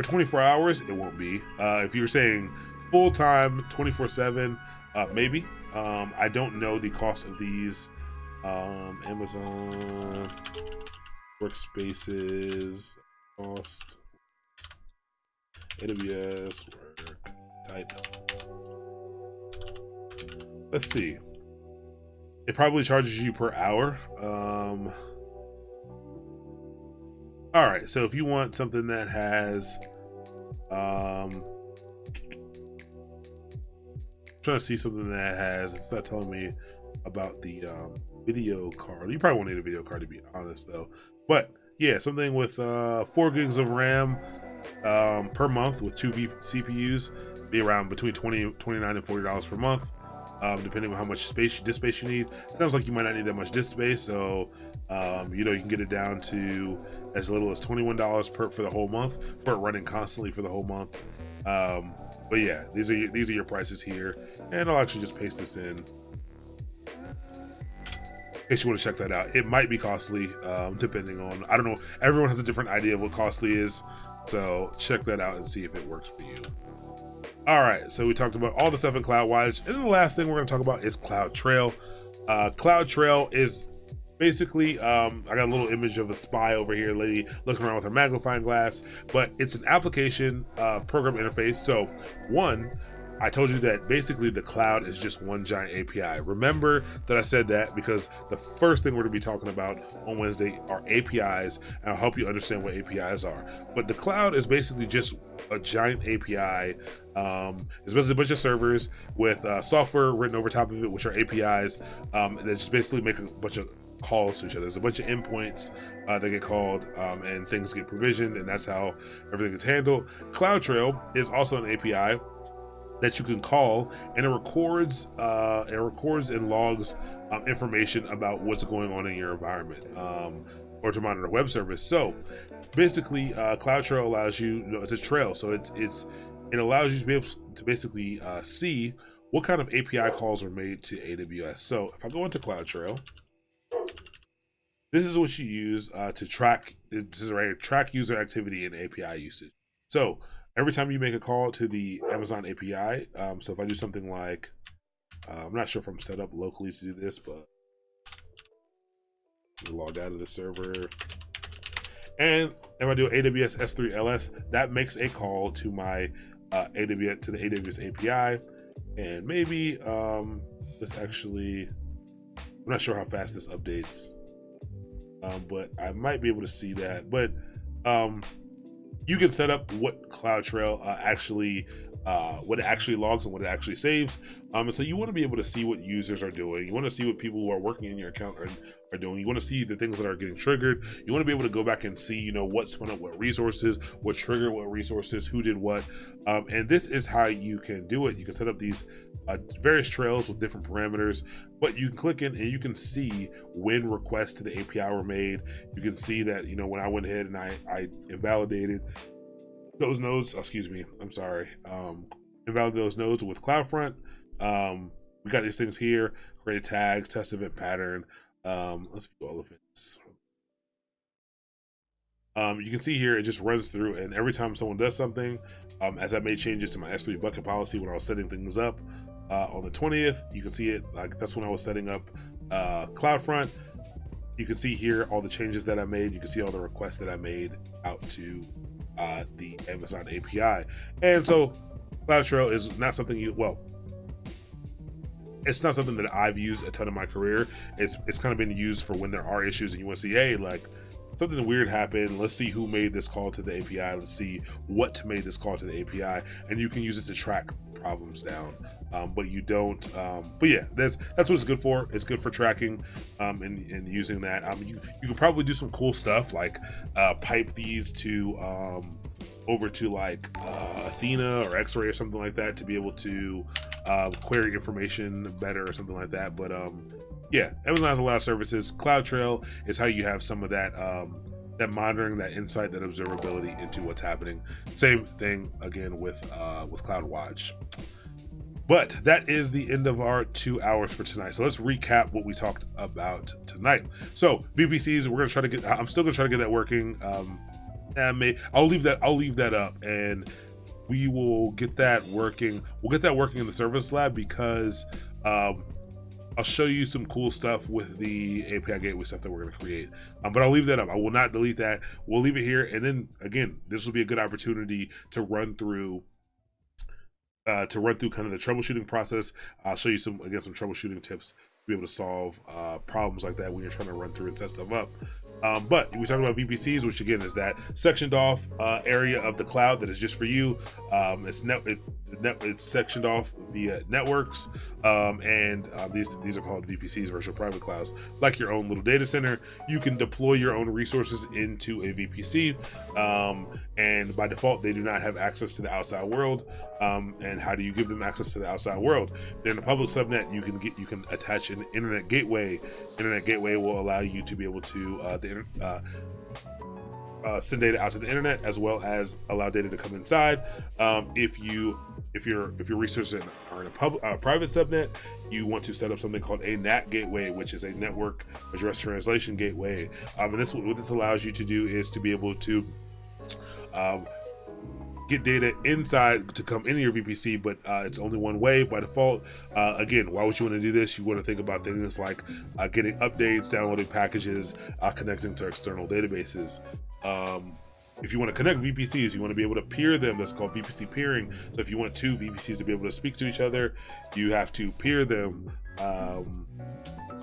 24 hours, it won't be. If you're saying full-time, 24/7, maybe. I don't know the cost of these Amazon workspaces cost. AWS work type. Let's see. It probably charges you per hour. All right, so if you want something that has, I'm trying to see something that has, it's not telling me about the video card. You probably won't need a video card, to be honest, though. But yeah, something with 4 gigs of RAM per month with 2 CPUs, be around between $29 and $40 per month. Depending on how much disk space you need. Sounds like you might not need that much disk space, so you can get it down to as little as $21 for the whole month for it running constantly for the whole month. But yeah, these are your prices here, and I'll actually just paste this in case you want to check that out. It might be costly, depending on, I don't know. Everyone has a different idea of what costly is, so check that out and see if it works for you. All right, so we talked about all the stuff in CloudWatch, and then the last thing we're going to talk about is CloudTrail. CloudTrail is basically, I got a little image of a spy over here, lady looking around with her magnifying glass, but it's an application program interface. So one, I told you that basically the cloud is just one giant API. Remember that I said that because the first thing we're going to be talking about on Wednesday are APIs, and I'll help you understand what APIs are. But the cloud is basically just a giant API. It's basically a bunch of servers with software written over top of it, which are APIs that just basically make a bunch of calls to each other. There's a bunch of endpoints that get called and things get provisioned, and that's how everything gets handled. CloudTrail is also an API that you can call, and it records and logs information about what's going on in your environment, or to monitor a web service. So basically, CloudTrail allows you, it's a trail, so it allows you to be able to basically see what kind of API calls are made to AWS. So if I go into CloudTrail, this is what you use to track user activity and API usage. So every time you make a call to the Amazon API, so if I do something like, I'm not sure if I'm set up locally to do this, but log out of the server. And if I do AWS S3 LS, that makes a call to my the AWS API. And maybe this actually, I'm not sure how fast this updates, but I might be able to see that. But you can set up what CloudTrail what it actually logs and what it actually saves. And so you want to be able to see what users are doing. You want to see what people who are working in your account are doing. You want to see the things that are getting triggered. You want to be able to go back and see, what's spun up what resources, what triggered what resources, who did what. And this is how you can do it. You can set up these various trails with different parameters, but you can click in and you can see when requests to the API were made. You can see that, when I went ahead and I invalidated those nodes, invalidate those nodes with CloudFront. We got these things here, create tags, test event pattern. Let's view all of it. You can see here, it just runs through, and every time someone does something, as I made changes to my S3 bucket policy when I was setting things up on the 20th, you can see it, like that's when I was setting up CloudFront. You can see here all the changes that I made. You can see all the requests that I made out to the Amazon API. And so CloudTrail is not something it's not something that I've used a ton in my career. It's kind of been used for when there are issues and you want to see, hey, like something weird happened. Let's see who made this call to the API. Let's see what made this call to the API. And you can use it to track problems down. But you don't, but yeah, that's what it's good for. It's good for tracking and using that. You can probably do some cool stuff like pipe these to over to like Athena or X-Ray or something like that to be able to query information better or something like that. But yeah, Amazon has a lot of services. CloudTrail is how you have some of that that monitoring, that insight, that observability into what's happening. Same thing again with CloudWatch. But that is the end of our 2 hours for tonight. So let's recap what we talked about tonight. So VPCs, we're gonna try to get. I'm still gonna try to get that working. I'll leave that up, and we will get that working. We'll get that working in the service lab because I'll show you some cool stuff with the API gateway stuff that we're going to create. But I'll leave that up. I will not delete that. We'll leave it here, and then again, this will be a good opportunity to run through kind of the troubleshooting process. I'll show you some troubleshooting tips to be able to solve problems like that when you're trying to run through and set stuff up. But we talked about VPCs, which again is that sectioned off area of the cloud that is just for you. It's sectioned off via networks, and these are called VPCs, virtual private clouds, like your own little data center. You can deploy your own resources into a VPC, and by default they do not have access to the outside world. And how do you give them access to the outside world? They're in a public subnet. You can attach an internet gateway. Internet gateway will allow you to be able to send data out to the internet, as well as allow data to come inside. If your resources are in a private subnet, you want to set up something called a NAT gateway, which is a network address translation gateway. And what this allows you to do is to be able to get data inside to come into your VPC, but it's only one way by default. Again, why would you want to do this? You want to think about things like getting updates, downloading packages, connecting to external databases. If you want to connect VPCs, you want to be able to peer them. That's called VPC Peering. So if you want two VPCs to be able to speak to each other, you have to peer them. So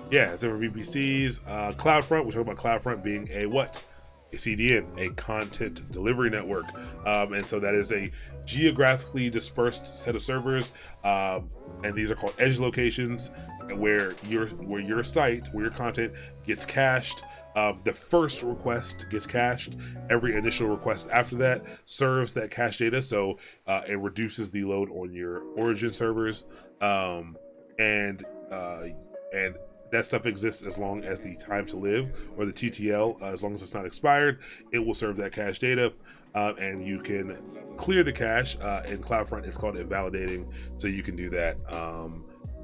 for VPCs, CloudFront, we're talking about CloudFront being a what? A CDN, a content delivery network. And so that is a geographically dispersed set of servers. And these are called edge locations, where your site, where your content gets cached. The first request gets cached. Every initial request after that serves that cache data, so it reduces the load on your origin servers. And that stuff exists as long as the time to live, or the TTL, as long as it's not expired, it will serve that cache data. And you can clear the cache. In CloudFront, it's called invalidating, so you can do that.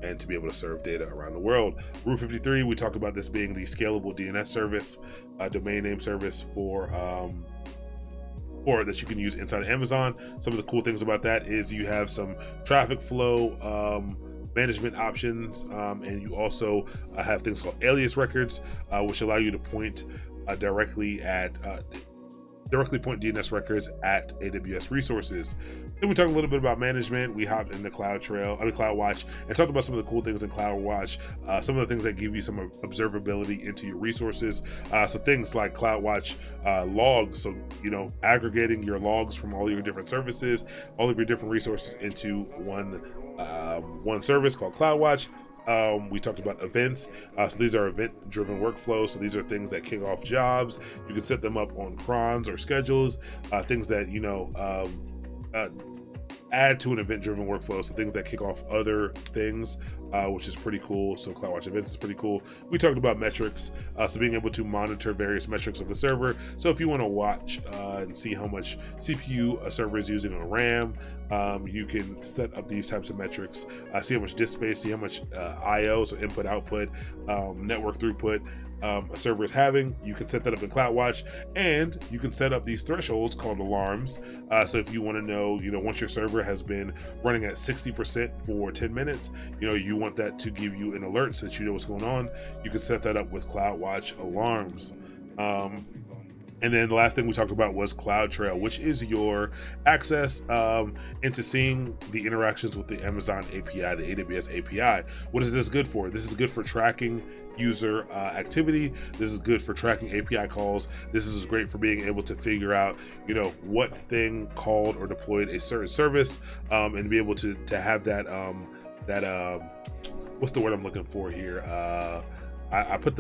And to be able to serve data around the world. Route 53, we talked about this being the scalable DNS service, domain name service for that you can use inside of Amazon. Some of the cool things about that is you have some traffic flow management options, and you also have things called alias records, which allow you to point directly point DNS records at AWS resources. Then we talked a little bit about management. We hopped into CloudWatch, and talked about some of the cool things in CloudWatch, some of the things that give you some observability into your resources. So things like CloudWatch logs, so aggregating your logs from all your different services, all of your different resources into one service called CloudWatch. We talked about events. So these are event-driven workflows. So these are things that kick off jobs. You can set them up on crons or schedules, things that, add to an event-driven workflow. So things that kick off other things, which is pretty cool. So CloudWatch events is pretty cool. We talked about metrics. So being able to monitor various metrics of the server. So if you want to watch and see how much CPU a server is using on RAM, you can set up these types of metrics, see how much disk space, see how much IO, so input, output, network throughput, a server is having. You can set that up in CloudWatch, and you can set up these thresholds called alarms. So if you want to know, once your server has been running at 60% for 10 minutes, you want that to give you an alert so that you know what's going on. You can set that up with CloudWatch alarms. And then the last thing we talked about was CloudTrail, which is your access into seeing the interactions with the Amazon API, the AWS API. What is this good for? This is good for tracking user activity. This is good for tracking API calls. This is great for being able to figure out, what thing called or deployed a certain service, and be able to have that what's the word I'm looking for here? I put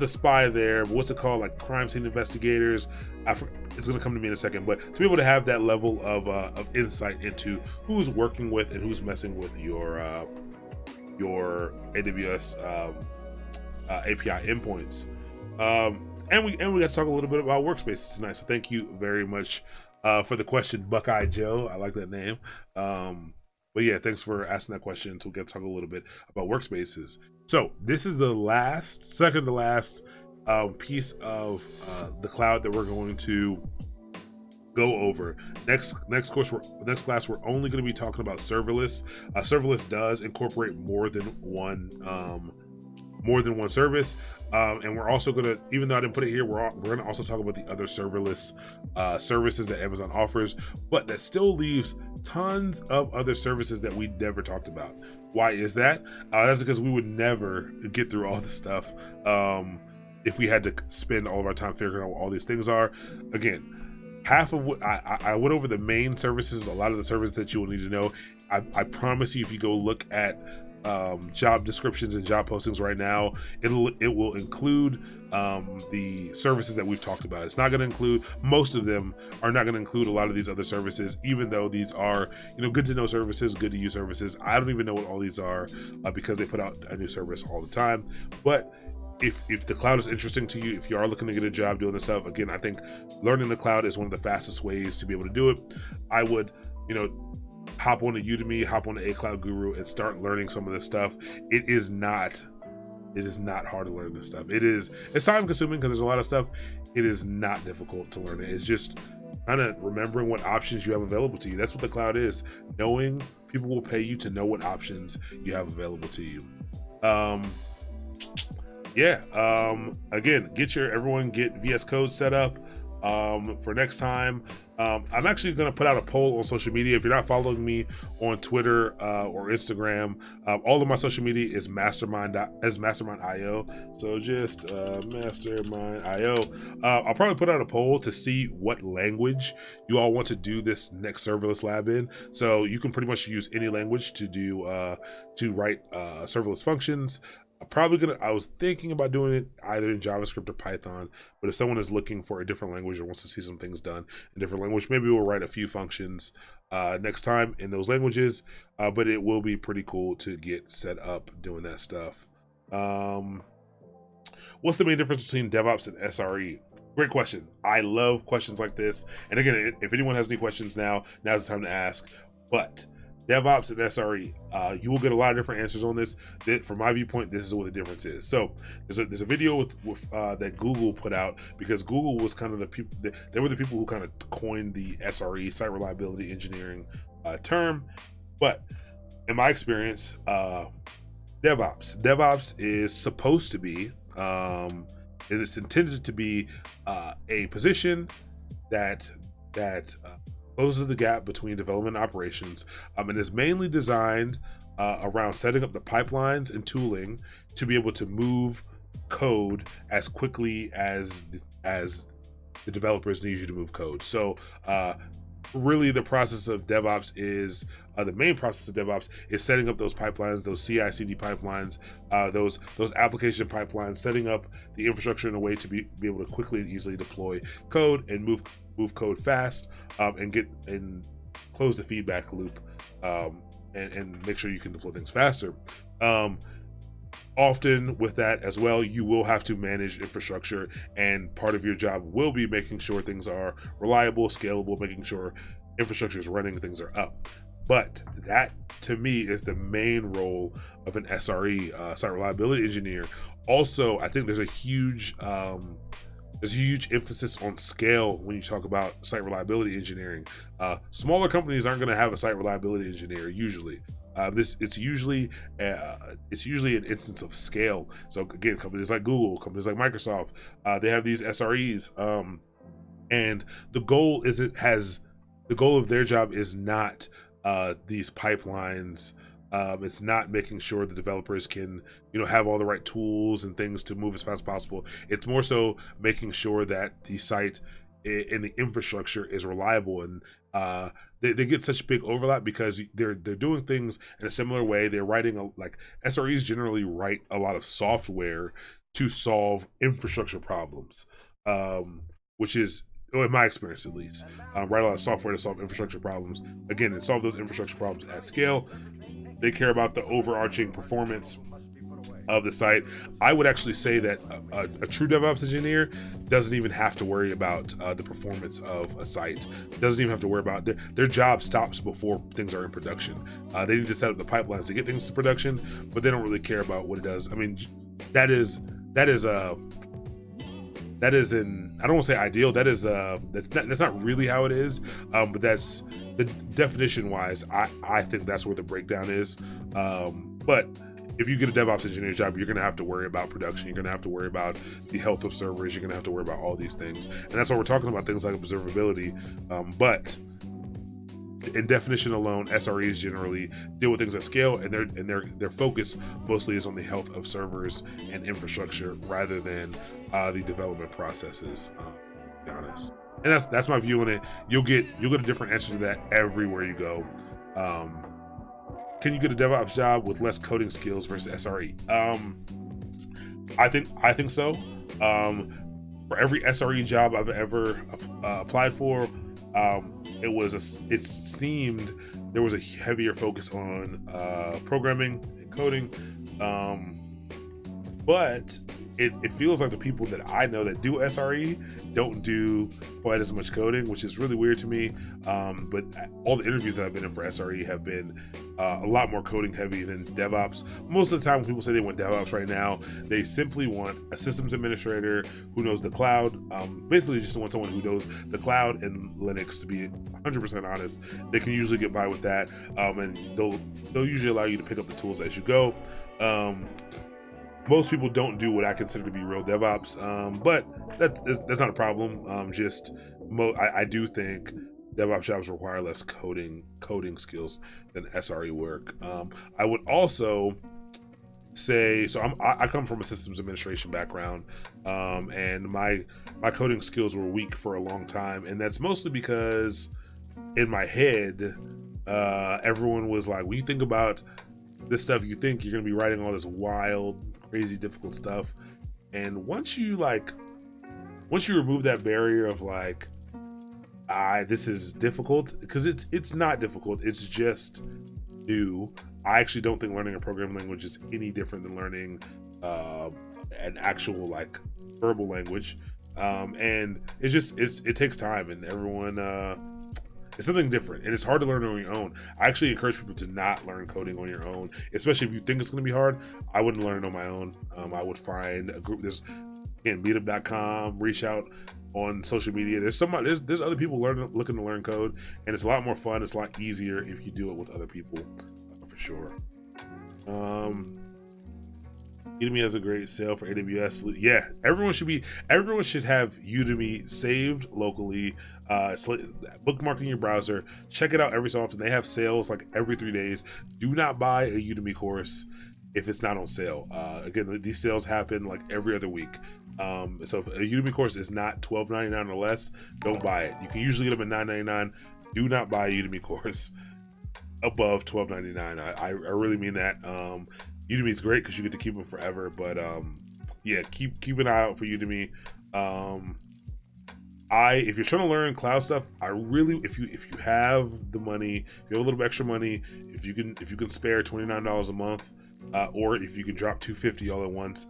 the spy there. What's it called? Like crime scene investigators. It's going to come to me in a second. But to be able to have that level of insight into who's working with and who's messing with your AWS API endpoints. And we got to talk a little bit about workspaces tonight. So thank you very much for the question, Buckeye Joe. I like that name. But yeah, thanks for asking that question. So we'll get to talk a little bit about workspaces. So this is the second to last piece of the cloud that we're going to go over. Next class, we're only going to be talking about serverless. Serverless does incorporate more than one service. And we're also going to, even though I didn't put it here, we're going to also talk about the other serverless services that Amazon offers, but that still leaves tons of other services that we never talked about. Why is that? That's because we would never get through all this stuff if we had to spend all of our time figuring out what all these things are. Again, half of what I went over the main services, a lot of the services that you will need to know. I promise you, if you go look at job descriptions and job postings right now, it will include the services that we've talked about. It's not going to include, most of them are not going to include a lot of these other services, even though these are, good to know services, good to use services. I don't even know what all these are because they put out a new service all the time. But if the cloud is interesting to you, if you are looking to get a job doing this stuff, again, I think learning the cloud is one of the fastest ways to be able to do it. I would, hop on to Udemy, hop on to A Cloud Guru, and start learning some of this stuff. It is not hard to learn this stuff. It's time consuming because there's a lot of stuff. It is not difficult to learn it. It's just kind of remembering what options you have available to you. That's what the cloud is. Knowing people will pay you to know what options you have available to you. Again, everyone get VS Code set up for next time. I'm actually going to put out a poll on social media. If you're not following me on Twitter or Instagram, all of my social media is mastermind.io. So just mastermind.io. I'll probably put out a poll to see what language you all want to do this next serverless lab in. So you can pretty much use any language to do to write serverless functions. I was thinking about doing it either in JavaScript or Python, but if someone is looking for a different language or wants to see some things done in different language, maybe we'll write a few functions next time in those languages, but it will be pretty cool to get set up doing that stuff. What's the main difference between DevOps and SRE? Great question. I love questions like this. And again, if anyone has any questions now's the time to ask. But DevOps and SRE, you will get a lot of different answers on this. From my viewpoint, this is what the difference is. So there's a video with that Google put out, because Google was kind of the people, they were the people who kind of coined the SRE, site reliability engineering term. But in my experience, DevOps is supposed to be, it's intended to be a position that closes the gap between development and operations, and is mainly designed around setting up the pipelines and tooling to be able to move code as quickly as the developers need you to move code. So really the process of DevOps is, the main process of DevOps is setting up those pipelines, those CI/CD pipelines, those application pipelines, setting up the infrastructure in a way to be able to quickly and easily deploy code and move code fast, and close the feedback loop, and make sure you can deploy things faster. Often with that as well, you will have to manage infrastructure, and part of your job will be making sure things are reliable, scalable, making sure infrastructure is running, things are up. But that, to me, is the main role of an SRE, site reliability engineer. Also, I think there's a huge emphasis on scale when you talk about site reliability engineering. Smaller companies aren't going to have a site reliability engineer usually. It's usually an instance of scale. So again, companies like Google, companies like Microsoft, they have these SREs, and the goal of their job is not these pipelines. It's not making sure the developers can, have all the right tools and things to move as fast as possible. It's more so making sure that the site and the infrastructure is reliable, and they get such big overlap because they're doing things in a similar way. They're writing SREs generally write a lot of software to solve infrastructure problems, which is, in my experience at least, write a lot of software to solve infrastructure problems. Again, and solve those infrastructure problems at scale. They care about the overarching performance of the site. I would actually say that a true DevOps engineer doesn't even have to worry about the performance of a site. Doesn't even have to worry about their job stops before things are in production. They need to set up the pipelines to get things to production, but they don't really care about what it does. I mean, that is an, I don't want to say ideal. That's not really how it is. But that's the definition wise. I think that's where the breakdown is. But if you get a DevOps engineer job, you're going to have to worry about production. You're going to have to worry about the health of servers. You're going to have to worry about all these things. And that's why we're talking about things like observability. But in definition alone, SREs generally deal with things at scale, and their focus mostly is on the health of servers and infrastructure rather than the development processes, to be honest. And that's my view on it. You'll get a different answer to that everywhere you go. Can you get a DevOps job with less coding skills versus SRE? I think so. For every SRE job I've ever applied for, it seemed there was a heavier focus on programming and coding. but it feels like the people that I know that do SRE don't do quite as much coding, which is really weird to me. But all the interviews that I've been in for SRE have been a lot more coding heavy than DevOps. Most of the time when people say they want DevOps right now, they simply want a systems administrator who knows the cloud. Basically just want someone who knows the cloud and Linux, to be 100% honest. They can usually get by with that, and they'll usually allow you to pick up the tools as you go. Most people don't do what I consider to be real DevOps, but that's not a problem. I do think DevOps jobs require less coding skills than SRE work. I would also say, so I come from a systems administration background, and my coding skills were weak for a long time, and that's mostly because in my head, everyone was like, when you think about this stuff, you think you're gonna be writing all this wild, crazy, difficult stuff, and once you remove that barrier of like, this is difficult, because it's not difficult, it's just new. I actually don't think learning a programming language is any different than learning an actual like verbal language, and it takes time, and everyone it's something different, and it's hard to learn on your own. I actually encourage people to not learn coding on your own, especially if you think it's going to be hard. I wouldn't learn it on my own. I would find a group. There's, again, meetup.com, reach out on social media. There's other people looking to learn code, and it's a lot more fun. It's a lot easier if you do it with other people, for sure. Udemy has a great sale for AWS. Yeah, everyone should have Udemy saved locally, bookmarked in your browser. Check it out every so often. They have sales like every 3 days. Do not buy a Udemy course if it's not on sale. Again, these sales happen like every other week. So if a Udemy course is not $12.99 or less, don't buy it. You can usually get them at $9.99. Do not buy a Udemy course above $12.99. I really mean that. Udemy is great because you get to keep them forever, but yeah, keep an eye out for Udemy. If you're trying to learn cloud stuff, if you have the money, if you have a little bit extra money, if you can spare $29 a month, or if you can drop $250 all at once,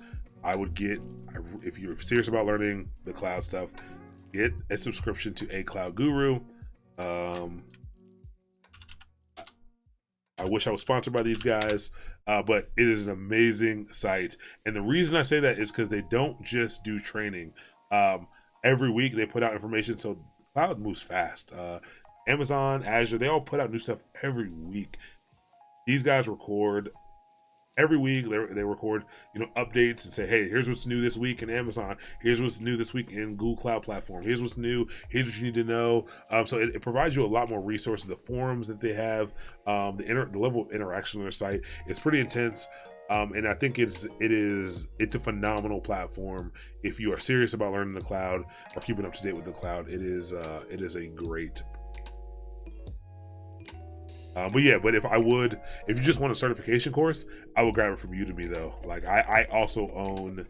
if you're serious about learning the cloud stuff, get a subscription to a cloud guru. I wish I was sponsored by these guys, but it is an amazing site. And the reason I say that is because they don't just do training. Every week they put out information, so cloud moves fast. Amazon, Azure, they all put out new stuff every week. These guys record every week. They record, updates and say, hey, here's what's new this week in Amazon. Here's what's new this week in Google Cloud Platform. Here's what's new. Here's what you need to know. So it provides you a lot more resources. The forums that they have, the level of interaction on their site is pretty intense. And I think it's a phenomenal platform if you are serious about learning the cloud or keeping up to date with the cloud. It is a great. But if you just want a certification course, I would grab it from Udemy though. Like I also own,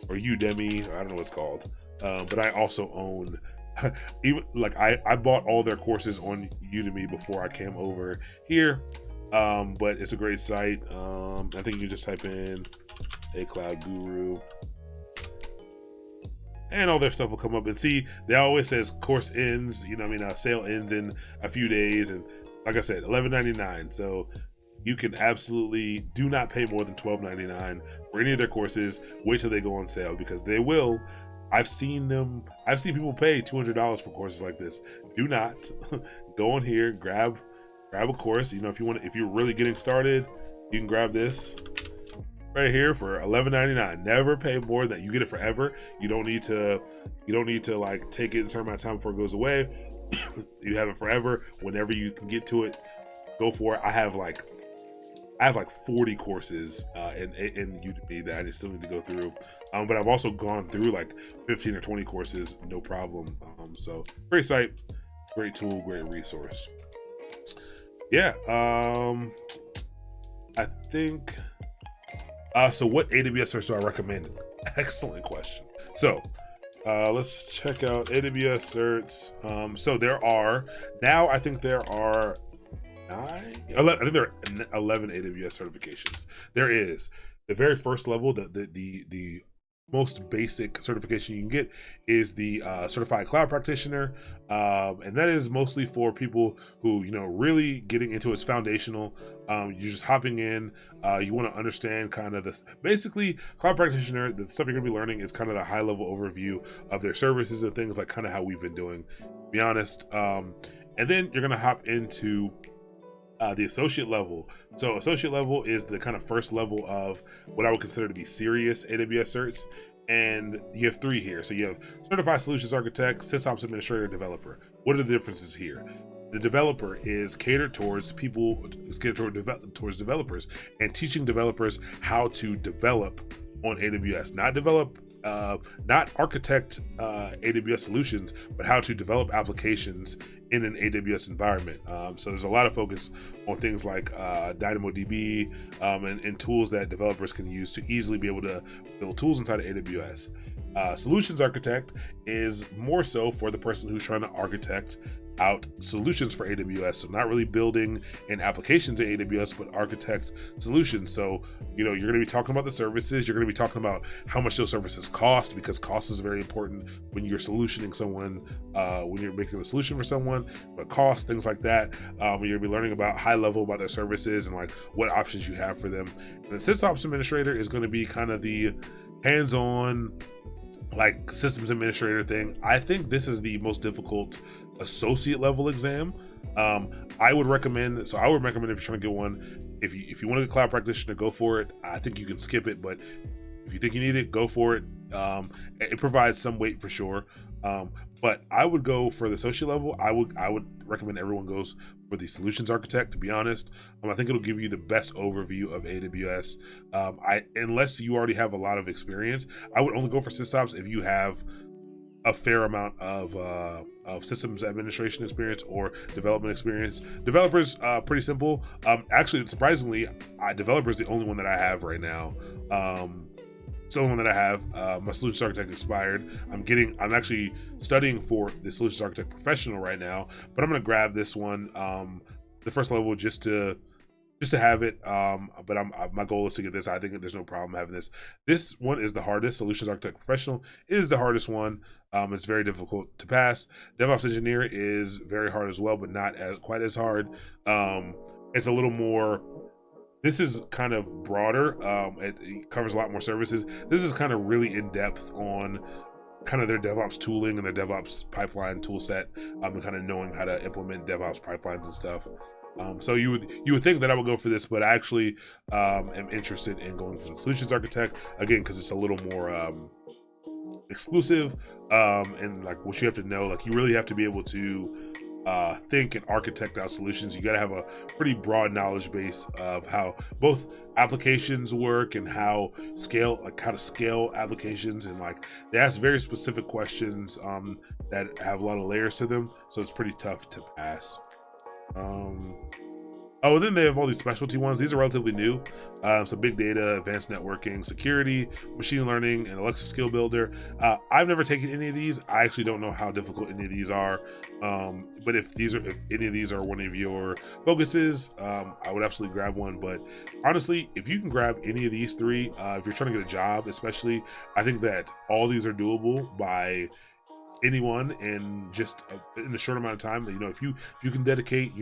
or Udemy, I don't know what it's called, but I also own, even like I bought all their courses on Udemy before I came over here. But it's a great site. I think you can just type in a cloud guru and all their stuff will come up, and see, they always says course ends, sale ends in a few days, and like I said, $11.99. So you can absolutely do not pay more than $12.99 for any of their courses. Wait till they go on sale, because they will. I've seen people pay $200 for courses like this. Do not go on here, grab a course. If you're really getting started, you can grab this right here for $11.99. Never pay more than that. You get it forever. You don't need to like take it a certain amount of time before it goes away. You have it forever. Whenever you can get to it, go for it. I have like 40 courses in Udemy that I still need to go through. But I've also gone through like 15 or 20 courses, no problem. So great site, great tool, great resource. Yeah. I think. So what AWS search do I recommend? Excellent question. So let's check out AWS certs. So there are now, I think there are 11 AWS certifications. The very first level, the most basic certification you can get is the certified cloud practitioner, and that is mostly for people who, you know, really getting into its foundational. You're just hopping in. You want to understand kind of this. Basically, cloud practitioner, the stuff you're going to be learning is kind of the high level overview of their services and things, like kind of how we've been doing, to be honest. And then you're going to hop into the associate level. So associate level is the kind of first level of what I would consider to be serious AWS certs. And you have 3 here. So you have certified solutions architect, sysops administrator, developer. What are the differences here? The developer is catered towards people, is catered towards developers, and teaching developers how to develop on AWS, not architect AWS solutions, but how to develop applications in an AWS environment. So there's a lot of focus on things like DynamoDB and tools that developers can use to easily be able to build tools inside of AWS. Solutions architect is more so for the person who's trying to architect out solutions for AWS. So not really building an application to AWS, but architect solutions. So, you know, you're going to be talking about the services. You're going to be talking about how much those services cost, because cost is very important when you're solutioning someone, when you're making a solution for someone, but cost, things like that. You're going to be learning about high level about their services and like what options you have for them. And the sysops administrator is going to be kind of the hands-on, like systems administrator thing. I think this is the most difficult associate level exam. I would recommend if you're trying to get one, if you want to get cloud practitioner, go for it. I think you can skip it, but if you think you need it, go for it. It provides some weight for sure. But I would go for the associate level. I would recommend everyone goes for the solutions architect, to be honest. I think it'll give you the best overview of AWS. Unless you already have a lot of experience, I would only go for sysops if you have a fair amount of systems administration experience or development experience. Developers, pretty simple. Actually, surprisingly, developer is the only one that I have right now. It's the only one that I have. My solutions architect expired. I'm actually studying for the solutions architect professional right now, but I'm going to grab this one, the first level, just to have it. But my goal is to get this. I think there's no problem having this. This one is the hardest. Solutions architect professional is the hardest one. It's very difficult to pass. DevOps engineer is very hard as well, but not quite as hard. It's a little more. This is kind of broader. It covers a lot more services. This is kind of really in depth on kind of their DevOps tooling and their DevOps pipeline tool set, and kind of knowing how to implement DevOps pipelines and stuff. So you would think that I would go for this, but I actually am interested in going for the solutions architect, again, because it's a little more exclusive, and like what you have to know, like you really have to be able to think and architect out solutions. You got to have a pretty broad knowledge base of how both applications work and how to scale applications, and like they ask very specific questions that have a lot of layers to them, so it's pretty tough to pass. Oh, and then they have all these specialty ones. These are relatively new. So big data, advanced networking, security, machine learning, and Alexa skill builder. I've never taken any of these. I actually don't know how difficult any of these are. But if any of these are one of your focuses, I would absolutely grab one. But honestly, if you can grab any of these 3, if you're trying to get a job, especially, I think that all these are doable by anyone in just in a short amount of time. You know, if you can dedicate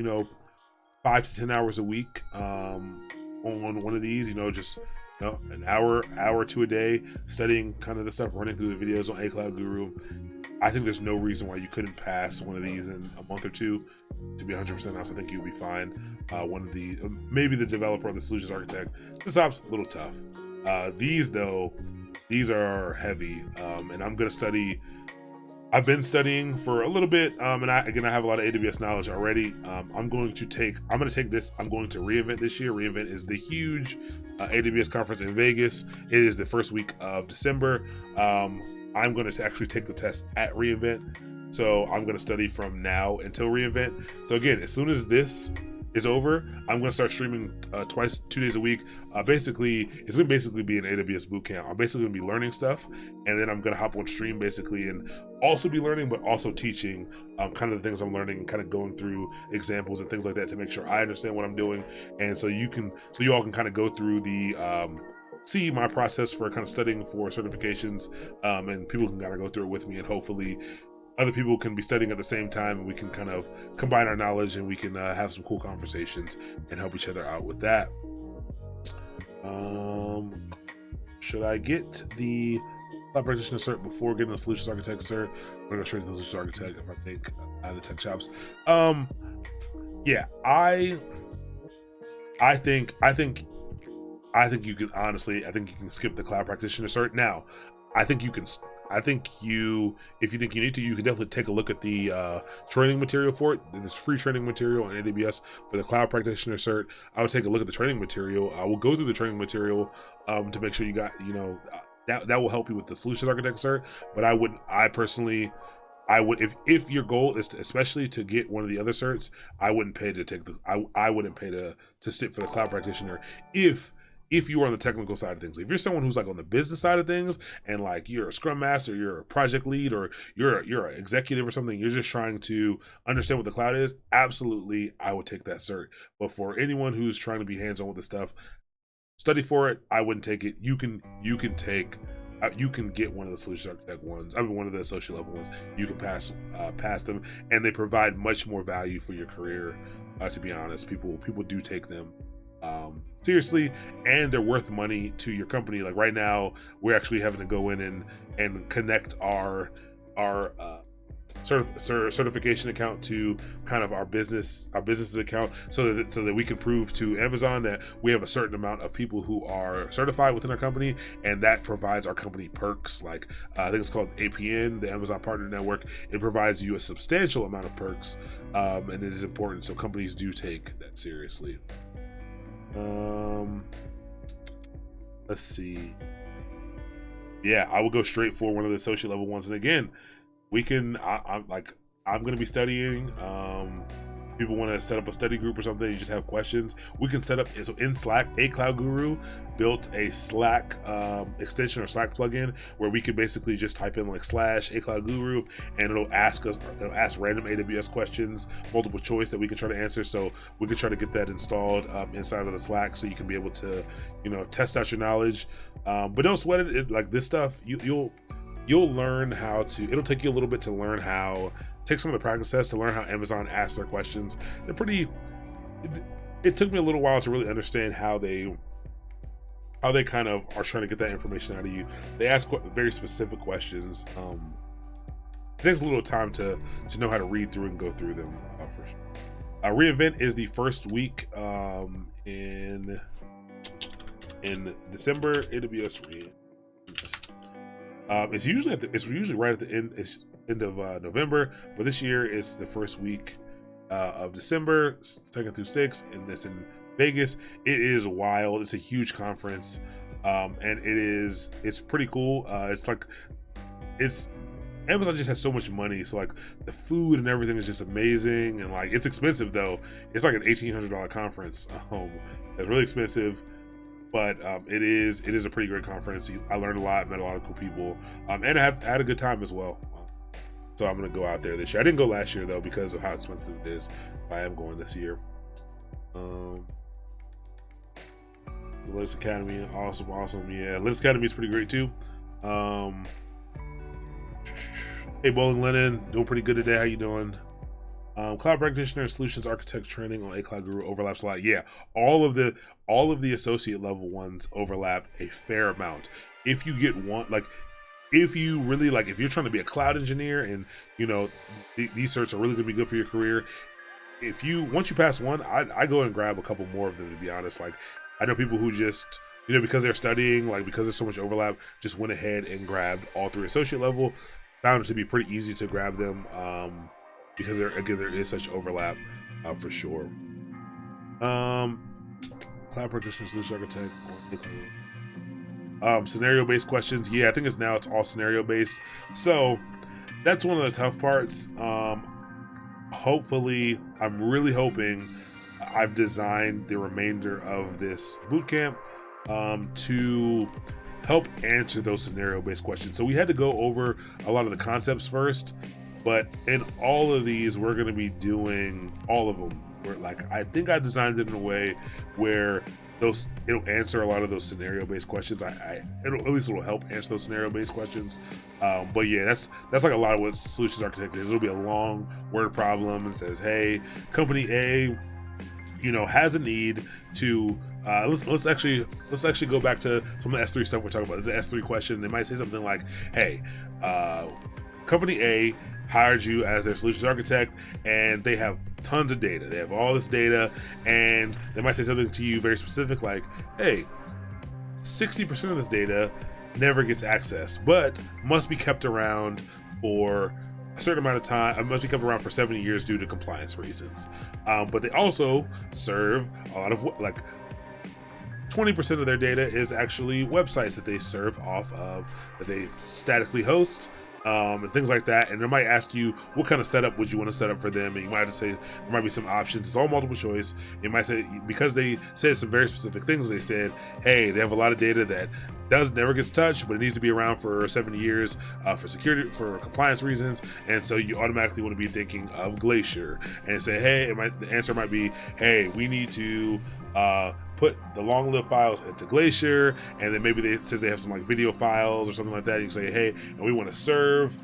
5 to 10 hours a week on one of these, just an hour or 2 a day studying kind of the stuff, running through the videos on A Cloud Guru, I think there's no reason why you couldn't pass one of these in a month or 2. To be 100% honest, I think you'll be fine. One of the maybe the developer or the solutions architect. This op's a little tough. These are heavy, and I'm gonna study. I've been studying for a little bit, and I have a lot of AWS knowledge already. I'm going to take this. I'm going to reInvent this year. reInvent is the huge AWS conference in Vegas. It is the first week of December. I'm going to actually take the test at reInvent, so I'm going to study from now until reInvent. So again, as soon as this is over, I'm going to start streaming 2 days a week. Basically, it's going to basically be an AWS bootcamp. I'm basically going to be learning stuff, and then I'm going to hop on stream basically and also be learning, but also teaching kind of the things I'm learning and kind of going through examples and things like that to make sure I understand what I'm doing. And so you all can kind of go through the see my process for kind of studying for certifications, and people can kind of go through it with me, and hopefully other people can be studying at the same time, and we can kind of combine our knowledge, and we can have some cool conversations and help each other out with that. Should I get the cloud practitioner cert before getting the solutions architect cert? I'm gonna go straight to the solutions architect if I think the tech shops. Yeah, I think you can honestly, I think you can skip the cloud practitioner cert. Now, if you think you need to, you can definitely take a look at the training material for it. There's free training material on AWS for the cloud practitioner cert. I would take a look at the training material. I will go through the training material to make sure you got, that will help you with the solutions architect cert. But I would, if your goal is to, especially to get one of the other certs, I wouldn't pay to take I wouldn't pay to sit for the cloud practitioner if you are on the technical side of things. If you're someone who's like on the business side of things, and like you're a scrum master, you're a project lead, or you're an executive or something, you're just trying to understand what the cloud is, absolutely, I would take that cert. But for anyone who's trying to be hands-on with the stuff, study for it. I wouldn't take it. You can get one of the solution architect ones. I mean, one of the associate level ones. You can pass them, and they provide much more value for your career. To be honest, people do take them seriously, and they're worth money to your company. Like right now, we're actually having to go in and connect our certification account to kind of our business's account, so that we can prove to Amazon that we have a certain amount of people who are certified within our company, and that provides our company perks. Like I think it's called APN, the Amazon Partner Network. It provides you a substantial amount of perks, and it is important. So companies do take that seriously. Let's see. Yeah, I will go straight for one of the associate level ones, and again, we can. I'm going to be studying. People want to set up a study group or something, you just have questions, we can set up. So in Slack, A Cloud Guru built a Slack extension or Slack plugin where we could basically just type in like / A Cloud Guru, and it'll ask random AWS questions, multiple choice, that we can try to answer. So we can try to get that installed inside of the Slack, so you can be able to, test out your knowledge. But don't sweat it. Like this stuff, you'll learn how to. It'll take you a little bit to learn how. Take some of the practice tests to learn how Amazon asks their questions. They're pretty. It took me a little while to really understand how they kind of are trying to get that information out of you. They ask very specific questions. It takes a little time to know how to read through and go through them for sure. reInvent is the first week in December. AWS reInvent. It's usually right at the end. It's end of November, but this year it's the first week of December, 2nd through 6th, and it's in Vegas. It is wild. It's a huge conference, and it's pretty cool. It's Amazon just has so much money, so like the food and everything is just amazing, and like it's expensive though. It's like an $1,800 conference. It's really expensive, but it is a pretty great conference. I learned a lot, met a lot of cool people, and I had a good time as well. So I'm gonna go out there this year. I didn't go last year though because of how expensive it is. I am going this year. The Linux Academy, awesome. Yeah, Linux Academy is pretty great too. Hey, Bowling Lennon, doing pretty good today. How you doing? Cloud Practitioner Solutions Architect training on A Cloud Guru overlaps a lot. Yeah, all of the associate level ones overlap a fair amount. If you get one, like if you really like, if you're trying to be a cloud engineer and these certs are really gonna be good for your career. Once you pass one, I go and grab a couple more of them, to be honest. Like I know people who just because they're studying, like because there's so much overlap, just went ahead and grabbed all 3 associate level. Found it to be pretty easy to grab them because there is such overlap for sure. Cloud Practitioner Solution Architect. Scenario-based questions. Yeah, I think it's all scenario-based. So that's one of the tough parts. Hopefully, I'm really hoping I've designed the remainder of this bootcamp to help answer those scenario-based questions. So we had to go over a lot of the concepts first, but in all of these, we're going to be doing all of them. where like I think I designed it in a way where it'll answer a lot of those scenario based questions. It'll help answer those scenario based questions. But yeah, that's like a lot of what solutions architect is. It'll be a long word problem and says, hey, company A, has a need to let's actually go back to some of the S3 stuff we're talking about. It's an S3 question. They might say something like, hey, company A hired you as their solutions architect, and they have tons of data. They have all this data, and they might say something to you very specific like, hey, 60% of this data never gets accessed, but must be kept around for a certain amount of time. It must be kept around for 70 years due to compliance reasons. But they also serve a lot of, like, 20% of their data is actually websites that they serve off of, that they statically host, and things like that. And they might ask you, what kind of setup would you want to set up for them? And you might have to say, there might be some options. It's all multiple choice. You might say, because they said some very specific things, they said, hey, they have a lot of data that never gets touched, but it needs to be around for 70 years for security, for compliance reasons. And so you automatically want to be thinking of Glacier and say, hey, the answer might be, hey, we need to put the long-lived files into Glacier, and then maybe says they have some like video files or something like that. You can say, hey, and we want to serve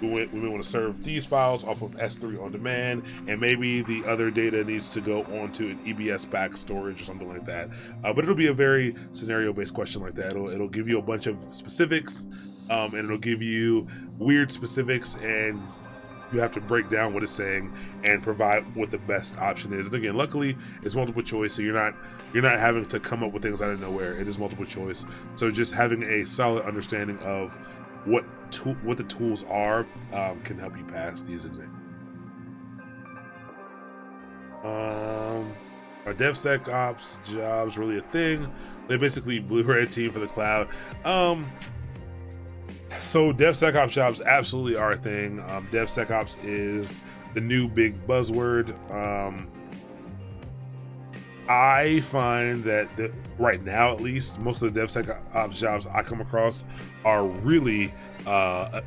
we want to serve these files off of S3 on demand, and maybe the other data needs to go onto an EBS back storage or something like that. But it'll be a very scenario-based question like that. It'll give you a bunch of specifics, and it'll give you weird specifics, and you have to break down what it's saying and provide what the best option is. And again, luckily it's multiple choice, so you're not having to come up with things out of nowhere. It is multiple choice, so just having a solid understanding of what the tools are can help you pass these exams. Are DevSecOps jobs really a thing? They're basically blue-red team for the cloud. So DevSecOps jobs absolutely are a thing. DevSecOps is the new big buzzword. I find that right now, at least, most of the DevSecOps jobs I come across are really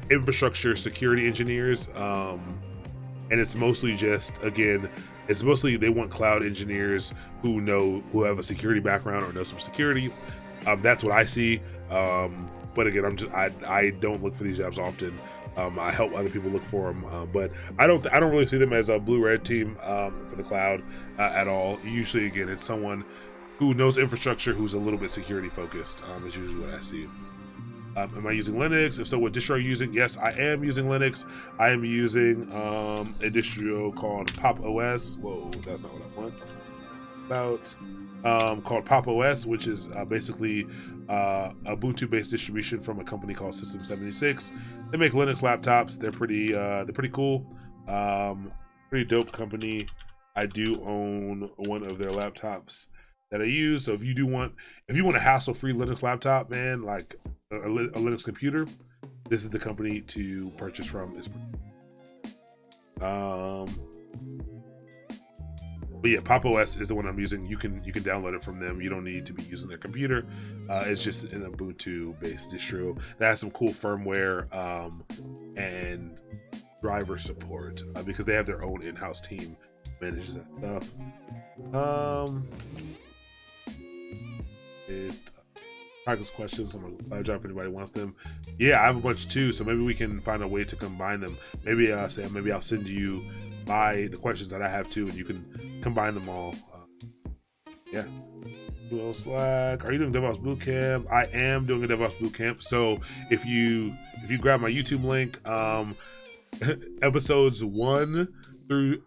infrastructure security engineers. And it's mostly just, again, they want cloud engineers who have a security background or know some security. That's what I see. But again, I don't look for these jobs often. I help other people look for them, but I don't really see them as a blue-red team for the cloud at all. Usually, again, it's someone who knows infrastructure who's a little bit security focused. Is usually what I see. Am I using Linux? If so, what distro are you using? Yes, I am using Linux. I am using a distro called Pop OS. Whoa, that's not what I want. Called Pop OS, which is basically a Ubuntu-based distribution from a company called System 76. They make Linux laptops. They're pretty cool. Pretty dope company. I do own one of their laptops that I use. So if you want a hassle-free Linux laptop, man, like a Linux computer, this is the company to purchase from. But yeah, Pop OS is the one I'm using. You can download it from them. You don't need to be using their computer. It's just an Ubuntu-based distro that has some cool firmware and driver support because they have their own in-house team manages that stuff. Is practice questions. I'm gonna job if anybody wants them. Yeah, I have a bunch too, so maybe we can find a way to combine them. Maybe I'll send you the questions that I have too, and you can combine them all. Yeah. Slack. Are you doing DevOps Bootcamp? I am doing a DevOps Bootcamp. So if you grab my YouTube link, episodes 1 through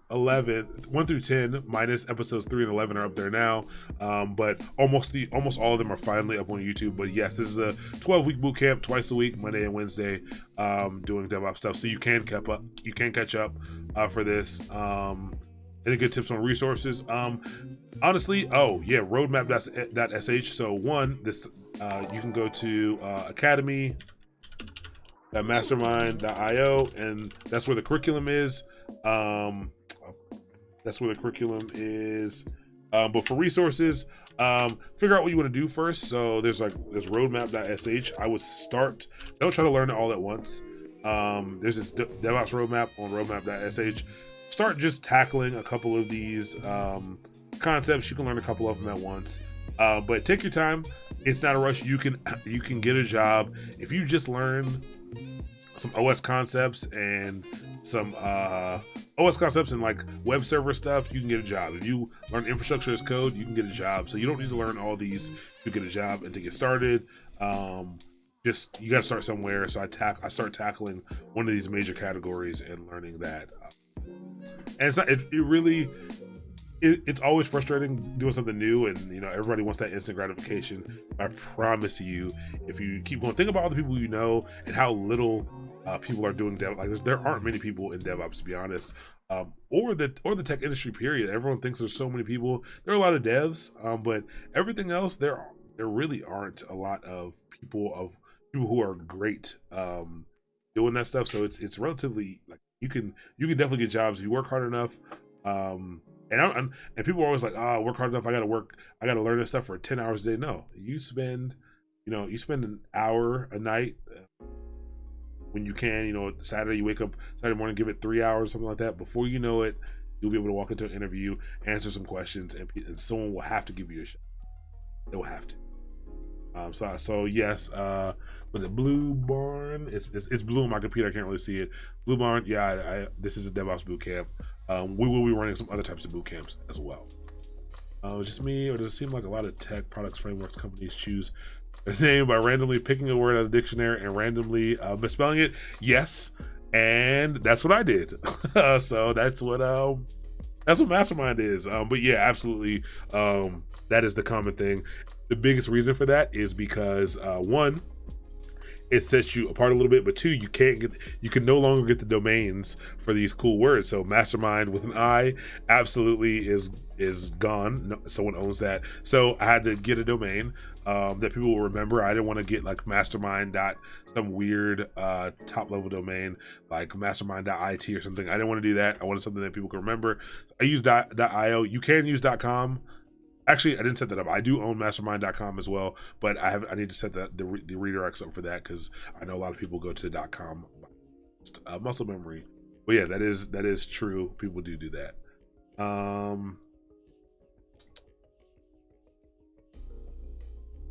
10 minus episodes 3 and 11 are up there now, but almost all of them are finally up on YouTube. But yes, this is a 12-week boot camp, twice a week, Monday and Wednesday, doing DevOps stuff, so you can catch up for this. Any good tips on resources? Honestly, roadmap.sh. So you can go to academy.mastermind.io, and that's where the curriculum is. But for resources, figure out what you want to do first. So there's roadmap.sh. I would start, don't try to learn it all at once. There's this DevOps roadmap on roadmap.sh. start just tackling a couple of these concepts. You can learn a couple of them at once, but take your time. It's not a rush. You can get a job if you just learn some OS concepts and some OS concepts and like web server stuff. You can get a job. If you learn infrastructure as code, you can get a job. So you don't need to learn all these to get a job and to get started. Just you got to start somewhere. So I start tackling one of these major categories and learning that. And it's not. It's always frustrating doing something new, and you know everybody wants that instant gratification. I promise you, if you keep going, think about all the people you know and how little people are doing DevOps. Like there aren't many people in DevOps, to be honest, or the tech industry. Period. Everyone thinks there's so many people. There are a lot of devs, but everything else there really aren't a lot of people who are great doing that stuff. So it's relatively like you can definitely get jobs if you work hard enough. And people are always like, work hard enough. I got to learn this stuff for 10 hours a day. No, you spend an hour a night when you can. You know, Saturday you wake up Saturday morning, give it 3 hours, something like that. Before you know it, you'll be able to walk into an interview, answer some questions, and someone will have to give you a shot. They will have to. So yes, was it Blue Barn? It's blue on my computer. I can't really see it. Blue Barn. Yeah, this is a DevOps bootcamp. We will be running some other types of boot camps as well. Just me, or does it seem like a lot of tech products frameworks companies choose their name by randomly picking a word out of the dictionary and randomly misspelling it? Yes, and that's what I did. So that's what Mastermind is. But yeah, absolutely, that is the common thing. The biggest reason for that is because one, it sets you apart a little bit, but two, you can no longer get the domains for these cool words. So Mastermind with an I absolutely is gone. No, someone owns that. So I had to get a domain that people will remember. I didn't want to get like mastermind dot some weird top level domain like mastermind.it or something. I didn't want to do that. I wanted something that people can remember. I used .io. You can use .com. Actually, I didn't set that up. I do own mastermind.com as well, but I need to set the redirects up for that because I know a lot of people go to .com muscle memory. But yeah, that is true. People do that.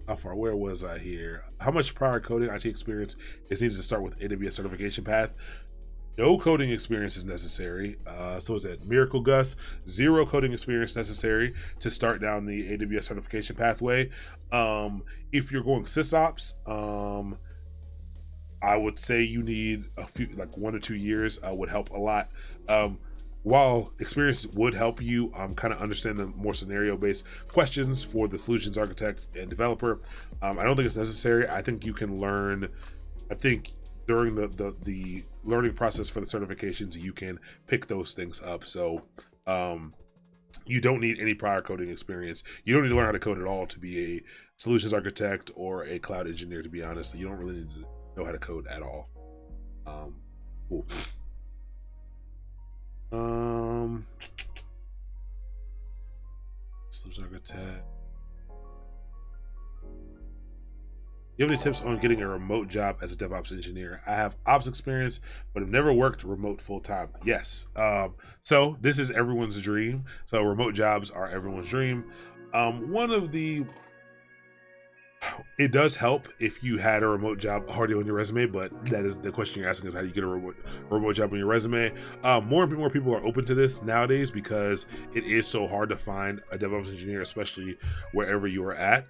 How far? Where was I here? How much prior coding IT experience is needed to start with AWS certification path? No coding experience is necessary. So is that Miracle Gus? 0 coding experience necessary to start down the AWS certification pathway. If you're going SysOps, I would say you need a few, like 1 or 2 years would help a lot. While experience would help you kind of understand the more scenario-based questions for the solutions architect and developer, I don't think it's necessary. I think you can learn. I think during the learning process for the certifications, you can pick those things up. So you don't need any prior coding experience. You don't need to learn how to code at all to be a solutions architect or a cloud engineer, to be honest. So you don't really need to know how to code at all. Cool. Solutions architect. You have any tips on getting a remote job as a DevOps engineer? I have ops experience, but have never worked remote full time. Yes. So this is everyone's dream. So remote jobs are everyone's dream. It does help if you had a remote job already on your resume, but that is the question you're asking is how do you get a remote job on your resume? More and more people are open to this nowadays because it is so hard to find a DevOps engineer, especially wherever you are at.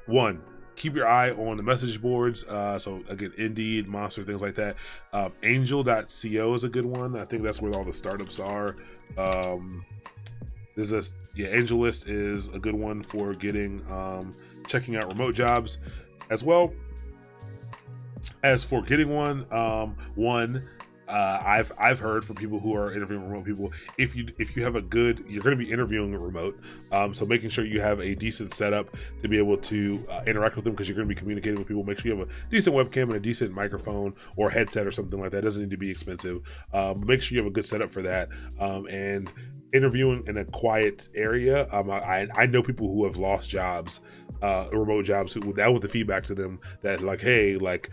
One, keep your eye on the message boards. So again, Indeed, Monster, things like that. Angel.co is a good one. I think that's where all the startups are. AngelList is a good one for getting checking out remote jobs as well. As for getting one, I've heard from people who are interviewing remote people, if you have you're going to be interviewing remote, so making sure you have a decent setup to be able to interact with them, because you're going to be communicating with people. Make sure you have a decent webcam and a decent microphone or headset or something like that. It doesn't need to be expensive. Make sure you have a good setup for that. And interviewing in a quiet area, I know people who have lost jobs, remote jobs, that was the feedback to them, that like, hey, like,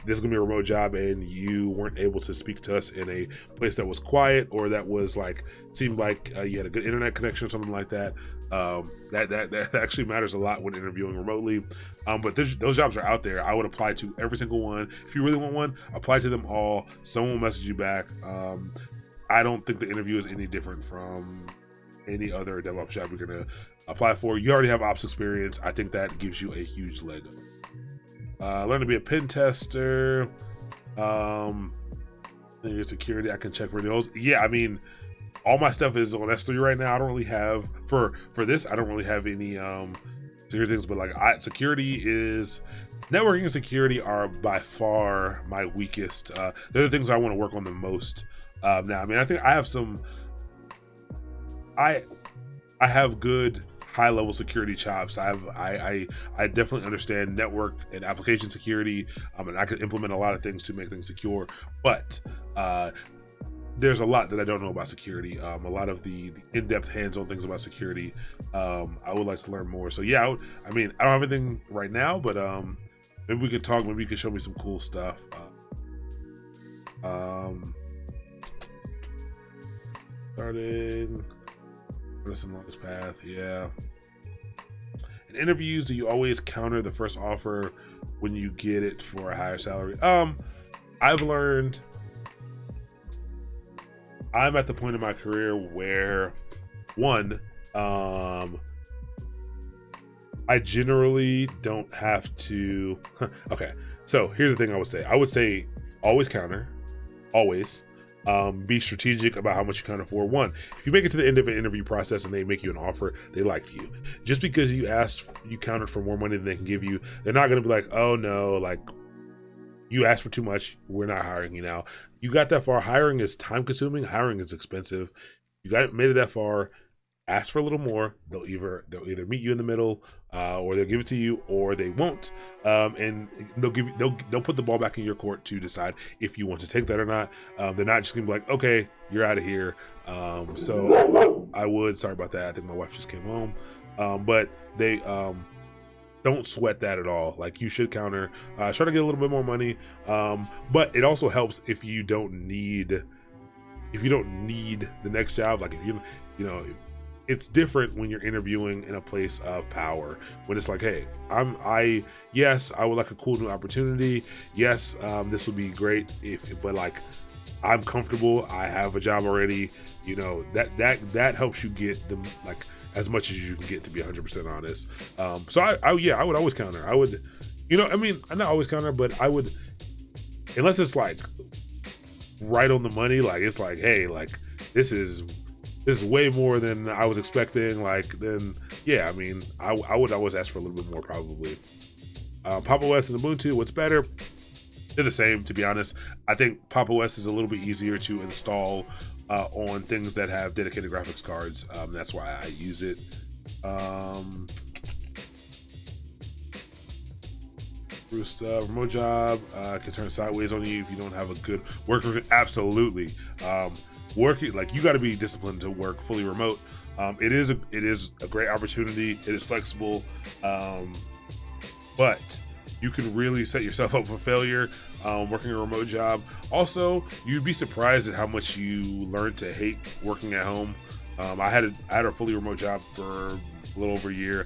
this is gonna be a remote job and you weren't able to speak to us in a place that was quiet, or that was like seemed like you had a good internet connection or something like that. That actually matters a lot when interviewing remotely. But those jobs are out there. I would apply to every single one. If you really want one, apply to them all. Someone will message you back. I don't think the interview is any different from any other DevOps job you're gonna apply for. You already have ops experience. I think that gives you a huge leg up. Learn to be a pen tester. Your security, I can check renewals. Yeah, I mean, all my stuff is on S3 right now. I don't really have for this. I don't really have any security things, but like networking and security are by far my weakest. They're the things I want to work on the most. Now, I mean, I think I have some. I have good high level security chops. I definitely understand network and application security, and I can implement a lot of things to make things secure. But there's a lot that I don't know about security. A lot of the in-depth hands-on things about security. I would like to learn more. So yeah, I mean, I don't have anything right now, but maybe we could talk. Maybe you could show me some cool stuff. Starting this and longest path, yeah. In interviews, do you always counter the first offer when you get it for a higher salary? I've learned. I'm at the point in my career where, one, I generally don't have to. Okay, so here's the thing I would say. I would say always counter, always. Be strategic about how much you counter for. One, if you make it to the end of an interview process and they make you an offer, they liked you. Just because you countered for more money than they can give you, they're not going to be like, oh no, like you asked for too much, we're not hiring you now. You got that far. Hiring is time consuming. Hiring is expensive. Made it that far. Ask for a little more. They'll either meet you in the middle, or they'll give it to you, or they won't. And they'll put the ball back in your court to decide if you want to take that or not. They're not just gonna be like, okay, you're out of here. So I would. Sorry about that. I think my wife just came home. But they don't sweat that at all. Like, you should counter. Try to get a little bit more money. But it also helps if you don't need the next job. Like, if you know. It's different when you're interviewing in a place of power, when it's like, hey, yes, I would like a cool new opportunity. Yes, this would be great but like, I'm comfortable. I have a job already. You know, that helps you get the, like, as much as you can get, to be 100% honest. So I would always counter. I would, I mean, I'm not always counter, but I would, unless it's like right on the money. Like, it's like, hey, like, this is way more than I was expecting. Like, then yeah, I mean, I would always ask for a little bit more, probably. Pop! OS and Ubuntu, what's better? They're the same, to be honest. I think Pop! OS is a little bit easier to install on things that have dedicated graphics cards. That's why I use it. Bruce, remote job can turn sideways on you if you don't have a good work. Absolutely. Working, like, you got to be disciplined to work fully remote. It is a great opportunity. It is flexible, but you can really set yourself up for failure working a remote job. Also, you'd be surprised at how much you learn to hate working at home. I had a fully remote job for a little over a year.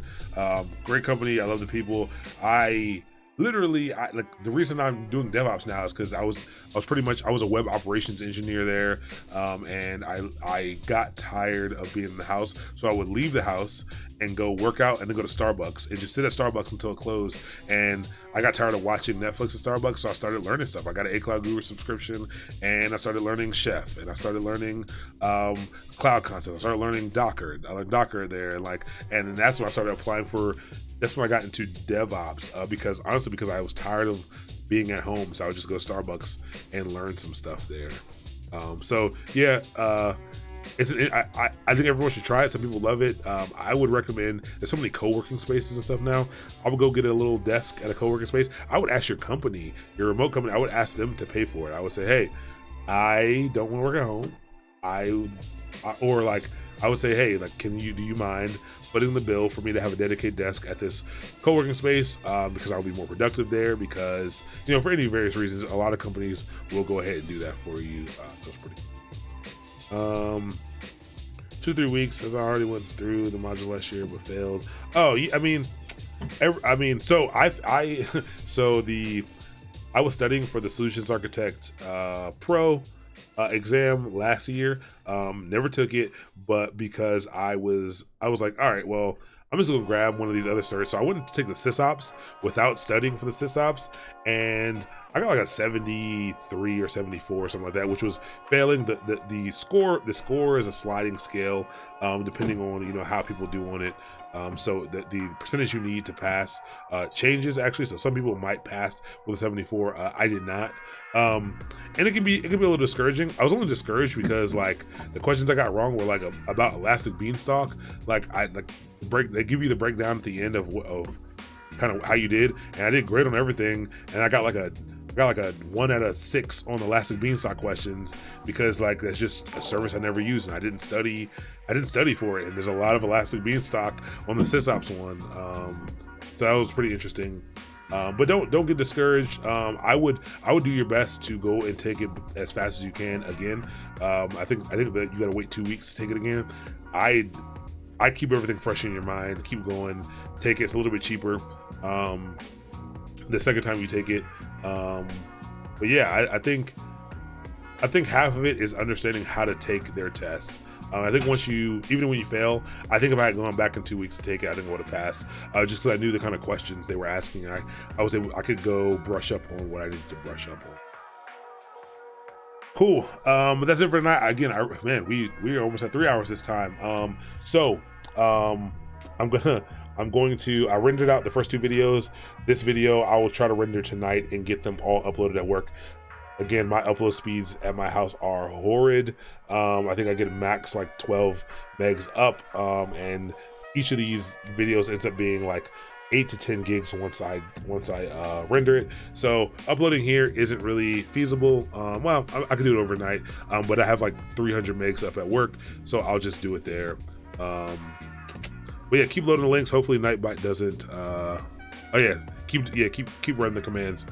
Great company. I love the people. Like, the reason I'm doing DevOps now is because I was a web operations engineer there, and I got tired of being in the house, so I would leave the house and go work out and then go to Starbucks and just sit at Starbucks until it closed. And I got tired of watching Netflix at Starbucks, so I started learning stuff. I got an A Cloud Guru subscription, and I started learning Chef, and I started learning cloud concepts. I started learning Docker. I learned Docker there, and that's when I started applying for. That's when I got into DevOps, because I was tired of being at home, so I would just go to Starbucks and learn some stuff there. So yeah, I think everyone should try it. Some people love it. I would recommend. There's so many co-working spaces and stuff now. I would go get a little desk at a co-working space. I would ask your company, your remote company. I would ask them to pay for it. I would say, hey, I don't want to work at home. I would say, hey, like, do you mind putting the bill for me to have a dedicated desk at this co-working space, because I'll be more productive there, because, you know, for any various reasons, a lot of companies will go ahead and do that for you. So it's pretty cool. 2-3 weeks, as I already went through the modules last year but failed. Oh, I mean, so I was studying for the Solutions Architect Pro exam last year. Never took it, but because I was like, all right, well, I'm just gonna grab one of these other certs. So I went to take the SysOps without studying for the SysOps, and I got like a 73 or 74 or something like that, which was failing. The score is a sliding scale, depending on, you know, how people do on it. So the percentage you need to pass changes actually. So some people might pass with a 74. I did not. And it can be a little discouraging. I was only discouraged because like the questions I got wrong were like about elastic beanstalk. They give you the breakdown at the end of kind of how you did, and I did great on everything, and I got like a 1 out of 6 on the elastic beanstalk questions, because like that's just a service I never used, and I didn't study for it, and there's a lot of elastic beanstalk on the SysOps one. So that was pretty interesting. But don't get discouraged. I would do your best to go and take it as fast as you can again. I think that you gotta wait 2 weeks to take it again. I keep everything fresh in your mind. Keep going. Take it. It's a little bit cheaper the second time you take it. But yeah, I think half of it is understanding how to take their tests. I think even when you fail, I think if I had gone back in 2 weeks to take it, I think I would have passed. Just because I knew the kind of questions they were asking, I was able, I could go brush up on what I needed to brush up on. Cool. But that's it for tonight. Again, we are almost at 3 hours this time. I rendered out the first 2 videos. This video I will try to render tonight and get them all uploaded at work. Again, my upload speeds at my house are horrid. I think I get max like 12 megs up, and each of these videos ends up being like 8 to 10 gigs once I render it. So uploading here isn't really feasible. Well, I could do it overnight, but I have like 300 megs up at work, so I'll just do it there. But yeah, keep loading the links. Hopefully Nightbite doesn't. Keep running the commands.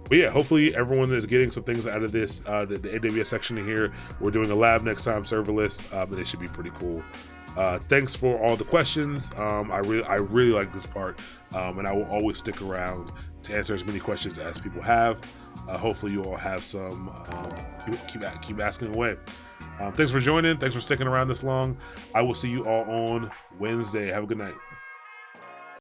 But yeah, hopefully everyone is getting some things out of this. The AWS section in here. We're doing a lab next time, serverless, and it should be pretty cool. Thanks for all the questions. I really like this part, and I will always stick around to answer as many questions as people have. Hopefully you all have some. Keep asking away. Thanks for joining. Thanks for sticking around this long. I will see you all on Wednesday. Have a good night.